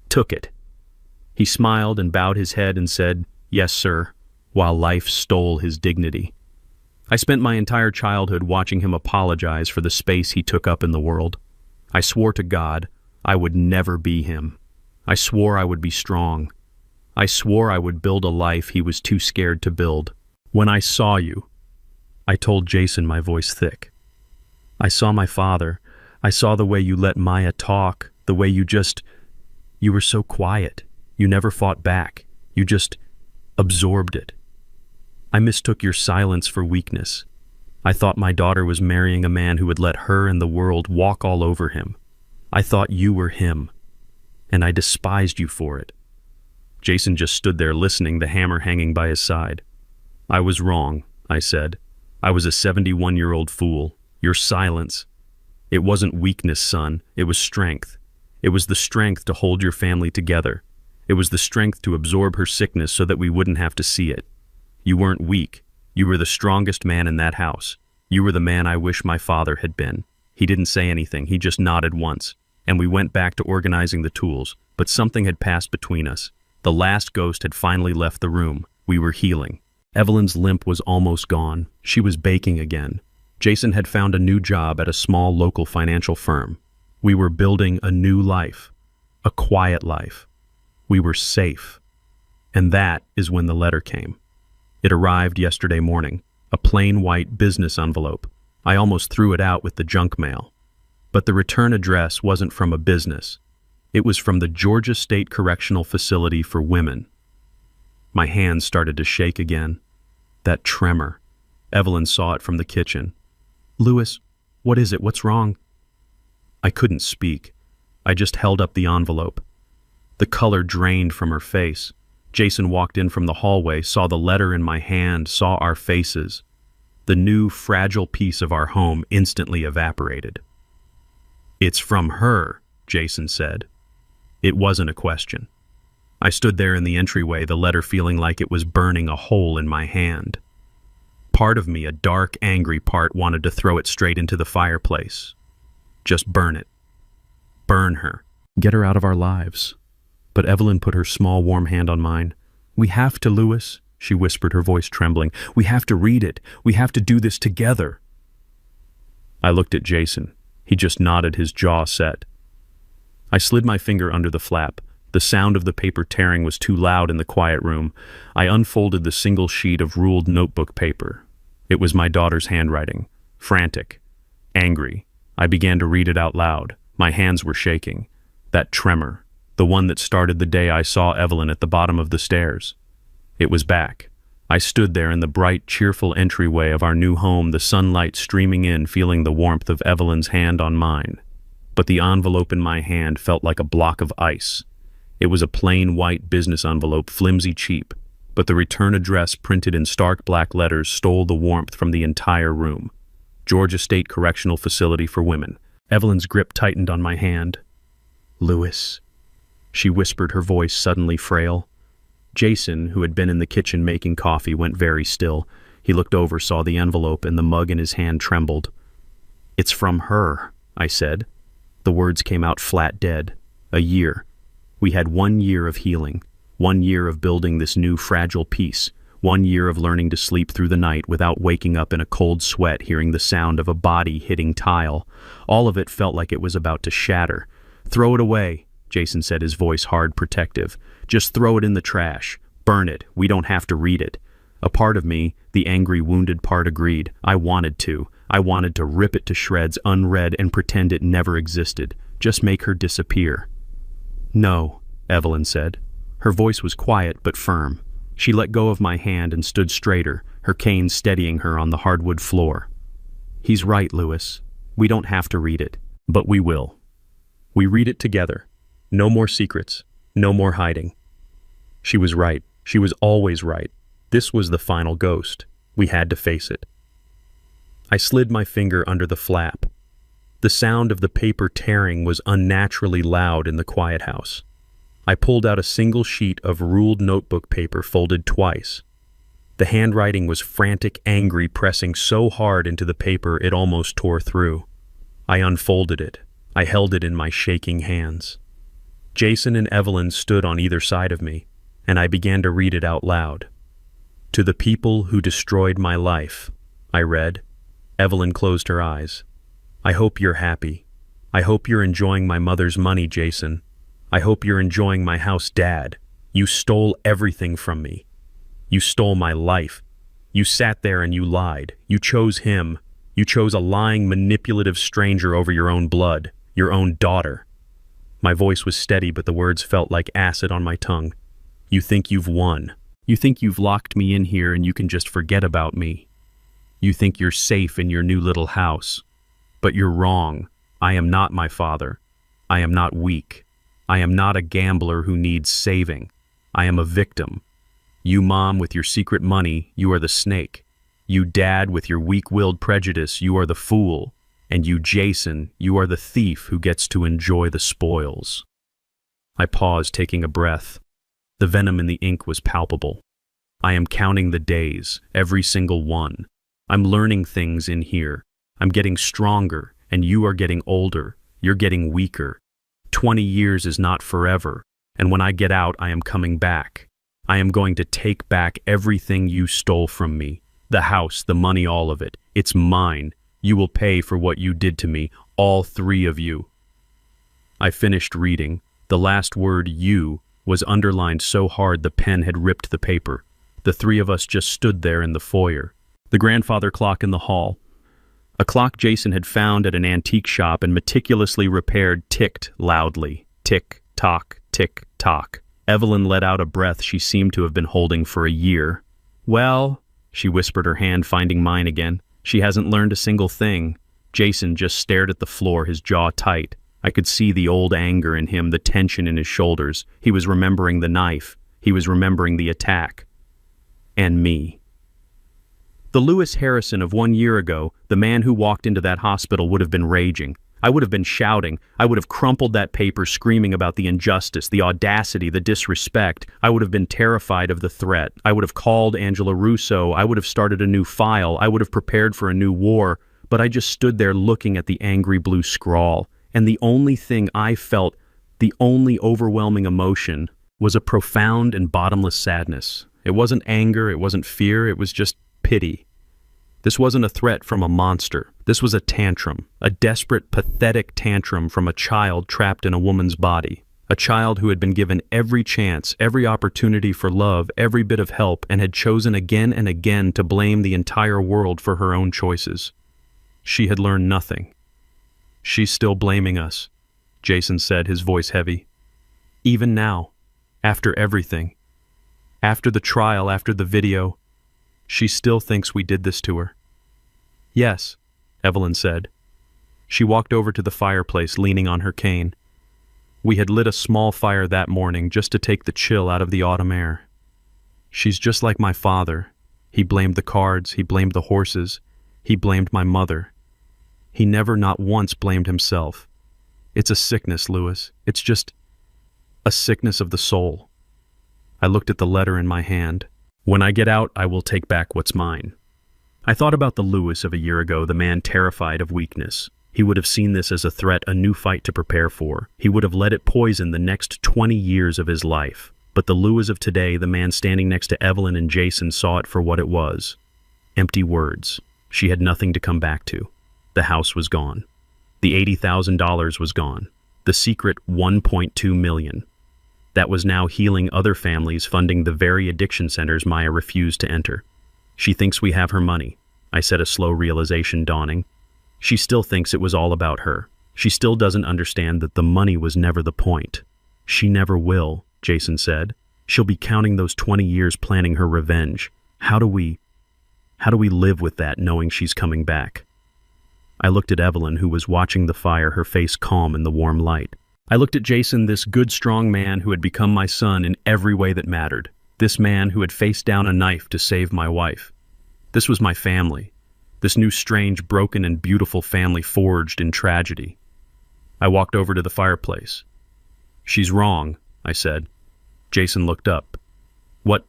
Speaker 1: took it. He smiled and bowed his head and said, "Yes, sir," while life stole his dignity. I spent my entire childhood watching him apologize for the space he took up in the world. I swore to God I would never be him. I swore I would be strong. I swore I would build a life he was too scared to build. "When I saw you," I told Jason, my voice thick. "I saw my father. I saw the way you let Maya talk, the way you were so quiet. You never fought back. You just absorbed it. I mistook your silence for weakness. I thought my daughter was marrying a man who would let her and the world walk all over him. I thought you were him, and I despised you for it." Jason just stood there listening, the hammer hanging by his side. "I was wrong," I said. "I was a 71-year-old fool. Your silence. It wasn't weakness, son. It was strength. It was the strength to hold your family together. It was the strength to absorb her sickness so that we wouldn't have to see it. You weren't weak. You were the strongest man in that house. You were the man I wish my father had been." He didn't say anything. He just nodded once, and we went back to organizing the tools, but something had passed between us. The last ghost had finally left the room. We were healing. Evelyn's limp was almost gone. She was baking again. Jason had found a new job at a small local financial firm. We were building a new life, a quiet life. We were safe. And that is when the letter came. It arrived yesterday morning, a plain white business envelope. I almost threw it out with the junk mail. But the return address wasn't from a business. It was from the Georgia State Correctional Facility for Women. My hands started to shake again. That tremor. Evelyn saw it from the kitchen. "Louis, what is it? What's wrong?" I couldn't speak. I just held up the envelope. The color drained from her face. Jason walked in from the hallway, saw the letter in my hand, saw our faces. The new, fragile piece of our home instantly evaporated. "It's from her," Jason said. It wasn't a question. I stood there in the entryway, the letter feeling like it was burning a hole in my hand. Part of me, a dark, angry part, wanted to throw it straight into the fireplace. Just burn it. Burn her. Get her out of our lives. But Evelyn put her small, warm hand on mine. "We have to, Louis," she whispered, her voice trembling. "We have to read it. We have to do this together." I looked at Jason. He just nodded, his jaw set. I slid my finger under the flap. The sound of the paper tearing was too loud in the quiet room. I unfolded the single sheet of ruled notebook paper. It was my daughter's handwriting. Frantic. Angry. I began to read it out loud. My hands were shaking. That tremor. The one that started the day I saw Evelyn at the bottom of the stairs. It was back. I stood there in the bright, cheerful entryway of our new home, the sunlight streaming in, feeling the warmth of Evelyn's hand on mine. But the envelope in my hand felt like a block of ice. It was a plain white business envelope, flimsy, cheap, but the return address printed in stark black letters stole the warmth from the entire room. Georgia State Correctional Facility for Women. Evelyn's grip tightened on my hand. "Louis," she whispered, her voice suddenly frail. Jason, who had been in the kitchen making coffee, went very still. He looked over, saw the envelope, and the mug in his hand trembled. "It's from her," I said. The words came out flat dead. A year. We had 1 year of healing, 1 year of building this new fragile piece, 1 year of learning to sleep through the night without waking up in a cold sweat hearing the sound of a body hitting tile. All of it felt like it was about to shatter. "Throw it away," Jason said, his voice hard, protective. "Just throw it in the trash. Burn it. We don't have to read it." A part of me, the angry, wounded part, agreed. I wanted to. I wanted to rip it to shreds, unread, and pretend it never existed. Just make her disappear. "No," Evelyn said. Her voice was quiet but firm. She let go of my hand and stood straighter, her cane steadying her on the hardwood floor. "He's right, Louis. We don't have to read it, but we will. We read it together. No more secrets. No more hiding." She was right. She was always right. This was the final ghost. We had to face it. I slid my finger under the flap. The sound of the paper tearing was unnaturally loud in the quiet house. I pulled out a single sheet of ruled notebook paper folded twice. The handwriting was frantic, angry, pressing so hard into the paper it almost tore through. I unfolded it. I held it in my shaking hands. Jason and Evelyn stood on either side of me, and I began to read it out loud. "To the people who destroyed my life," I read. Evelyn closed her eyes. "I hope you're happy. I hope you're enjoying my mother's money, Jason. I hope you're enjoying my house, Dad. You stole everything from me. You stole my life. You sat there and you lied. You chose him. You chose a lying, manipulative stranger over your own blood, your own daughter." My voice was steady, but the words felt like acid on my tongue. "You think you've won. You think you've locked me in here and you can just forget about me. You think you're safe in your new little house. But you're wrong. I am not my father. I am not weak. I am not a gambler who needs saving. I am a victim. You, Mom, with your secret money, you are the snake. You, Dad, with your weak-willed prejudice, you are the fool. And you, Jason, you are the thief who gets to enjoy the spoils." I paused, taking a breath. The venom in the ink was palpable. I am counting the days, every single one. I'm learning things in here. I'm getting stronger, and you are getting older. You're getting weaker. 20 years is not forever, and when I get out, I am coming back. I am going to take back everything you stole from me. The house, the money, all of it. It's mine. You will pay for what you did to me, all three of you. I finished reading. The last word, "you," was underlined so hard the pen had ripped the paper. The three of us just stood there in the foyer. The grandfather clock in the hall, a clock Jason had found at an antique shop and meticulously repaired, ticked loudly. Tick-tock, tick-tock. Evelyn let out a breath she seemed to have been holding for a year. "Well," she whispered, her hand finding mine again. "She hasn't learned a single thing." Jason just stared at the floor, his jaw tight. I could see the old anger in him, the tension in his shoulders. He was remembering the knife. He was remembering the attack. And me. The Lewis Harrison of 1 year ago, the man who walked into that hospital, would have been raging. I would have been shouting. I would have crumpled that paper, screaming about the injustice, the audacity, the disrespect. I would have been terrified of the threat. I would have called Angela Russo. I would have started a new file. I would have prepared for a new war. But I just stood there looking at the angry blue scrawl. And the only thing I felt, the only overwhelming emotion, was a profound and bottomless sadness. It wasn't anger. It wasn't fear. It was just pity. This wasn't a threat from a monster. This was a tantrum, a desperate, pathetic tantrum from a child trapped in a woman's body. A child who had been given every chance, every opportunity for love, every bit of help, and had chosen again and again to blame the entire world for her own choices. She had learned nothing. "She's still blaming us," Jason said, his voice heavy. "Even now, after everything, after the trial, after the video, she still thinks we did this to her." "Yes," Evelyn said. She walked over to the fireplace, leaning on her cane. We had lit a small fire that morning just to take the chill out of the autumn air. "She's just like my father. He blamed the cards, he blamed the horses, he blamed my mother. He never, not once, blamed himself. It's a sickness, Lewis. It's just a sickness of the soul." I looked at the letter in my hand. "When I get out, I will take back what's mine." I thought about the Lewis of a year ago, the man terrified of weakness. He would have seen this as a threat, a new fight to prepare for. He would have let it poison the next 20 years of his life. But the Lewis of today, the man standing next to Evelyn and Jason, saw it for what it was. Empty words. She had nothing to come back to. The house was gone. The $80,000 was gone. The secret $1.2 million. That was now healing other families, funding the very addiction centers Maya refused to enter. "She thinks we have her money," I said, a slow realization dawning. "She still thinks it was all about her. She still doesn't understand that the money was never the point." "She never will," Jason said. "She'll be counting those 20 years planning her revenge. How do we live with that, knowing she's coming back?" I looked at Evelyn, who was watching the fire, her face calm in the warm light. I looked at Jason, this good, strong man who had become my son in every way that mattered. This man who had faced down a knife to save my wife. This was my family. This new, strange, broken, and beautiful family forged in tragedy. I walked over to the fireplace. "She's wrong," I said. Jason looked up. "What?"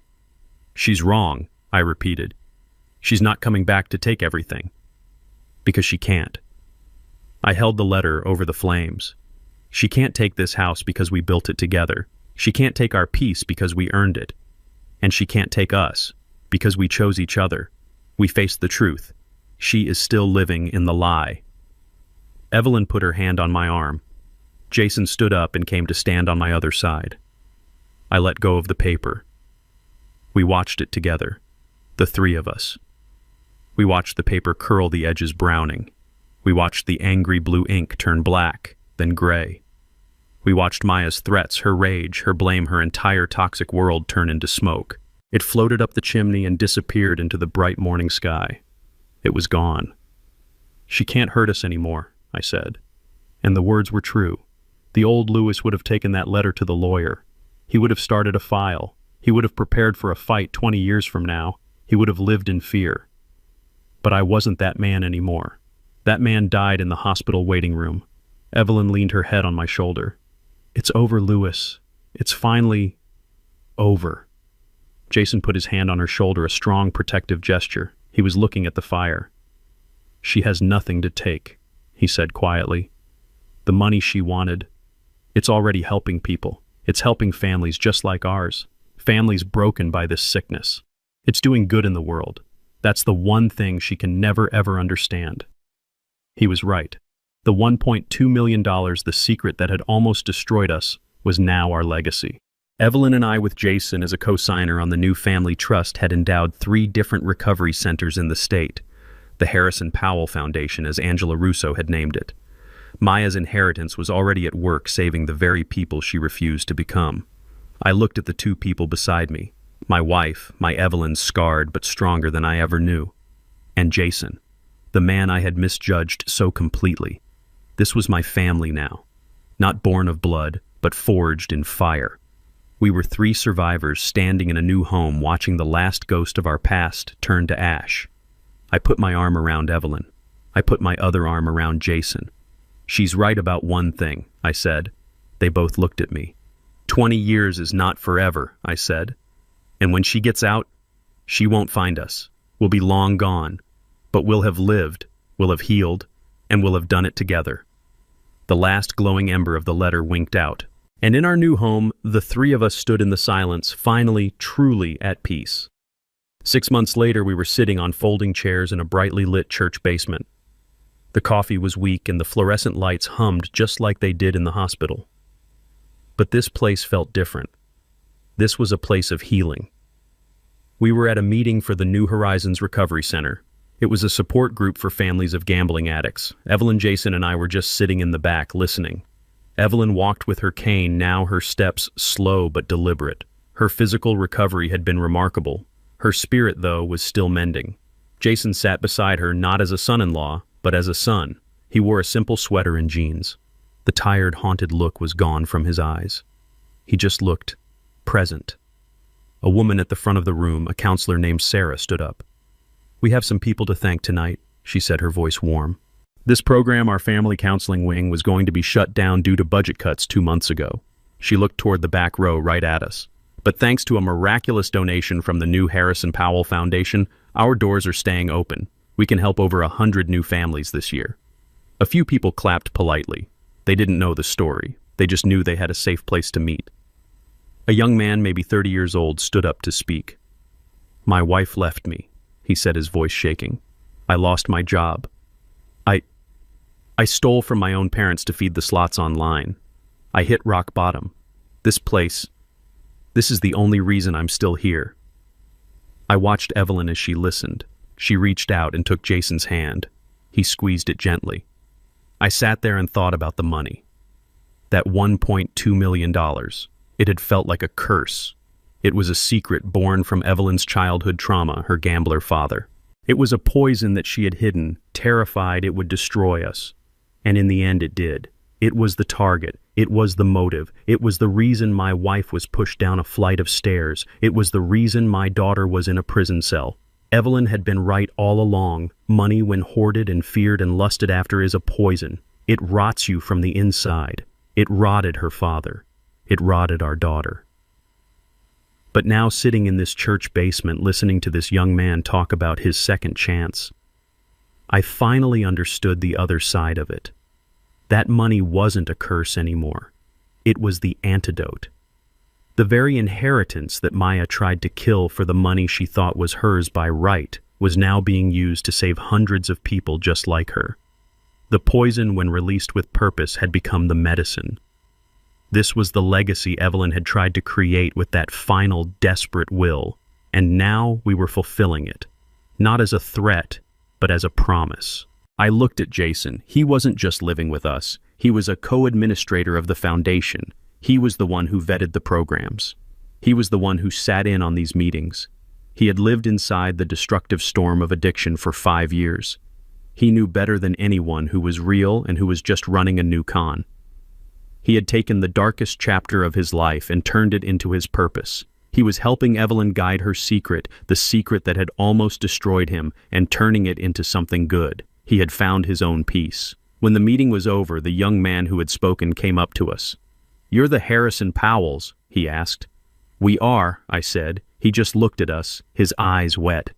Speaker 1: "She's wrong," I repeated. "She's not coming back to take everything. Because she can't." I held the letter over the flames. "She can't take this house because we built it together. She can't take our peace because we earned it. And she can't take us because we chose each other. We faced the truth. She is still living in the lie." Evelyn put her hand on my arm. Jason stood up and came to stand on my other side. I let go of the paper. We watched it together, the three of us. We watched the paper curl, the edges browning. We watched the angry blue ink turn black, then gray. We watched Maya's threats, her rage, her blame, her entire toxic world turn into smoke. It floated up the chimney and disappeared into the bright morning sky. It was gone. "She can't hurt us anymore," I said. And the words were true. The old Lewis would have taken that letter to the lawyer. He would have started a file. He would have prepared for a fight 20 years from now. He would have lived in fear. But I wasn't that man anymore. That man died in the hospital waiting room. Evelyn leaned her head on my shoulder. "It's over, Lewis. It's finally over." Jason put his hand on her shoulder, a strong, protective gesture. He was looking at the fire. "She has nothing to take," he said quietly. "The money she wanted, it's already helping people. It's helping families just like ours. Families broken by this sickness. It's doing good in the world. That's the one thing she can never, ever understand." He was right. The $1.2 million, the secret that had almost destroyed us, was now our legacy. Evelyn and I, with Jason as a co-signer on the new family trust, had endowed 3 different recovery centers in the state. The Harrison Powell Foundation, as Angela Russo had named it. Maya's inheritance was already at work saving the very people she refused to become. I looked at the 2 people beside me. My wife, my Evelyn, scarred but stronger than I ever knew. And Jason, the man I had misjudged so completely. This was my family now. Not born of blood, but forged in fire. We were 3 survivors standing in a new home, watching the last ghost of our past turn to ash. I put my arm around Evelyn. I put my other arm around Jason. "She's right about one thing," I said. They both looked at me. 20 years is not forever," I said. "And when she gets out, she won't find us. We'll be long gone. But we'll have lived, we'll have healed, and we'll have done it together." The last glowing ember of the letter winked out. And in our new home, the 3 of us stood in the silence, finally, truly at peace. 6 months later, we were sitting on folding chairs in a brightly lit church basement. The coffee was weak and the fluorescent lights hummed just like they did in the hospital. But this place felt different. This was a place of healing. We were at a meeting for the New Horizons Recovery Center. It was a support group for families of gambling addicts. Evelyn, Jason, and I were just sitting in the back, listening. Evelyn walked with her cane, now her steps slow but deliberate. Her physical recovery had been remarkable. Her spirit, though, was still mending. Jason sat beside her, not as a son-in-law, but as a son. He wore a simple sweater and jeans. The tired, haunted look was gone from his eyes. He just looked present. A woman at the front of the room, a counselor named Sarah, stood up. "We have some people to thank tonight," she said, her voice warm. "This program, our family counseling wing, was going to be shut down due to budget cuts 2 months ago." She looked toward the back row right at us. "But thanks to a miraculous donation from the new Harrison Powell Foundation, our doors are staying open. We can help over 100 new families this year." A few people clapped politely. They didn't know the story. They just knew they had a safe place to meet. A young man, maybe 30 years old, stood up to speak. "My wife left me," he said, his voice shaking. "I lost my job. I stole from my own parents to feed the slots online. I hit rock bottom. This is the only reason I'm still here." I watched Evelyn as she listened. She reached out and took Jason's hand. He squeezed it gently. I sat there and thought about the money. That $1.2 million. It had felt like a curse. It was a secret born from Evelyn's childhood trauma, her gambler father. It was a poison that she had hidden, terrified it would destroy us. And in the end it did. It was the target. It was the motive. It was the reason my wife was pushed down a flight of stairs. It was the reason my daughter was in a prison cell. Evelyn had been right all along. Money, when hoarded and feared and lusted after, is a poison. It rots you from the inside. It rotted her father. It rotted our daughter. But now, sitting in this church basement, listening to this young man talk about his second chance, I finally understood the other side of it. That money wasn't a curse anymore. It was the antidote. The very inheritance that Maya tried to kill for the money she thought was hers by right was now being used to save hundreds of people just like her. The poison, when released with purpose, had become the medicine. This was the legacy Evelyn had tried to create with that final, desperate will, and now we were fulfilling it, not as a threat, but as a promise. I looked at Jason. He wasn't just living with us. He was a co-administrator of the foundation. He was the one who vetted the programs. He was the one who sat in on these meetings. He had lived inside the destructive storm of addiction for 5 years. He knew better than anyone who was real and who was just running a new con. He had taken the darkest chapter of his life and turned it into his purpose. He was helping Evelyn guide her secret, the secret that had almost destroyed him, and turning it into something good. He had found his own peace. When the meeting was over, the young man who had spoken came up to us. "You're the Harrison Powells?" he asked. "We are," I said. He just looked at us, his eyes wet.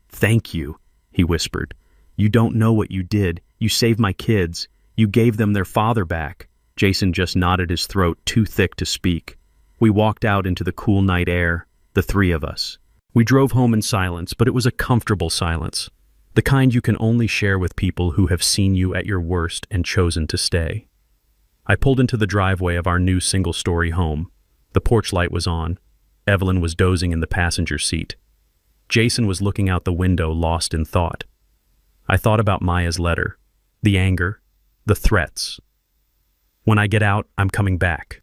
Speaker 1: "Thank you," he whispered. "You don't know what you did. You saved my kids. You gave them their father back." Jason just nodded, his throat too thick to speak. We walked out into the cool night air, the 3 of us. We drove home in silence, but it was a comfortable silence. The kind you can only share with people who have seen you at your worst and chosen to stay. I pulled into the driveway of our new single-story home. The porch light was on. Evelyn was dozing in the passenger seat. Jason was looking out the window, lost in thought. I thought about Maya's letter, the anger, the threats. When I get out, I'm coming back.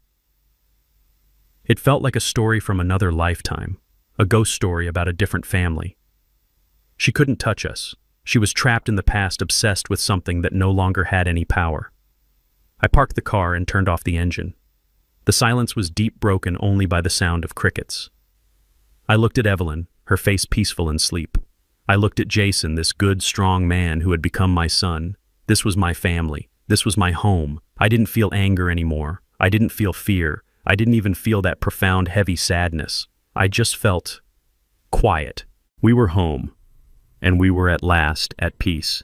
Speaker 1: It felt like a story from another lifetime, a ghost story about a different family. She couldn't touch us. She was trapped in the past, obsessed with something that no longer had any power. I parked the car and turned off the engine. The silence was deep, broken only by the sound of crickets. I looked at Evelyn, her face peaceful in sleep. I looked at Jason, this good, strong man who had become my son. This was my family. This was my home. I didn't feel anger anymore. I didn't feel fear. I didn't even feel that profound, heavy sadness. I just felt quiet. We were home, and we were at last at peace.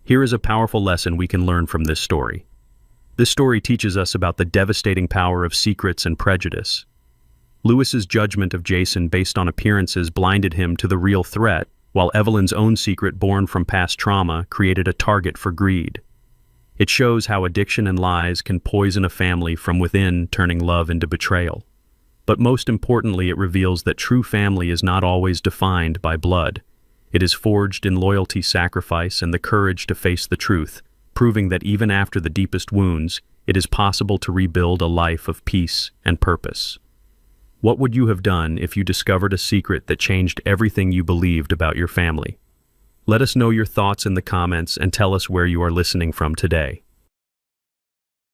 Speaker 1: Here is a powerful lesson we can learn from this story. This story teaches us about the devastating power of secrets and prejudice. Lewis's judgment of Jason based on appearances blinded him to the real threat, while Evelyn's own secret born from past trauma created a target for greed. It shows how addiction and lies can poison a family from within, turning love into betrayal. But most importantly, it reveals that true family is not always defined by blood. It is forged in loyalty, sacrifice, and the courage to face the truth, proving that even after the deepest wounds, it is possible to rebuild a life of peace and purpose. What would you have done if you discovered a secret that changed everything you believed about your family? Let us know your thoughts in the comments and tell us where you are listening from today.